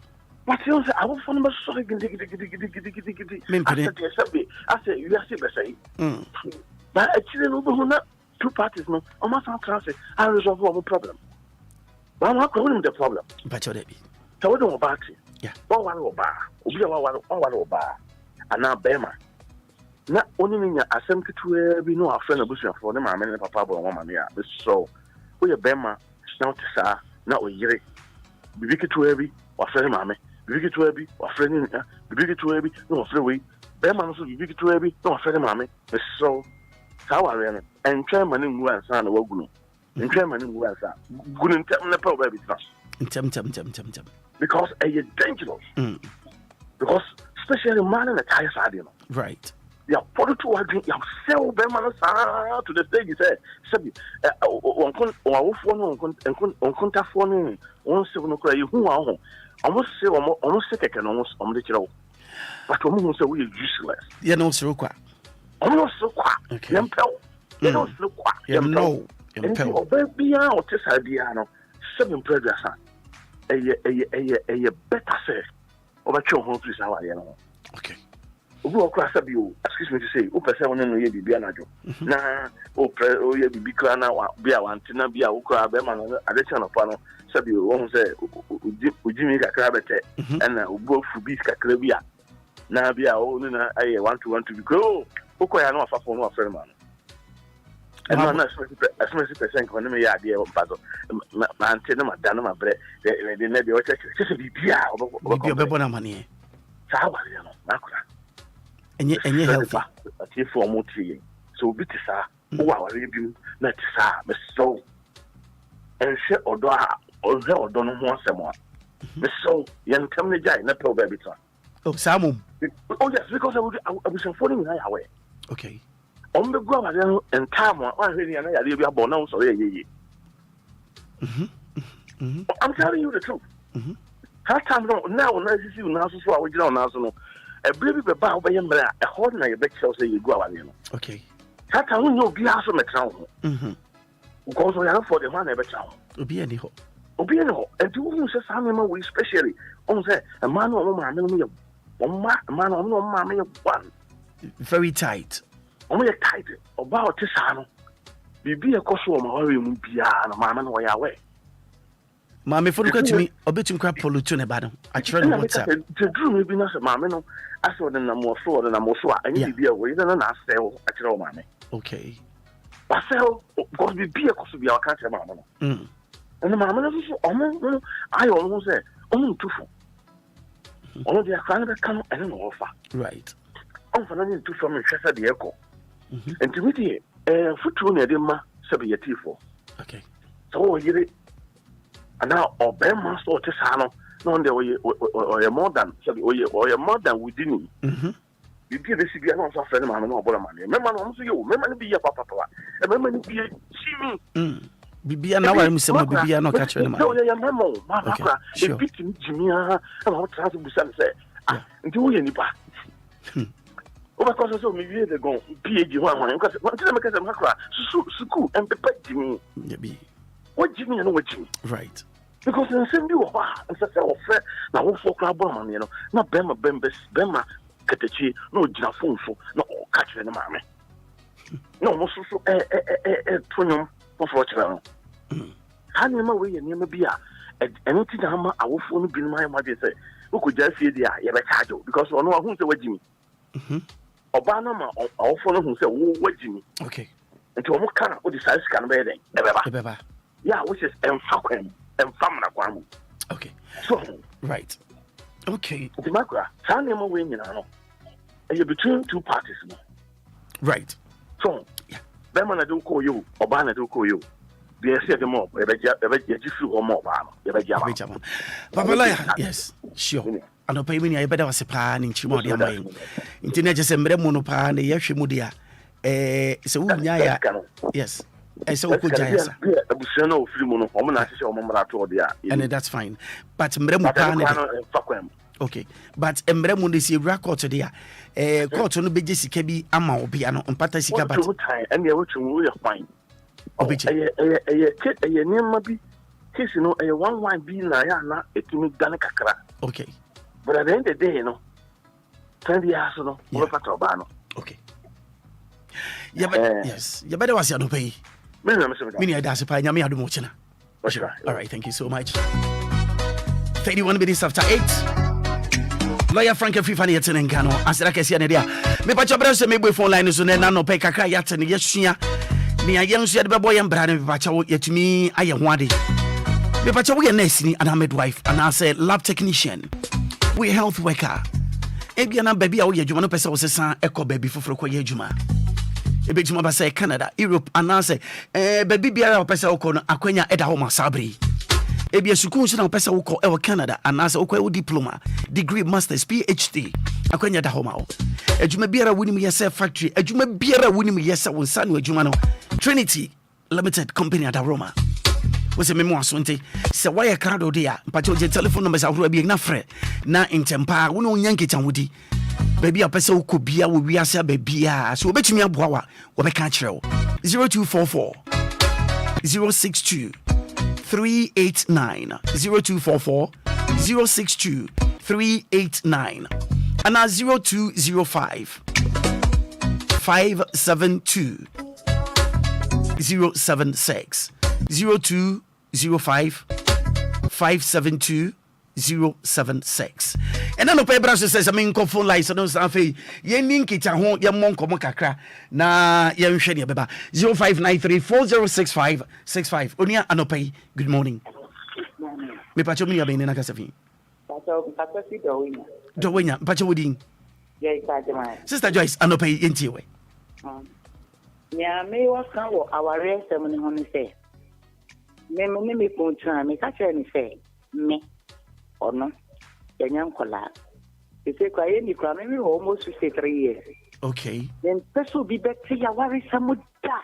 But you say, I will find my sorry. I say, you are say. But actually, no, two parties, no, almost on transfer. I resolve one problem. But I'm not calling the problem. But you're so we don't about it. Yeah. One bar, Obia, bar, and now Bema. Na only in your assembly to be no friend of Bush for them. I mean, Papa, woman, yeah. So, we are Bema now to say, now we hear it. Be wicked to every or friend, mammy. Be wicked to every or friend, be wicked to every no free. Bema also be wicked to every no friend, mammy. So, how I ran and try my name was son of Ogun. And try my name was good and tell the power baby. Because a dangerous. Because, especially man in a tire side, right. You put it to a drink, you sell them to the stage. He said, Sabi, on contact phone, on 7 o'clock, who are almost say almost sick and almost on the show. But almost we are useless. You know, so quite. Almost so quite. Yempel. You know, so quite. Yempel. Be out this idea. 7 predators. A better say. Over your home to our okay. Excuse me to say, Upper no ye be anajo. Na o ye be crana be a wantina be a ukra beman addition of pano. Sabi won't say Ujimmy Crabete and Ubo Fubis Cacrabia. na bia o na aye 1 to 1 to go okoya no afa phone no afre man and no na asmesi percent ko me ya de mpazo ma ante na madana ma bre de na de o che bibia obebo na mane sa wa le no Maakora enye healthy ati for mo tie so bi ti sa o wa wa le bi na ti sa me so en se odo no ho asemo me so yan kam ne jai na pe baby to oh samum oh yes because I was informing me how way okay on the go about and time one really and I be about now so yeah I'm telling you the truth how time now see you now so I will now so no a baby be ba be yam a hold na you bet say you go about you okay how time you be aso me town because we are for the one e be town obi ani ho and you say some we especially on say a man or woman no man one very tight tight about this ano bibi e koso ma wari mu bia na mama no ya we mama fo nka tumi obetum kra polo to ne ba no a kire no WhatsApp the dream bi na say mama no aso de na mo so a any bibia we na asel a kire mama okay asel because bibi e koso bia ka kire mama no and mama no so omo ayo no say omo tufo ono dia kan be kan ene no offer right on for nothing to from hwesa de eko and to me futu na de ma se be yatifo okay so yire ana obema so te sa no no de o more than so o more than within bibi de si bia no so afre ma no obola ma ne mema no so yo mema ne bi ya papa e mema ne bi shimi bibia na wari musema bibia no ka kire ma no ya memo Maakora e bitin jimia na o tra so busan se nti wo ye nipa o ba ko so mi vie de gon PhD ho an nko se na me ka se Maakora school and pepe jimi ya bi what jimi no what jimi right because in same bi wo ba and say wo fe na wo fo kra bo man no na bema katechi no jina fonfo na o ka kire na maame no mo so tonyo for kire no hani ma we ye niam bi a eno ti na ma awofo no binu ma de say wo ko ja fie dia ye be charge because ono wa hu say wajimi oba na ma awofo no hu say wo wajimi okay nti o mo kana o di size kan be den e beba yeah which is emfakwem emfamna kwamu okay so right okay the Maakora hani ma we nyina no e between two parties no right so yeah be ma na do ko yo oba na do ko yo be say the more e be ji fu o more ba no e be ja ba Babalaya yes sure ano pa yimi ya beda wase pa ni nchimo de amayi nti na je se mre mu no pa na ye hwe mu de a se wo nya ya yes se wo ko ja sa abusia na ofiri mu no o na hye o mmara to de a and that's fine but mre mu pa na okay but mre mu de si record de a court no beje sika bi ama Obia no mpata sika but and ye wo twu ye fine obiche eye niam bi kesi no eye 11 bi na ya na etumi dane kakra okay but at the end of the day no 20 years no we fata oba no okay yeah but yes you better was ya no pay me ni da se pa nyame ado mo chena all right thank you so much 31 minutes after 8 lawyer Frank Fifa ne yetene nka no asira kese ne dia me pa chobra se me boy phone line so ne na no pay kakra yate ne yesua ni ayen so de bebo ye mbra ne me pa chawo yetumi aye ho ade me pa chawo ye nurse ni and midwife and I say lab technician we health worker ebia na baby a wo ye adwuma no pese wo sesan ekọ baby foforo ko ye adwuma ebejuma ba say Canada Europe and I say baby biara wo pese wo ko no akwanya eda ho masabri ebia sukuu so na wo pese wo ko e Canada and I say wo ko diploma degree masters PhD akwanya da ho ma wo adwuma biara wonim yese factory adwuma biara wonim yese wo nsa no adwuma no Trinity Limited Company at Roma was a memoir sonte se why crowd dia mpacho je telephone number sa horo bi na frɛ na intempa wo no nyanke chanwudi baby apese wo ko bia wo wiase babia so obetumi aboa wa wo be ka kyerɛ wo 0244 062 389 0244 062 389 and 0205 572 076 0205 572 076 And no paper says I mean phone line so no say ye ninkita ho ye monko kakra na ye nhwe ne beba 0593406565 onia anopai good morning me pacho me abene na kasafi pacho si do wenya pacho wodin Sister Joyce anopai enti we nya me wa kan wo aware sem ne ho ne say me kontra me ka chere ni say me ono yanyan kola ese kwa ye ni kwa me almost 53 years. Okay. Then person be better ya worry some da.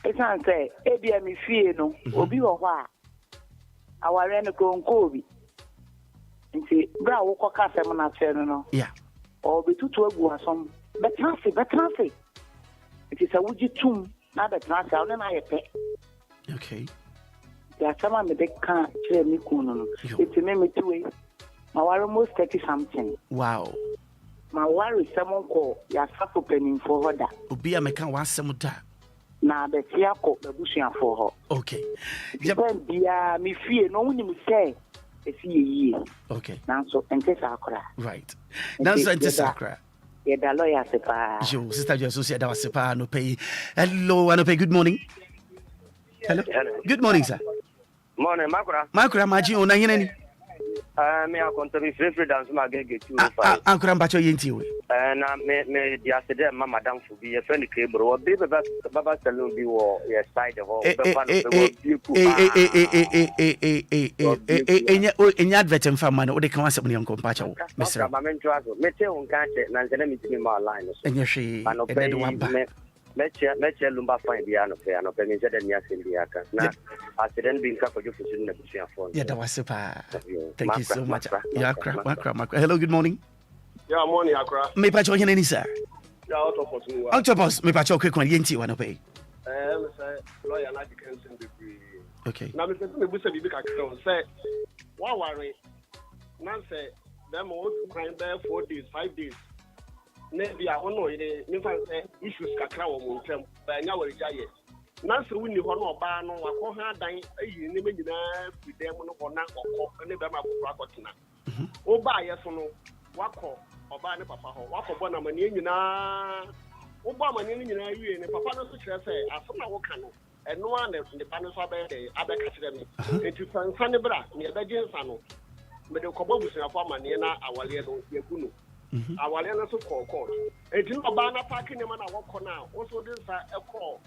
Esa say e bia me fie no obi wo ho a aware no konko bi. Nti bra wo koka sem na chere no. Yeah. O betutu agu asom betrase. It is a wuji tum na betrase a na yepe. Okay. Ya sama me de kan chere mi kunu no. It me tuwe. My almost 30 something. Wow. My worry someone call ya sapo penin for her da. Obia meka wasem da. Na betia ko bebusuan for her. Okay. Depend bia me fie no woni me say esi ye. Okay. Nanso ente sakra. Right. Nanso ente sakra. Ye da lawyer sepa. Yo, Sister Joyce so da sepa no pay. Hello, no pay. Good morning. Hello. Good morning, sir. Morning, Maakora. Maakora maji ona hinani. Me a control free dance ma gege tu fa. Ankura mbacho yenti we. Na me dia se de ma madam fu bi e friend ke bro o be baba salon bi wo ye side ho be fa no enya advert mfa ma no de kan wasem ne nko mpacha wo. Mesra. Ma men twazo me te on kan che na nzene mi timi ma line so. Enya hwe e de waba. Meche Lumba fine bia no fe me je de nia bia ka na accident bin ka ko ju fusu na busia phone. Yeah, that was super. Thank you so much. Maakora. Hello, good morning. Yeah, morning, Akra. Me pacho hene ni sir. Yeah, Autopus. Autopus, me pacho quick one yenti wana pay. Me say lawyer na Dickinson degree. Okay. Na me say me busa bibi ka kro say wa worry. Na say them all crime there 4 days, 5 days. Ne bia ono ide me fan say issues kakra wo mo ntram ba nya wori jaye. Na so wuni ho no oba no akọ ha dan ayi ne me nyina fidem no ho na okọ ne be ma akọ akọtina. Oba ye so no wakọ oba ne papa ho wakọ bo na mani nyina oba mani nyina wie ne papa no so kire say aso na wo ka no eno a ne pa no so abede abeka kire me. Enti fansa ne bra ne be jinsa no me de kọ bo busuafo amane na awale no yegu no. Awale na so court. Enti oba na park ne ma na wokọ na wo so de sa ekọ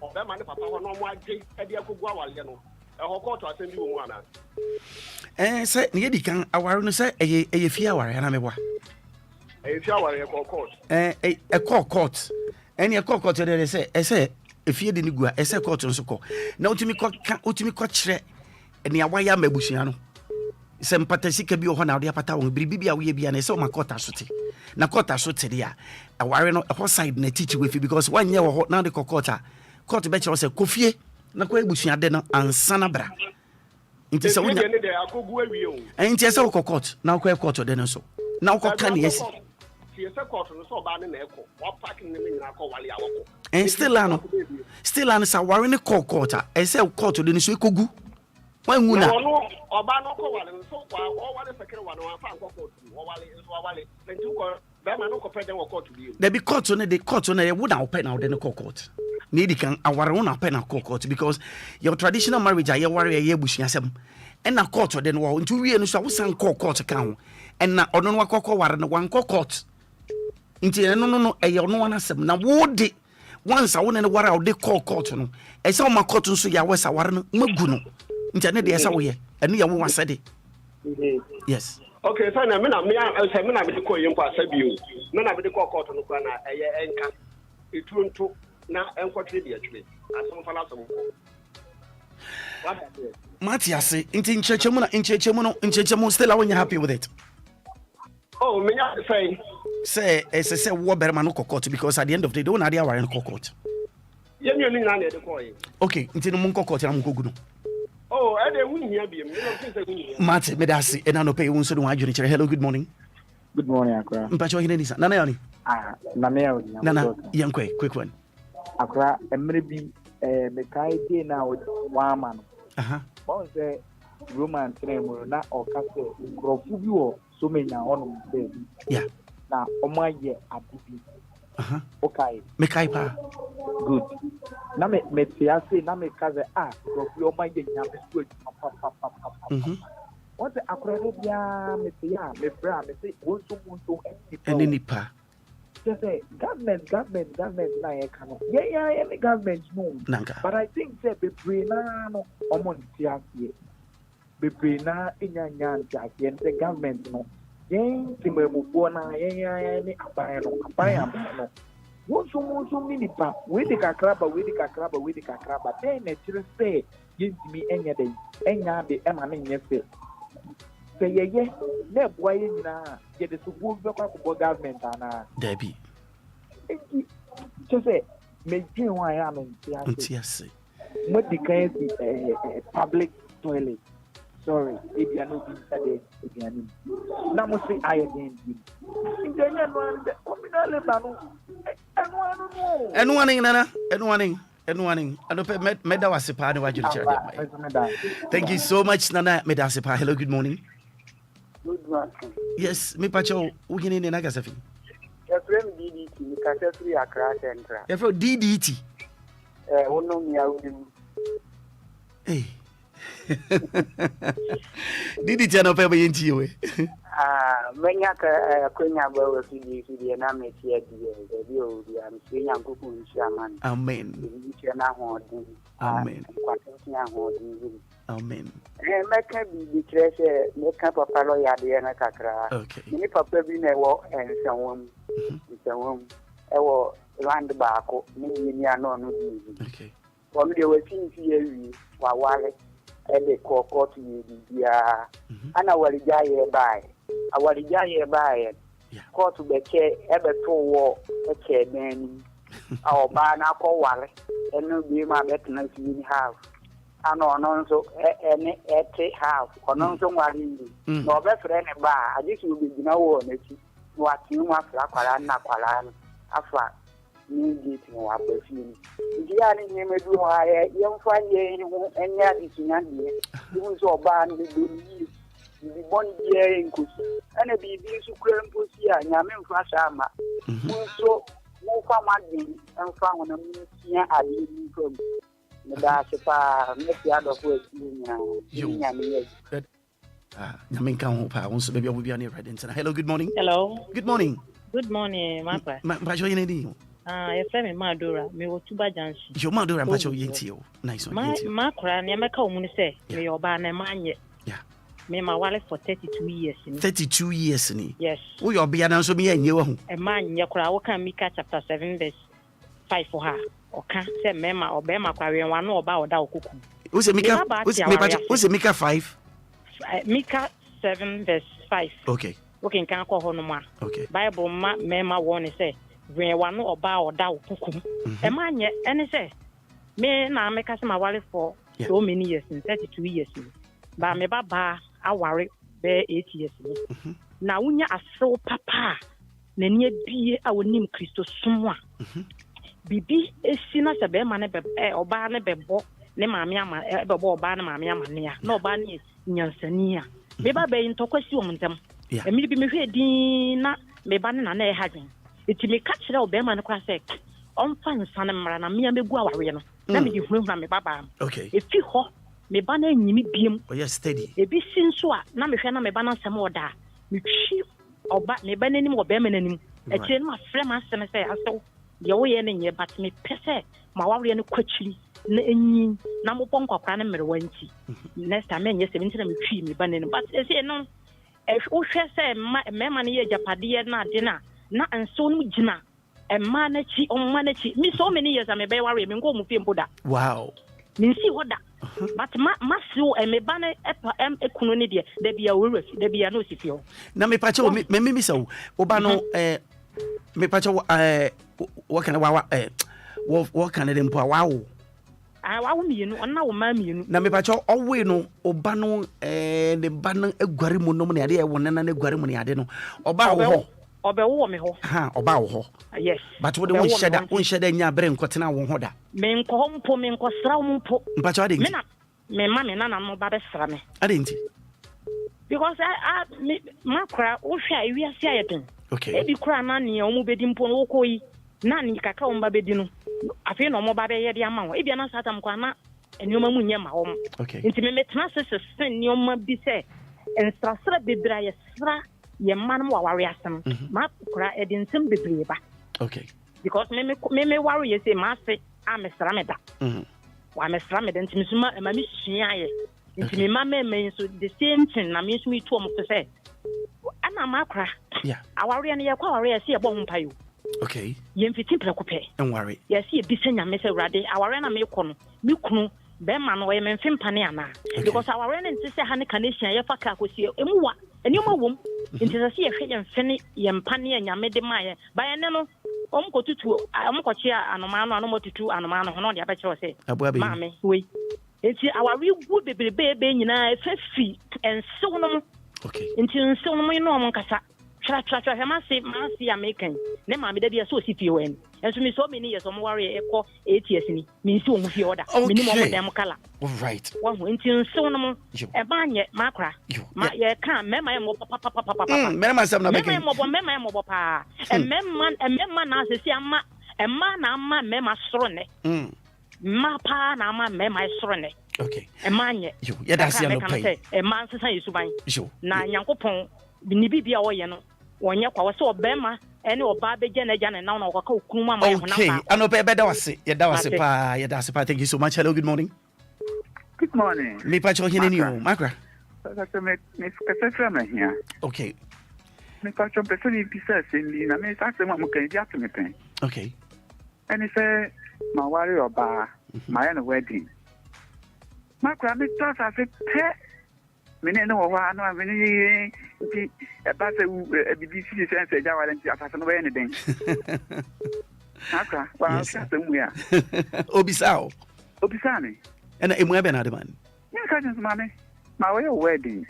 oba ma ne papa ho no mo age e de akogu awale no e ho court asembi wo mu ana say ne yedi kan aware no say eye fie aware na meboa e fie aware e court e court eni e court de say e say e fie de ni gua e say court no so ko na utimi ko kire eni awaya mabusia no se mpatasi ka bi ho na ode apata won biribi a wo ye bia na se o makota sote na kota sote dia aware no ho side na teach we fi because one year wo na de kokota court be chere se kofie na ko ebusia de no ansana bra nti se wonya ne de akogu awie o nti se wo court na ko court de no so na wo ka na yes ti se court no so ba ne na eko wa park ne me nyina ko wale awoko still an sa ware ne court e se court de no so ekogu wanguna oba no ko wale so kwa o wale sekere wa no afa nko court o wale so wale nti ko be ma no ko pede wo court bi there be court no dey wo na open now dey court need kan aware wo na open na court because your traditional marriage aye ware aye busuasem and na court dey no nti wie no so wo san court kan ho and na ono no akokọ ware no wan court nti no aye ono na asem na wo de once awone ne ware awde court no e se o ma court nso ya wesa ware no magu no nti ne de esa wo ye ene ya wo wasede yes. Okay, so na me na me ko yin kwa sabiu na me de ko court no kwa na eye enka etuonto na enkwotwe de atwe asom fala asom Matias nti nchechemu still are you happy with it? Oh, me ya say wo berma no court because at the end of the day don't na dia ware no court ye mi oni na na de ko yi okay nti no mun court na mun kogu no. Oh, I don't hear him. Mate, medasi, and I know pay one so do I. Hello, good morning. Good morning, Akra. Mpacho hinisa. Nana Nana, young quick one. Akra, maybe me kai day now with one man. One say romance name na okase nkrofo bi wo so menya hono say yeah na omaye adibi okay me kai pa good na me tia say na me kaze nkrofo omaye nyame so adwuma what akrade bia me tia me bra me say wonso nipa just say government na ye kano yeah the government no Nanka. But I think say be na no omon tia be na inyanya tia the government no yen timemu na yen ni aban no wonso nipa we de kakraba then na tire say yentimi enya de enya de ema na nye say ye na boy nyina ye de subu be kwa government ana Debbie just say me dream why am in yes what the kind public toilet sorry if you are not inside if you are na mo say I again ingenya no and communal banu Anyone, Meda was a part of what you Thank you so much, Nana Medasipa. Hello, good morning. Good morning. Yes, me pacho, we can in Nagasafi. Your friend DDT, Cassandra Accra Central. Your friend DDT. No, me, I will. Hey. DDT, I know pay into you. When you are going about the Aname here, I'm saying I'm cooking shaman. Amen. Amen. Amen. Make be treasure, make up a fellow Yadiana Kakra. Okay. You papa be never and someone, land back, maybe no. Okay. From the working here, while and they call court you, dear. And I will die by court to the chair ever to war a chair man. Our banner call Wally, and no be my better in house. I know so any house or non so Wally. No better than a bar. I just will be no one. What you want, Aqualan, Afra. Need no opportunity. Gianni name do I young find any additional you so ban with the one year in Kusi and a baby so cram pussy and Yamin Flashama. So no farming and found a mean I live from the Dashapa, make the other work Yamin Kampa, also maybe I will be on your red internet. Hello, good morning. Hello. Good morning. Good morning, Mapa. Pacho Yenedi. Your friend Madura, me was too bad. Your mother and Pacho Yentio. Nice one. Maakora, never come when you say, me or ban a man yet. Yeah. Me my wallet for 32 years. 32 years. Yes. We are being answered me and you. A man, Yakura, can Mika chapter 7, verse 5 for her. Or can't say Mema or Bema, carrying one about that cuckoo. Who's a Mika? Who's a Mika 5? Mika 7, verse 5. Okay. Okay, can't call her no more. Okay. Bible, Mema warning say. When one or bow or down, a man yet, and I say, me now make us my wallet for so many years, 32 years. But me baba, I worry, bear 8 years. Now, when you are so papa, then ye be our name Christo Sumwa. Bibi, a sinner, a bear man, or barn, a bebo, ne mamma, a bebo, ban, mamma, no banny, Yansania. Maybe I be in Tokyo, them. And maybe me hear Dina, me ban and a having. It may catch it out, Beman Crasek. On fun, son and Marana, me and me go away. Let me give room from me, Baba. Okay. If you ho, me banner and me beam. Oh, yes, steady. A bit since what, now me fan me banner some more da. Me cheap or bat me ban any more beman. A chain my flame and say, I saw the way any but me pese, my warrior and quickly. Number one of Canada Wenty. Next time, yes, 17 me tree me banning. But as you know, if you say, my money, Japadia, not dinner. Na and so jina a manachi on manachi me so many years I may be worried and go mufim Buddha. Wow. Minsi hoda. But masu and me banner a kunonidia, there be a worry, there be a no sifio. Na me pacho me so Obano me pacho what can I what can I impo wow. I want me, you know, and now, mammy, na me pacho always no Obano the banner a guarimuno money idea one and a guarimony I don't know. Oba Obewo me ho. Ha, oba wo ho. Yes. But what won sheda nya bere nkotena wo ho da. Me nko mpo me nko sra mpo. Mpacho ade. Me me ma me na no ba be sra me. Adenti. Because Maakora wo hwa ewi ase ayeten. Okay. Ebi kura na ne omu bedi mpo no koyi. Na ne kaka wo mba bedi no. Afi no mo ba be ye de ama wo. Ebi na satam kwa na enioma mu nye ma wo. Okay. Nti me metena sese enioma bi se ensrasra bebra ye sra ye man mo waware asem. Maakora e de nsem bebre ba. Okay. Because me worry ye say ma se amesra me da. Wa mesra me da nti misuma ma mi sua ye. Nti me mama me so the same thing na me so me to mo say ana Maakora. Yeah. Aware ne ye kwa aware ye se ye bo mpa yo. Okay. Ye mfiti preko pe. Don't worry. Ye se ye bi senya me se urade aware na me ko no. Me kunu be ma no ye me mfim pane ana. Because aware ne nti se ha ne kanesian ye fa ka kosie emuwa. Enioma wom. Nti se ye hwe ye mfene ye mpane anyame de ma ye. Ba ye ne no omkotutu omkochia anomano anomotutu anomano hono de abeche se mame we enti awari gu bebrebe nyina efafi ensew no. Okay. Enti ensew no no omkasa tra ma se American ne mame de dia so sifie wen enso mi so many years omware ekọ 8 years ni mi nsi omu fie order mi ni mo dem kala. All right. Wo enti ensew no e ba nye Maakora ma ye kan mema ye mo papa mema sam na make mema ye mo pa emma na se si ama emma na ama mema soro ne ma pa na ama mema soro ne. Okay. Emma nye ye da se no pay emma nsa yesuban na Nyankopon ni bibia wo ye no wonye kwa wo se obema ene oba beje na jana na okaka okunu ma ye honam. Okay. Anope be da wase ye da wase pa thank you so much. Hello, good morning. Good morning. Me pa cho hine ni o Maakora. Me kasa me here. Okay. Me pa cho person pisa sendi na me sa se mo kan dia to me pen. Okay. And say my worry oba my wedding. Maakora me to sa se pe me ne no wa no me ni nti e ba se BBC sense ja wa nti asase no be ne den. Maakora wa sa se mu ya. Obisao. Obisani. Ena emu ebe na de man. Ya ka jens mame. Ma we wedding.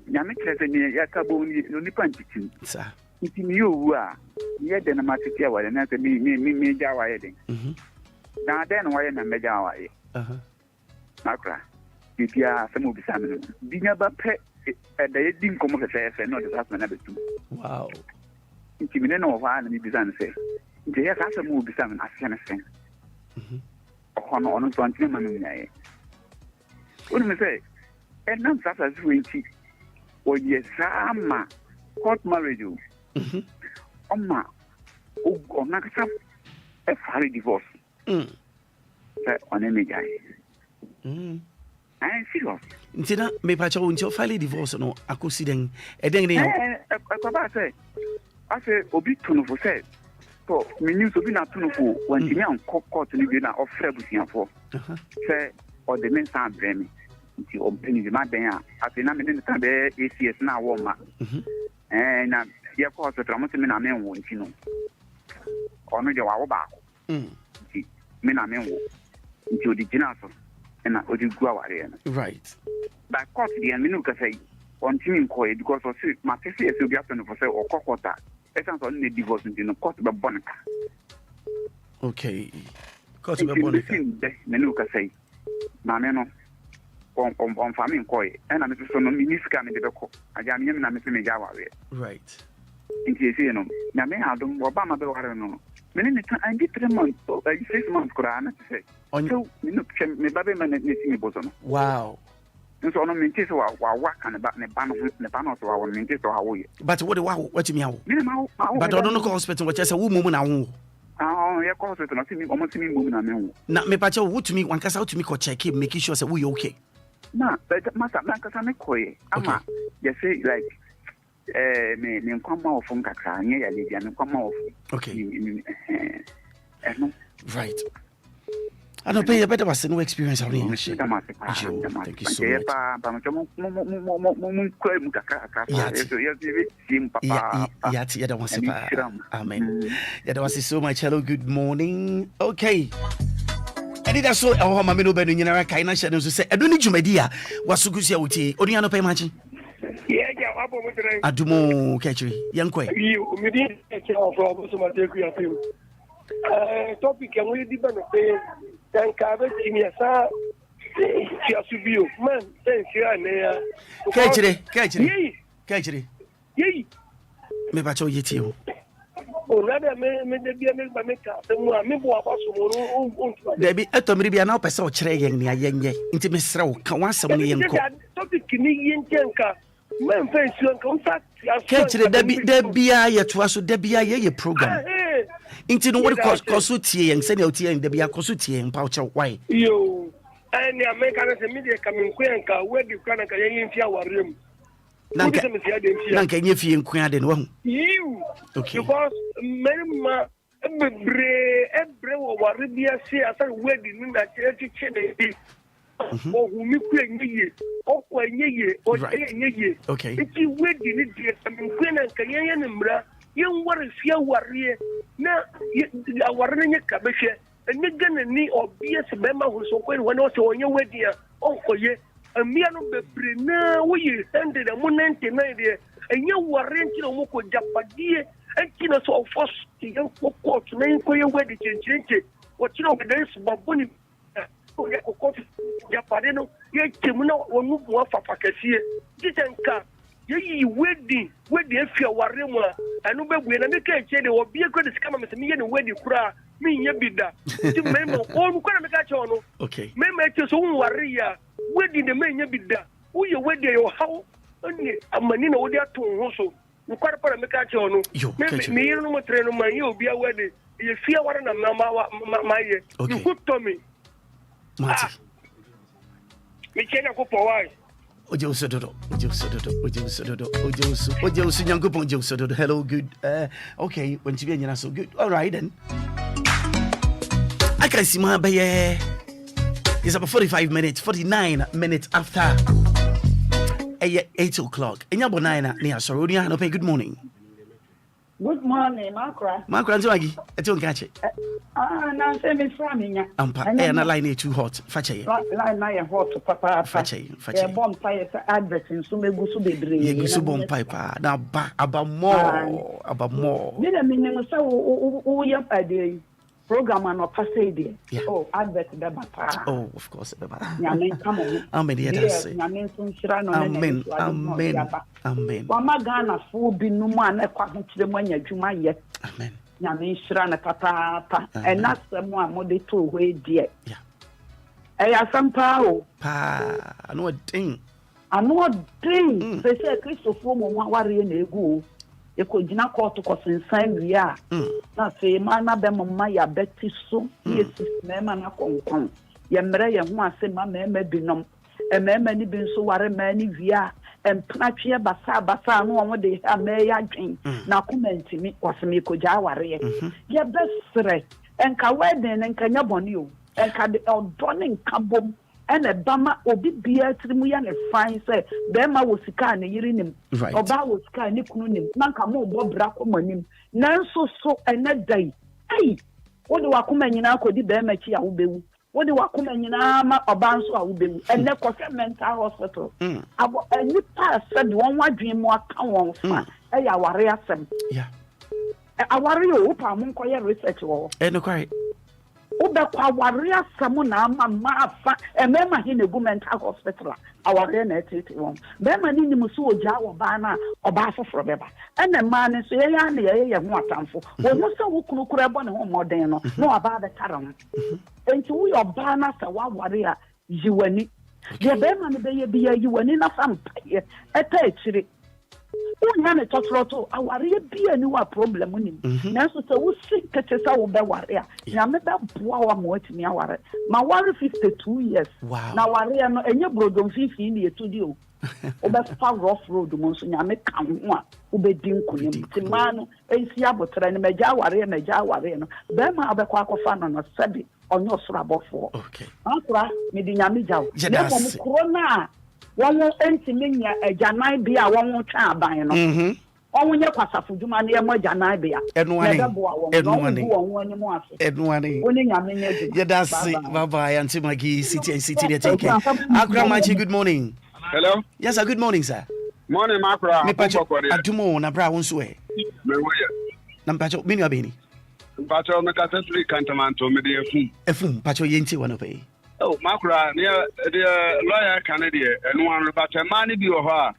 Nyame kire ni ya ka bo ni nipa ntitim. Sa. Nti mi owu a ye de na matete wa de na se mi ja wa ye den. Na de no wa ye na me ja wa ye. Maakora. Bibia se mo bisa me. Binya ba pe e da ye din komo fe no de sa na betu. Wow. Nti mi ne no wa na mi bisa ne se. Nti ya ka se mo bisa me asese ne sen. Ono twanti ma me nyae. Unu me say enam sasa zuenti o yesama court marriage o oma o ona kasa e fare divorce say one me jai I serious ntina me pa cho until file divorce no akosi den e den ne ko ba say ase obi tunu fo say so me news obi na tunu fo wanti me an court ni bi na offer busiafo say o de men san bremi nti ompeni de maden a ati na me ne ta be ACS na wo ma na ye ko so tra mo se me na me wo nti no ono je wa wo ba ko nti me na me wo nti odi gina so na odi gu aware na right by court the me no ka say on team ko because o see ma se se obi aso no for say o kokota e san so ne divorce nti no court be bonka. Okay. Court be bonka me no ka say na me no on family koi and I'm so no minister me de ko aja me na me se me ja ware right nti ese no na me adom Obama be ware no me ne ta andi 3 months 6 months kura na se so me no me babe me ne si me bozo no wow nso no me nti so wa kan ba ne ba no so wa me nti so hawo ye but what me hawo me ma but I don't know hospital what say wo mu na wo ye ko hospital no si mi omo si mi mu na me wo na me pa che wo to me wan kasa to me ko check make sure say wo you okay. Na, but masa kasa me koye. Ama, you say like me nkoma ofun kakra nye ya lady me nkoma ofun. Okay. No. Right. I don't pay a better was no experience of the machine. Thank you so much. Amen. That was so much. Hello, good morning. Okay. Anidaso Wɔhɔ ma me no banu nyina kai na hye no so se edo ni dwumadia wasukusia wuti odi ano pay machi yeah abo mo tren adumo kachiri yankoi you me di che of obo so ma te ku ya film topic e mo di ba no pe tan ka be ti mi sa Fiasubio, man, thank you, Anea. Kachiri. Me bacho yeti. Oh, rather, me be a make the one, me boy, Debbie, Etomri be an opus or traying near Yenge, intimacy, Kawasam Yanko. Canadian Janka, man, face your contact. Kachiri, Debbie, yet was Debbie, a program. Into the word Cosuti and Seniotia and Debbie Cosuti and Pouch of White. Yo, and the American media coming Quenka, where you can in our room. Nanka Yefi and Quad and one. You, because Memma, every Waribia say as a wedding that church. Or whom you claim ye, or when ye, or ye. Okay. It's you wedding it, I mean, Queen and Kayan and Bra, you worry, fear warrior. Now, our ring a cabisha, and you're gonna need or be a member who's so when also on your wedding, oh, ye. A miano be na we send the moon 99 there, and you were renting a moko Japadia, and Kino so first the young court name for your wedding change. What you know, there's Babuni Japadeno, ye Kimino or move more for Pacasia. Didn't come. Ye wedding, if you were Rima, and no when I make a chain or be a good scam as me and wedding cry, me ye be that. Remember, all Kanacho, okay. May make your own warrior. Where did the man be there? Who you where they how? Only a manina would have to also. You quite a make a chono. Me, no train on my you be a wedding. You fear what I'm my year. You put to me. Marty. Me can't go for why. Hello, good. Okay, when you be so good. All right then. I can see my baby. It's about 45 minutes, 49 minutes after 8 o'clock. And you're 9 near Sorodiano. Good morning. Good morning, Maakora. Maakora, I don't catch it. Now send me from here. And a line too hot. Fache. Line hot to Papa. Fache. Bonfire advertising, so maybe go to the dream. You go bomb piper. Now, about more. Did I mean so? You're a day. Program and passé yeah. Oh, advert the oh, of course. Amen. Amen. Wama Ghana for be no man a quadrant to the money Juma yet. Amen. Yamin Shrana Papa, and that's the one more they two way dear. Yeah. I have some power. I know a thing. I know a thing. They say Christopher warrior in go. You could not call to cause inside we are. Not say, man, Maya Betty so. Yes, Mamma Kong. Yamre, and one say, my man may be no. A man may be so worry many via and Pnatia Basa, no one they have may I drink. Now comment to me, was me could jawari. Your best threat, and Kawaden and Kanyabon you, and Kad Donning Kabum. And a Bama obi beer Trimuyan and fine say, Bema was a car and a urinim, or Bow was car and Nikunim, Nankamo Bob Bracomonim, Nanso so and that day. Hey, what do I come in now? Could the Bemachi Aube? What do I come in now? Or Banso Aube? And the Costa Mental Hospital. A new pass said one more dream more come on. Hey, our reason. Yeah. I worry you, Pamunkoya research war. And quite. Ubekwa warrior samuna mafa emema hine mental hospital aware na etete won be ma ni musu oja wo ba na oba foforo beba ene ma ne so ye ya na ye ho atamfo wo mo so wo kunukuru ebo ne ho moden no na oba be taram enti wo yo ba na sa wa warrior yiwani ye be ma ne be ye bi yiwani na fampaye eta echire Unyane totroto aware bia ni wa problem ni nanso se wo sikete sa wo be ware a ya me da boa wa mo atimi aware ma ware 52 years na ware no enye brodom fifi ni etudi o obe fa rough road mo so nya me kan ho a obedi nkunim ti ma no ensi abotre ni meja ware no be ma obekwa akofa no no sebi onyo soro abofo okay akwa me di nya me jaw ne ko mo corona one entimenya ejanan bia won twa aban no onwo nye kwasafo djuma na yemo ejanan bia Edwani oni nyame nye djuma yedasi bye auntie Maggie city there take care Akra Machi good morning. Hello, yes sir, good morning sir. Morning Maakora me pacho adumo na bra wonso e me woye na pacho menu abeni pacho me ka 3 kantamanto me de efum pacho yenti wono pe Oh, Maakora, the lawyer Canadian, and one about a money be of her.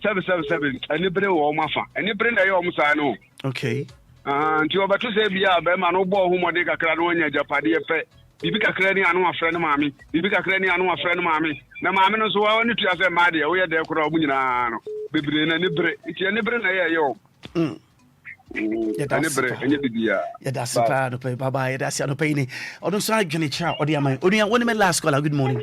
777, and you bring all my fan, and you bring a almost I know. Okay. And you about to say, yeah, Bema, no ball whom I dig a cranonia, Japadi, Bibica Crani, I know a friend of mammy, Bibica Crani, I know a friend of mammy. Now, mammy knows why I need to say, my dear, we are there for a woman. Bibi, and you never know. Yeah, that's the part of Bye bye. That's your pain. Or don't say, Johnny Chow, or the man. Only one of my last caller. Good morning.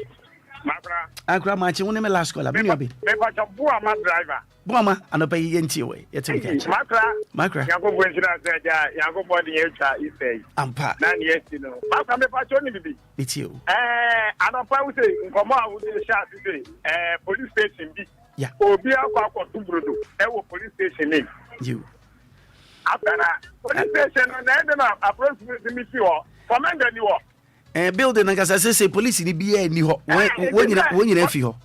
I grab my one of my last caller. Maybe a driver. Boma, and obey Yenti. It's okay. Maakora. Yango body is say. Ampa. 9 years, you know. Maakora, it's you. I don't say, come on with the shot today. Police station. Yeah. Obia, police station name. You. After that, police station, and then approximately me, commander, you are. Building, like I say, police in the BA, when you have you.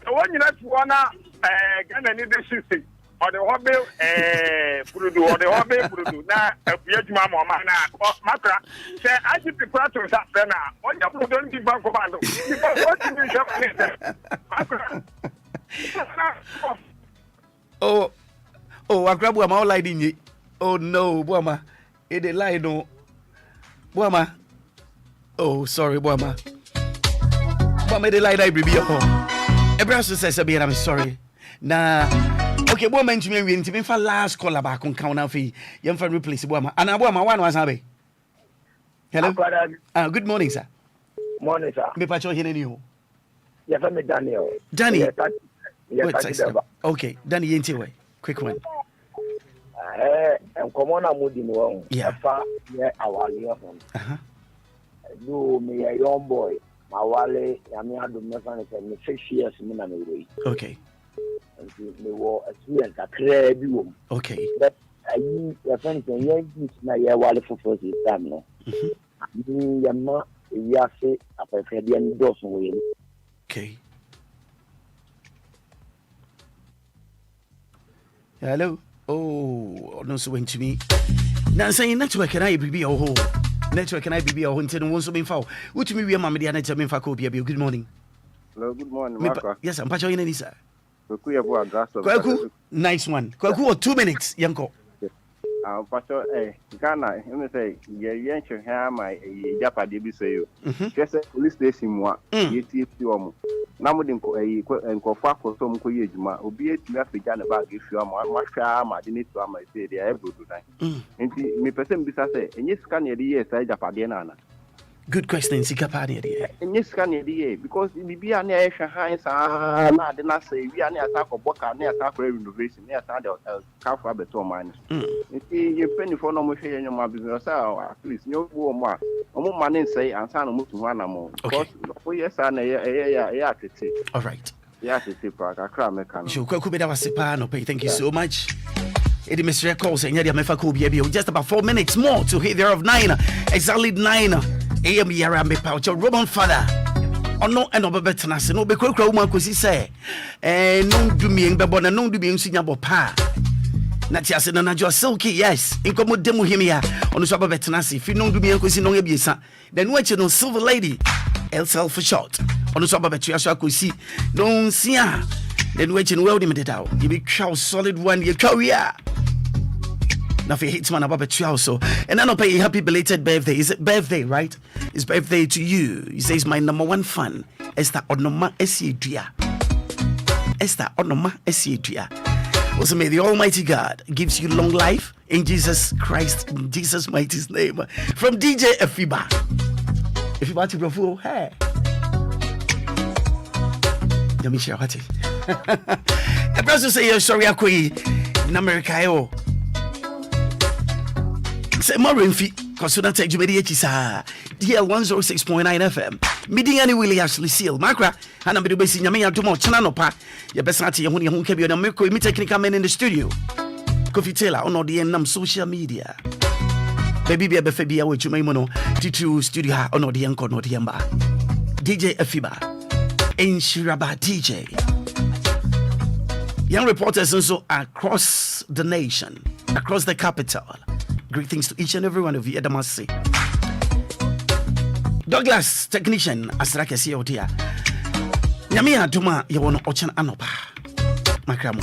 When you not want Ghanaian leadership, or the hobby, Purudu, or the hobby, Purudu, now, a Piet Mamma, Maakora, say, I keep the quarter of that now. What you don't give back commando. Oh, I grab one all light in you. Oh no, Boama. It a lie, no. Boama. Oh, sorry, Boama. Boama, the light I be home. Everyone says, I'm sorry. Nah. Okay, Boama, to me, we need for last call back on count of fee. Young friend replace Boama. And I Boama, one was happy. Hello. Good morning, sir. Morning, sir. Me patrol here, you. Yes, I'm Daniel. Danny. Yes, okay, Danny, ain't way. Quick one. And come on, I'm moving along. Yeah. Our year from. Do me a young boy. My wallet, I mean, I do nothing for 6 years. Okay. And me war a student, a clear view. Okay. But I use a friend and young my wallet for 40 time. No, Yama, Yasi, a Pedian Dawson. Okay. Hello. Oh, no, so went to me. Now saying network can I be a whole network can I be a whole until one so being foul. Which me, we are Mamma and I for Cobia. Good morning. Hello, good morning, Maakora. Yes, I'm patching in this. Kwaku, nice one. Kwaku, 2 minutes, Yanko. Pastor, Ghana, let me say, you ain't here, my Japadi be say you. Just a police station, you Namudim and Kofa for some Koyajuma, Obia to African about if you are my farm, I didn't to my say they are able to die. And me person besides, and yes, can you hear Japadiana? Good question, Sikapadi. And yes, can you hear because it be an air hands are did not say we are near attack of Boca near attack renovation near Calf Abeton minus. You penny for no more in your business, at least no more. No money say and son move to one more. Okay. Yes, all right. Yes, it's a park. I can't make a thank you so much. It is Mr. Calls and Yadia Mefaco, just about 4 minutes more to hit there of 9, exactly 9 a.m. Yarambe Pouch, your Roman father. Or no, and over better, no, because Roman could say, and no do me in Babon and no do me in Singapore Pa. Not just in a silky, yes, in common demo him here on the shop of Betanasi. If you don't do me, because you know, then what you know, Silver Lady, LSL for short. On the shop of Betriasha could see, don't see her. Then wait and weld him it out. You be cow solid one, your career. Now, if he hits man about a chow, so and then I'll pay happy belated birthday. Is it birthday, right? It's birthday to you. He says, my number one fan, Esther Onoma Esiedia. Esther Onoma Esiedia. Also, may the Almighty God gives you long life in Jesus Christ, in Jesus' mighty name. From DJ Efiba. Efiba to Bravo, hey. Let me share what it. A person say, you're sorry, I'm in America. Say more infy, because you don't take you DL 106.9 FM. Meeting any Willy Ashley Seal, Maakora, and I'm basing Yamia to more Chananopa. Your best at your home can be on a miracle, me technical man in the studio. Coffee Taylor on the end social media. Baby be a befebia with you, Maimono, T2 studio on the Uncle Notiamba. DJ Efiba, in Shiraba DJ. Young reporters also across the nation, across the capital. Great things to each and every one of you, Adamasi. Douglas technician asra kesi otia nyame adoma ye wono ochen anopa makramo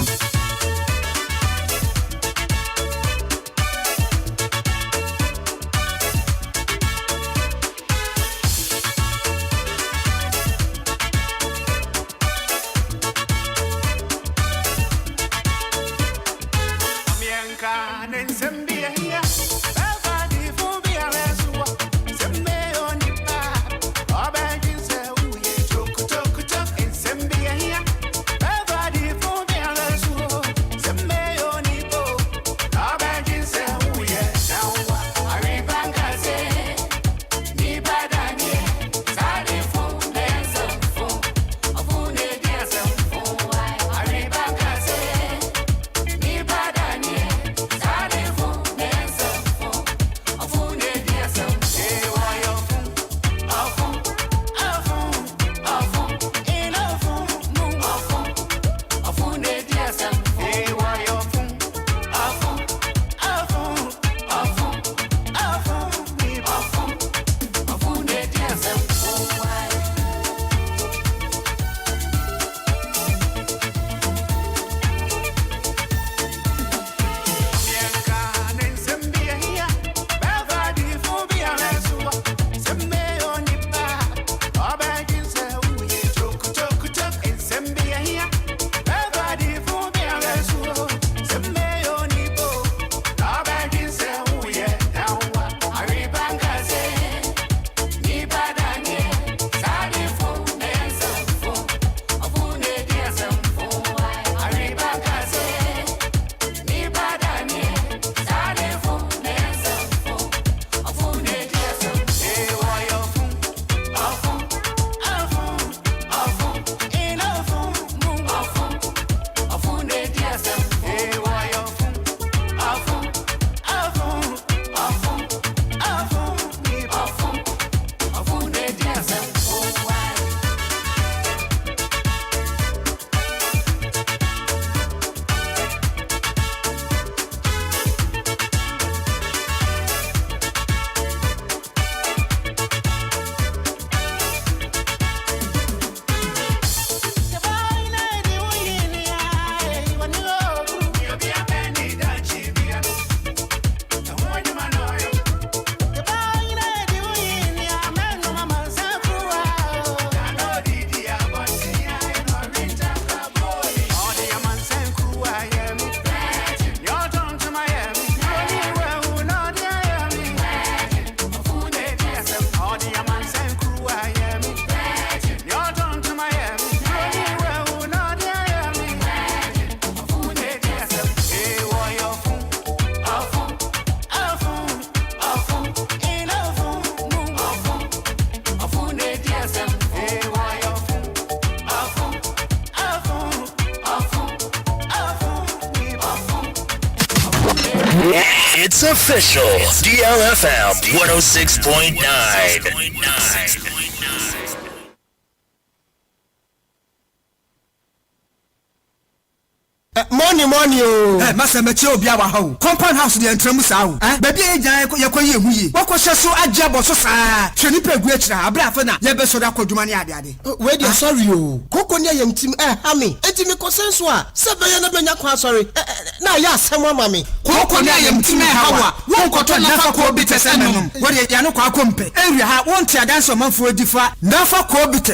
It's official. DLFM 106.9. Money oh. Masa meche Obia Wɔhɔ. Compound house de entramu saa o. Baby agyan yekoye huye. Wakɔhye so agya so saa. Twani pegu akira. Abra afa na ye be so da kodwuma ne ade. We dey sorry o. Koko ne yam tim ha me. Enti me konsenso a se be ye na benya kwa sorry. Na ya asɛm ama me. Koko ne yam tim ha wa. Won koto nafa ko bi tese memum. We dey ya no kwa kompe. Ewia ha won ti adanso manfo difa. Nafa ko bi te.